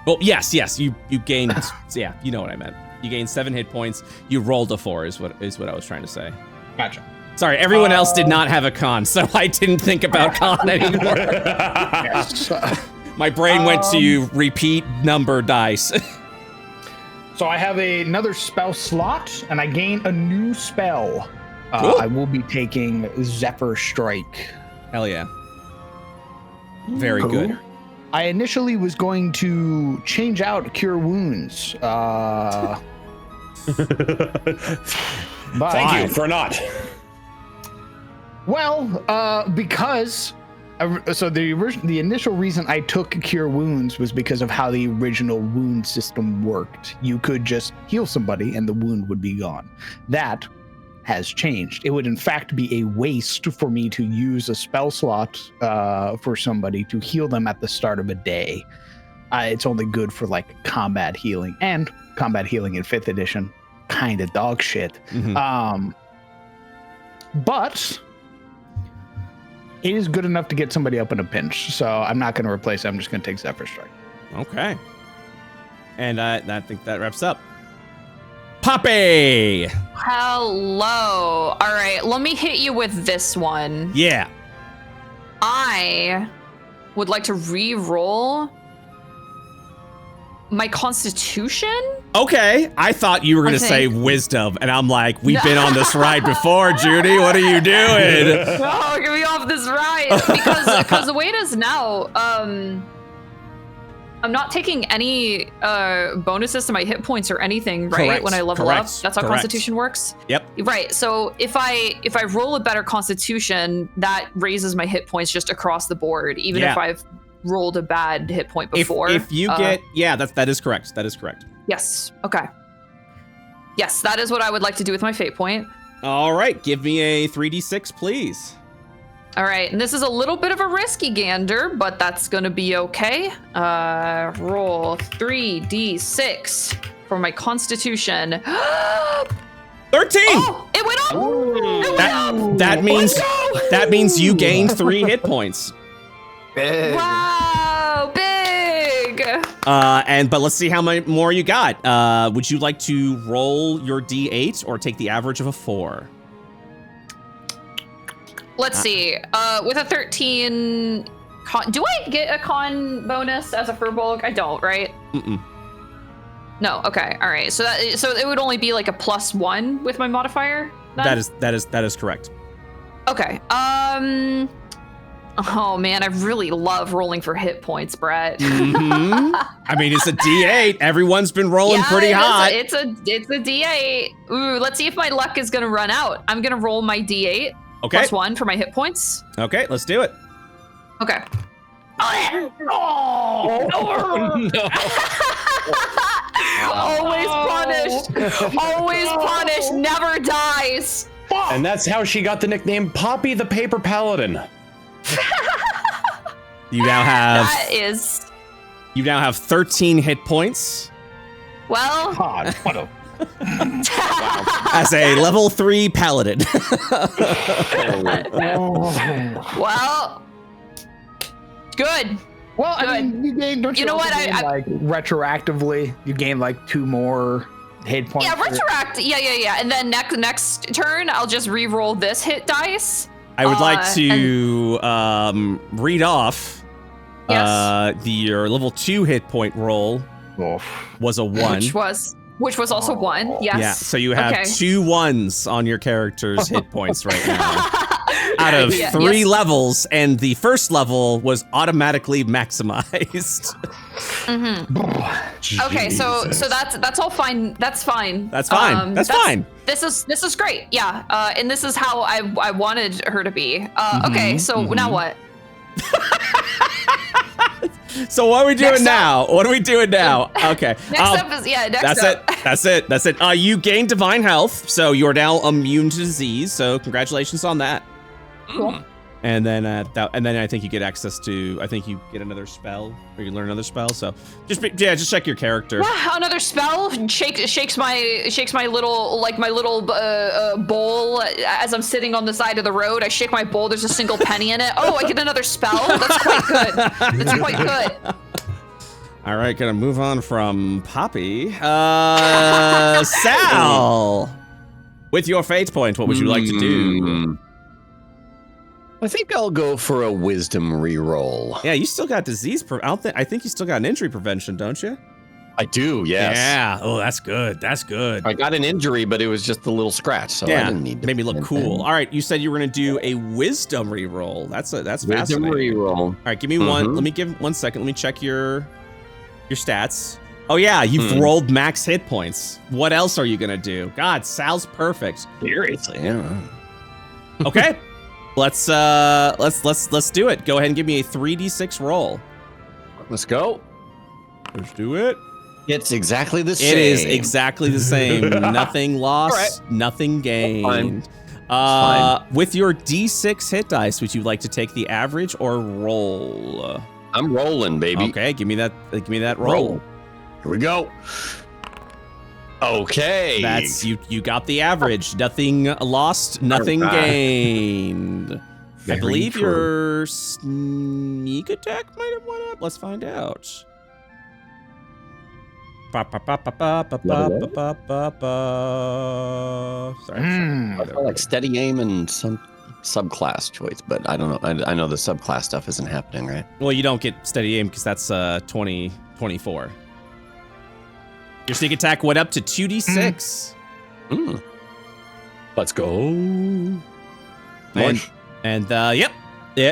S1: Well, yes, you gained, yeah, you know what I meant. You gained 7 hit points, you rolled a 4 is what I was trying to say.
S4: Gotcha.
S1: Sorry, everyone else did not have a con, so I didn't think about con anymore.
S4: Yes.
S1: My brain went to repeat number dice.
S4: So I have another spell slot, and I gain a new spell.
S1: Cool.
S4: I will be taking Zephyr Strike.
S1: Hell yeah. Very good.
S4: I initially was going to change out Cure Wounds.
S11: Thank you for not.
S4: Well, because the initial reason I took Cure Wounds was because of how the original wound system worked. You could just heal somebody and the wound would be gone. That has changed. It would in fact be a waste for me to use a spell slot for somebody to heal them at the start of a day. It's only good for like combat healing, and combat healing in 5th edition, kind of dog shit. But it is good enough to get somebody up in a pinch, so I'm not going to replace it. I'm just going to take Zephyr Strike.
S1: Okay. And I think that wraps up. Poppy!
S12: Hello. All right, let me hit you with this one.
S1: Yeah.
S12: I would like to re-roll my Constitution.
S1: Okay, I thought you were going to say wisdom, and I'm like, we've been on this ride before, Judy. What are you doing?
S12: Oh, get me off this ride. Because the way it is now, I'm not taking any bonuses to my hit points or anything, right?
S1: Correct.
S12: When I level up, that's how
S1: Correct.
S12: Constitution works.
S1: Yep.
S12: Right. So if I roll a better Constitution, that raises my hit points just across the board, even if I've rolled a bad hit point before.
S1: If you get, that is correct. That is correct.
S12: Yes. Okay. Yes, that is what I would like to do with my fate point.
S1: All right, give me a 3d6, please.
S12: All right, and this is a little bit of a risky gander, but that's gonna be okay. Roll 3d6 for my Constitution.
S1: 13.
S12: Oh, it went up. It went up.
S1: That means you gained 3 hit points.
S6: Big.
S12: Wow, big.
S1: But let's see how many more you got. Would you like to roll your d8 or take the average of a 4?
S12: Let's see. With a 13, do I get a con bonus as a furbolg? I don't, right? No. Okay. All right. So it would only be like a +1 with my modifier. Then?
S1: That is correct.
S12: Okay. Oh man, I really love rolling for hit points, Brett.
S1: I mean, it's a D8. Everyone's been rolling pretty hot.
S12: It's a D8. Ooh, let's see if my luck is gonna run out. I'm gonna roll my D8.
S1: Okay.
S12: +1 for my hit points.
S1: Okay, let's do it.
S12: Okay.
S11: No.
S12: Always punished. Always punished. Never dies.
S11: And that's how she got the nickname Poppy the Paper Paladin.
S1: You now have. You now have 13 hit points.
S12: Well.
S4: God, what a.
S1: As a level 3 paladin.
S12: Well. Good.
S4: Well, I mean, you gain. Don't you know what? Like retroactively, you gain like 2 more hit points.
S12: Yeah, retroact. Yeah. And then next turn, I'll just re-roll this hit dice.
S1: I would like to read off your level 2 hit point roll was a 1.
S12: Which was also 1. Yes.
S1: Yeah. So you have 2 1s on your character's hit points right now. Out of 3 levels, and the first level was automatically maximized.
S12: Okay, so that's all fine. That's fine.
S1: That's fine. That's fine.
S12: This is great. Yeah. And this is how I wanted her to be. Okay. So now what?
S1: So what are we doing now? What are we doing now? Okay.
S12: Next up is next up.
S1: That's it. You gain divine health, so you're now immune to disease. So congratulations on that.
S12: Cool.
S1: And then I think you get access to. I think you get another spell, or you learn another spell. So just check your character.
S12: Another spell shakes my little bowl as I'm sitting on the side of the road. I shake my bowl. There's a single penny in it. Oh, I get another spell. That's quite good. That's quite good.
S1: All right, gonna move on from Poppy. Sal, with your fate point, what would you like to do?
S8: I think I'll go for a wisdom reroll.
S1: Yeah, you still got disease. I think you still got an injury prevention, don't you?
S8: I do, yes.
S1: Yeah. Oh, that's good. That's good.
S8: I got an injury, but it was just a little scratch, so I didn't need to.
S1: Made me look cool. All right, you said you were gonna do a wisdom reroll. That's
S8: wisdom
S1: fascinating.
S8: reroll.
S1: All right, give me one. Let me give 1 second. Let me check your stats. Oh yeah, you've rolled max hit points. What else are you gonna do? God, Sal's perfect.
S8: Seriously, yeah.
S1: Okay, let's do it. Go ahead and give me a 3d6 roll.
S8: Let's go.
S1: Let's do it.
S8: It's exactly the same.
S1: It is exactly the same. Nothing lost, nothing gained. With your d6 hit dice, would you like to take the average or roll?
S8: I'm rolling, baby.
S1: Okay, give me that roll.
S8: Here we go. Okay.
S1: That's you got the average. Nothing lost, nothing gained. I believe your sneak attack might have went up. Let's find out. Sorry.
S8: I feel like steady aim and some subclass choice, but I don't know. I know the subclass stuff isn't happening, right?
S1: Well, you don't get steady aim because that's 24. Your sneak attack went up to 2d6.
S11: Let's go.
S1: Yep,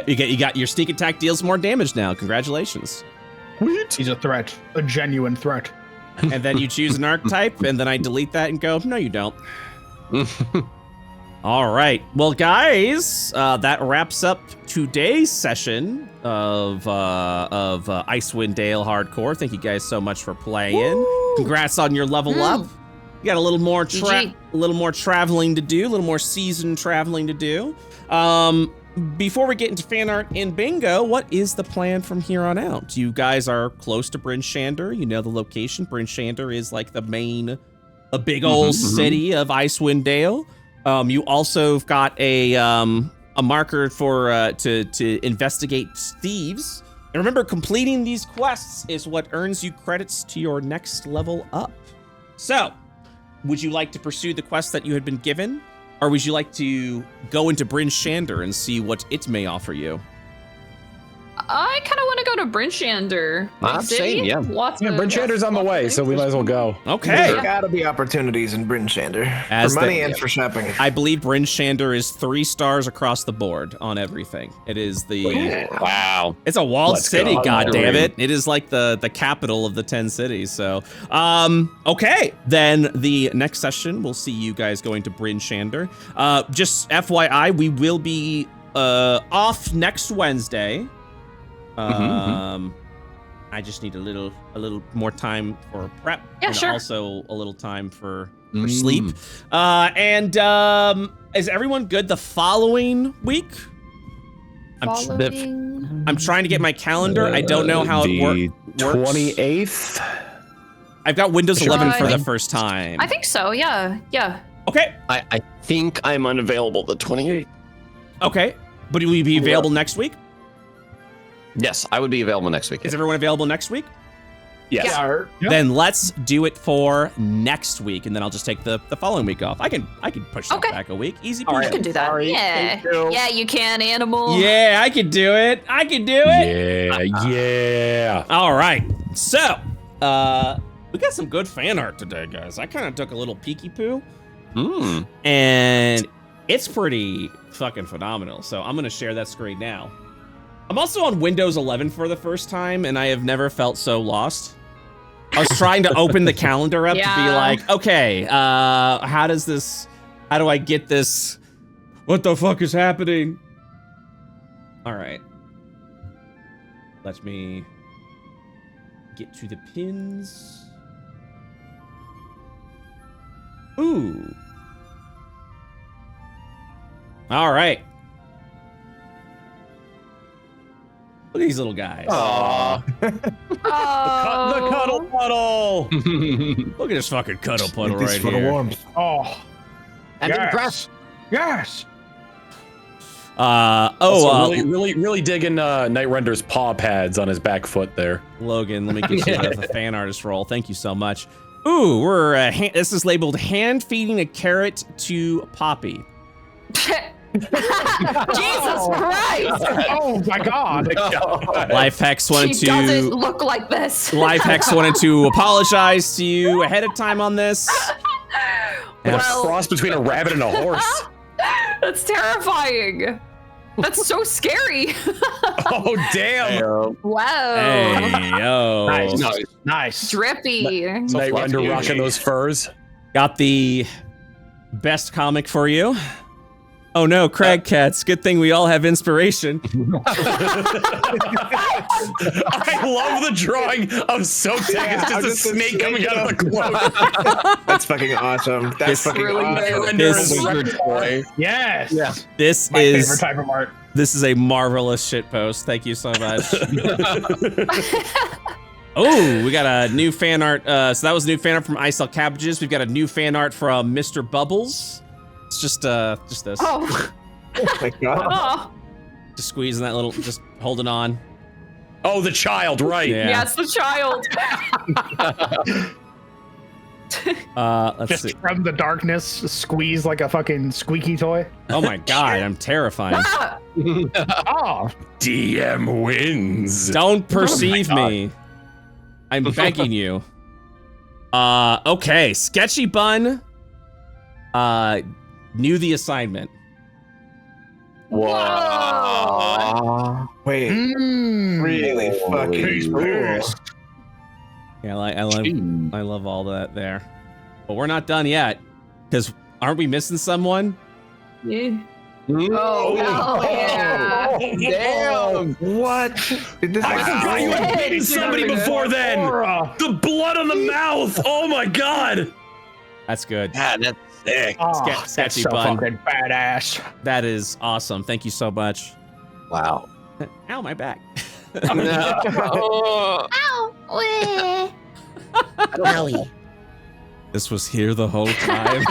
S1: you got your sneak attack deals more damage now. Congratulations.
S4: Sweet. He's a threat, a genuine threat.
S1: And then you choose an archetype, and then I delete that and go, no, you don't. All right. Well, guys, that wraps up today's session of Icewind Dale Hardcore. Thank you guys so much for playing. Woo! Congrats on your level up. You got a little more traveling to do, a little more season traveling to do. Before we get into fan art and bingo, what is the plan from here on out? You guys are close to Bryn Shander. You know the location. Bryn Shander is like the main, a big old city of Icewind Dale. You also have got a marker for to investigate thieves. And remember, completing these quests is what earns you credits to your next level up. So, would you like to pursue the quest that you had been given? Or would you like to go into Bryn Shander and see what it may offer you?
S12: I kind of want to go to Bryn Shander.
S8: Same, yeah.
S11: Bryn Shander's on the way, so we might as well go.
S1: Okay.
S6: There gotta be opportunities in Bryn Shander. For money and for shopping.
S1: I believe Bryn Shander is 3 stars across the board on everything. It is the...
S8: Wow.
S1: It's a walled city, goddammit. It is like the capital of the 10 cities, so... okay, then the next session, we'll see you guys going to Bryn Shander. Just FYI, we will be off next Wednesday. I just need a little more time for prep, and also a little time for sleep. Is everyone good the following week? I'm trying to get my calendar. I don't know how it works.
S11: 28th.
S1: I've got Windows 11 for the first time.
S12: I think so. Yeah.
S1: Okay.
S8: I think I'm unavailable the 28th.
S1: Okay, but will you be available next week?
S8: Yes, I would be available next week.
S1: Is everyone available next week?
S11: Yes.
S4: Yeah.
S1: Then let's do it for next week, and then I'll just take the following week off. I can push that back a week. Easy peasy.
S12: I can do that. Yeah, you can, animal.
S1: Yeah, I can do it.
S11: Yeah.
S1: All right. So, we got some good fan art today, guys. I kind of took a little peeky poo. And it's pretty fucking phenomenal. So I'm going to share that screen now. I'm also on Windows 11 for the first time, and I have never felt so lost. I was trying to open the calendar up to be like, okay, how do I get this? What the fuck is happening? All right. Let me get to the pins. Ooh. All right. Look at these little guys.
S11: Aww. The cuddle puddle.
S1: Look at this fucking cuddle puddle right
S6: for
S1: here.
S6: The warmth.
S4: Oh.
S8: I'm impressed.
S4: Yes.
S11: Really digging Night Render's paw pads on his back foot there.
S1: Logan, let me get you the fan artist roll. Thank you so much. Ooh, this is labeled hand feeding a carrot to Poppy.
S12: Jesus Christ!
S4: Oh my God!
S1: Lifehex wanted
S12: She doesn't look like this.
S1: Lifehex wanted to apologize to you ahead of time on this.
S11: Like a cross between a rabbit and a horse.
S12: That's terrifying. That's so scary.
S11: Oh damn!
S12: Wow.
S1: Hey, yo.
S4: Nice.
S12: Drippy.
S11: Night Rider rocking those furs.
S1: Got the best comic for you. Oh no, Crag Cats. Good thing we all have inspiration.
S11: I love the drawing of Sotek. It's just a snake coming out of the cloak.
S6: That's fucking awesome. That's fucking
S12: really
S6: awesome.
S4: Yes.
S1: Yeah. This
S4: My
S1: is
S4: favorite type of art.
S1: This is a marvelous shitpost. Thank you so much. Oh, we got a new fan art. So that was new fan art from I Sell Cabbages. We've got a new fan art from Mr. Bubbles. It's just this.
S12: Oh.
S6: Oh my God.
S12: Oh.
S1: Just squeezing that little, just holding on.
S11: Oh, the child, right?
S12: Yeah, it's the child.
S1: Let's
S4: Just
S1: see.
S4: from the darkness, squeeze like a fucking squeaky toy.
S1: Oh my God, I'm terrified.
S4: Oh,
S11: DM wins.
S1: Don't perceive me. I'm begging you. Okay, Sketchy Bun. Knew the assignment.
S12: Whoa.
S6: Wait, really fucking cool.
S1: Yeah, I love all that there. But we're not done yet, because aren't we missing someone?
S12: Yeah. Oh, hell yeah.
S6: Damn! What? Did this
S11: I forgot you had beaten somebody before then. The blood on the mouth. Oh my God.
S1: That's good.
S7: Yeah, that's sick.
S4: Oh,
S1: Sketchy
S4: that's so
S1: Bun.
S4: fucking badass.
S1: That is awesome. Thank you so much.
S7: Wow.
S1: Ow, my back.
S2: Owie.
S1: This was here the whole time.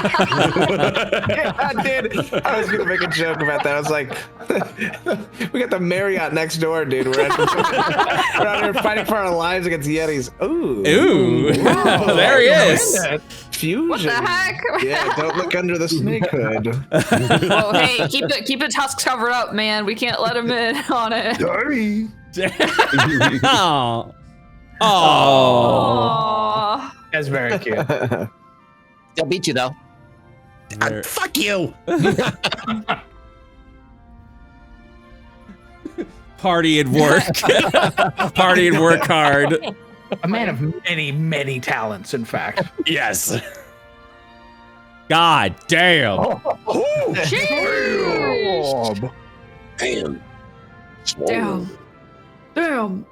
S6: Yeah, I did. I was gonna make a joke about that. I was like, we got the Marriott next door, dude. We're out here fighting for our lives against Yetis. Ooh.
S1: Ooh. There he is.
S6: Fusion.
S12: What the heck?
S6: Yeah, don't look under the snake hood.
S12: Oh, hey, keep the tusks covered up, man. We can't let him in on it.
S6: Sorry.
S1: Oh. Oh.
S12: Aw.
S4: That's very cute.
S7: Still beat you though.
S11: Fuck you.
S1: Party and work. Party and work hard.
S4: A man of many, many talents, in fact.
S11: Yes.
S1: God damn.
S4: Damn.
S12: Damn.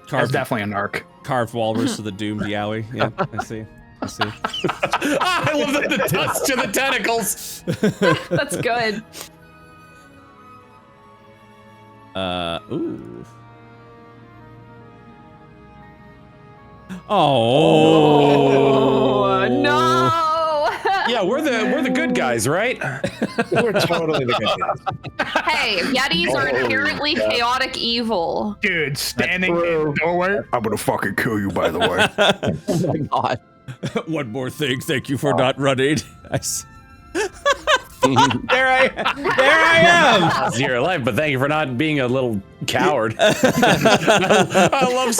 S4: That's definitely an arc.
S1: Carved walrus of the doomed Yowie. Yeah, I see.
S11: I love the touch to the tentacles.
S12: That's good.
S1: Ooh. Oh
S12: no.
S11: Yeah, we're the good guys, right?
S6: We're totally the good guys.
S12: Hey, Yetis are inherently chaotic evil.
S4: Dude, standing in the doorway.
S13: I'm gonna fucking kill you, by the way.
S7: Oh my God.
S1: One more thing. Thank you for not running. There I am.
S11: It's your life, but thank you for not being a little coward. I love.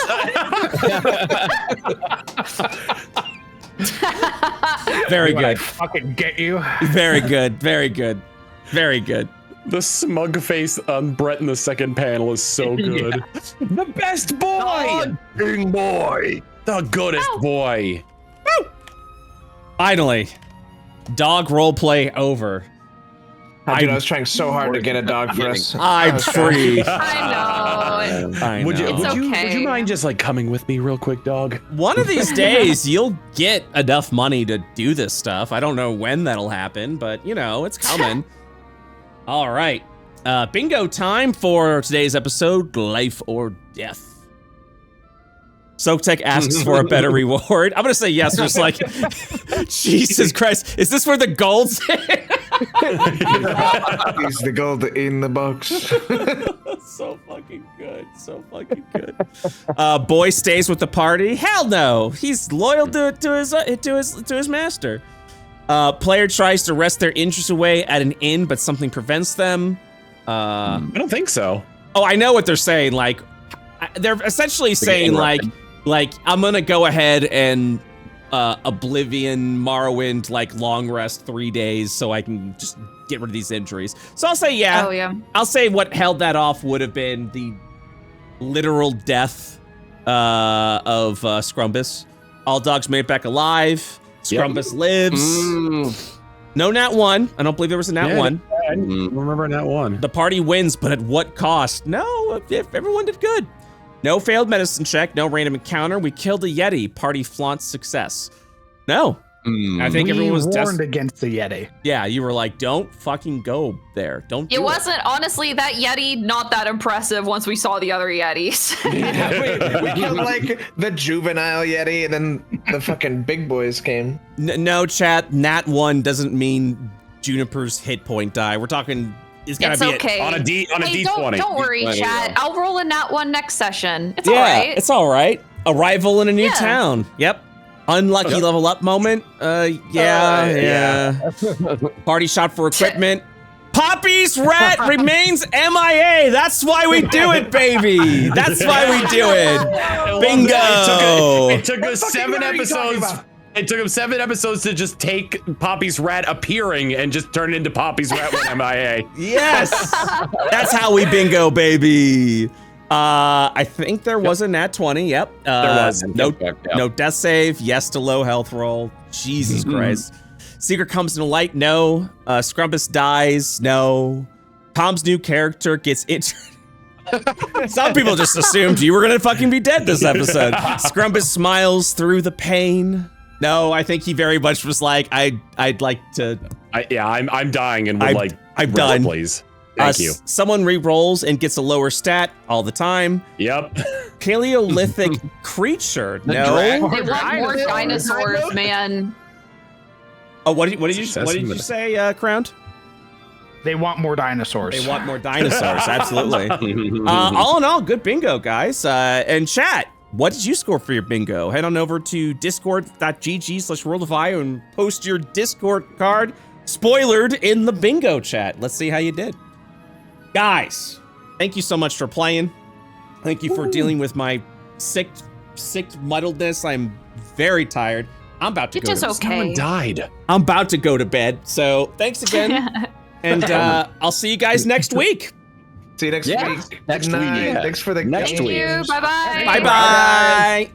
S1: Very good.
S4: Fucking get you.
S1: Very good. Very good. Very good.
S11: The smug face on Brett in the second panel is so good. Yeah. The best boy.
S13: King boy.
S11: The goodest boy.
S1: Finally, dog roleplay over.
S6: Dude, I was trying so hard to get a dog for us.
S1: I'm free.
S12: I know.
S11: Would you mind just like coming with me real quick, dog?
S1: One of these days, you'll get enough money to do this stuff. I don't know when that'll happen, but you know, it's coming. All right. Bingo time for today's episode, Life or Death. Soaktech asks for a better reward. I'm gonna say yes, just like, Jesus Christ, is this where the gold's
S6: Is the gold in the box?
S1: So fucking good. So fucking good. Boy stays with the party. Hell no. He's loyal to his master. Player tries to rest their injuries away at an inn, but something prevents them.
S11: I don't think so.
S1: Oh, I know what they're saying. Like, they're essentially saying like I'm gonna go ahead and Oblivion, Morrowind, like long rest 3 days so I can just get rid of these injuries. So I'll say yeah.
S12: Oh yeah.
S1: I'll say what held that off would have been the literal death of Scrumbus. All dogs made it back alive. Scrumbus lives. No nat 1. I don't believe there was a nat 1.
S11: I remember nat 1.
S1: The party wins, but at what cost? No, if everyone did good. No failed medicine check, no random encounter. We killed a Yeti. Party flaunts success. No. I think everyone was
S4: warned against the Yeti.
S1: Yeah, you were like, don't fucking go there. Don't do
S12: it. Wasn't, honestly, that Yeti not that impressive once we saw the other Yetis.
S6: we killed like the juvenile Yeti and then the fucking big boys came.
S1: No, chat, nat 1 doesn't mean Juniper's hit point die. We're talking... It's
S12: okay.
S11: On a D20.
S12: Don't worry, chat. I'll roll a nat 1 next session. It's
S1: all
S12: right.
S1: It's all right. Arrival in a new town. Yep. Unlucky level up moment. Yeah. Party shot for equipment. Poppy's rat remains MIA. That's why we do it, baby. That's why we do it. Bingo.
S11: It took us 7 episodes. It took him 7 episodes to just take Poppy's rat appearing and just turn it into Poppy's rat with MIA.
S1: Yes. That's how we bingo, baby. I think there was a nat 20. Yep.
S11: There was.
S1: No death save. Yes to low health roll. Jesus Christ. Secret comes to light. No. Scrumbus dies. No. Tom's new character gets injured. Some people just assumed you were gonna fucking be dead this episode. Scrumbus smiles through the pain. No, I think he very much was like, I'd like to.
S11: I'm dying and would
S1: I'm done.
S11: Please. Thank you.
S1: Someone re-rolls and gets a lower stat all the time.
S11: Yep.
S1: Paleolithic creature. No.
S12: They want more dinosaurs, man.
S1: Oh, what did you say, Crowned?
S4: They want more dinosaurs.
S1: They want more dinosaurs. Absolutely. All in all, good bingo, guys. And chat, what did you score for your bingo? Head on over to discord.gg/worldofio and post your Discord card spoilered in the bingo chat. Let's see how you did. Guys, thank you so much for playing. Thank you for dealing with my sick muddledness. I'm very tired. I'm about to go to bed.
S11: Someone died.
S1: I'm about to go to bed. So thanks again. And I'll see you guys next week.
S6: See you next week.
S11: Next week.
S6: Thanks for the
S11: next
S6: game.
S11: week.
S12: Bye-bye.
S1: Bye-bye.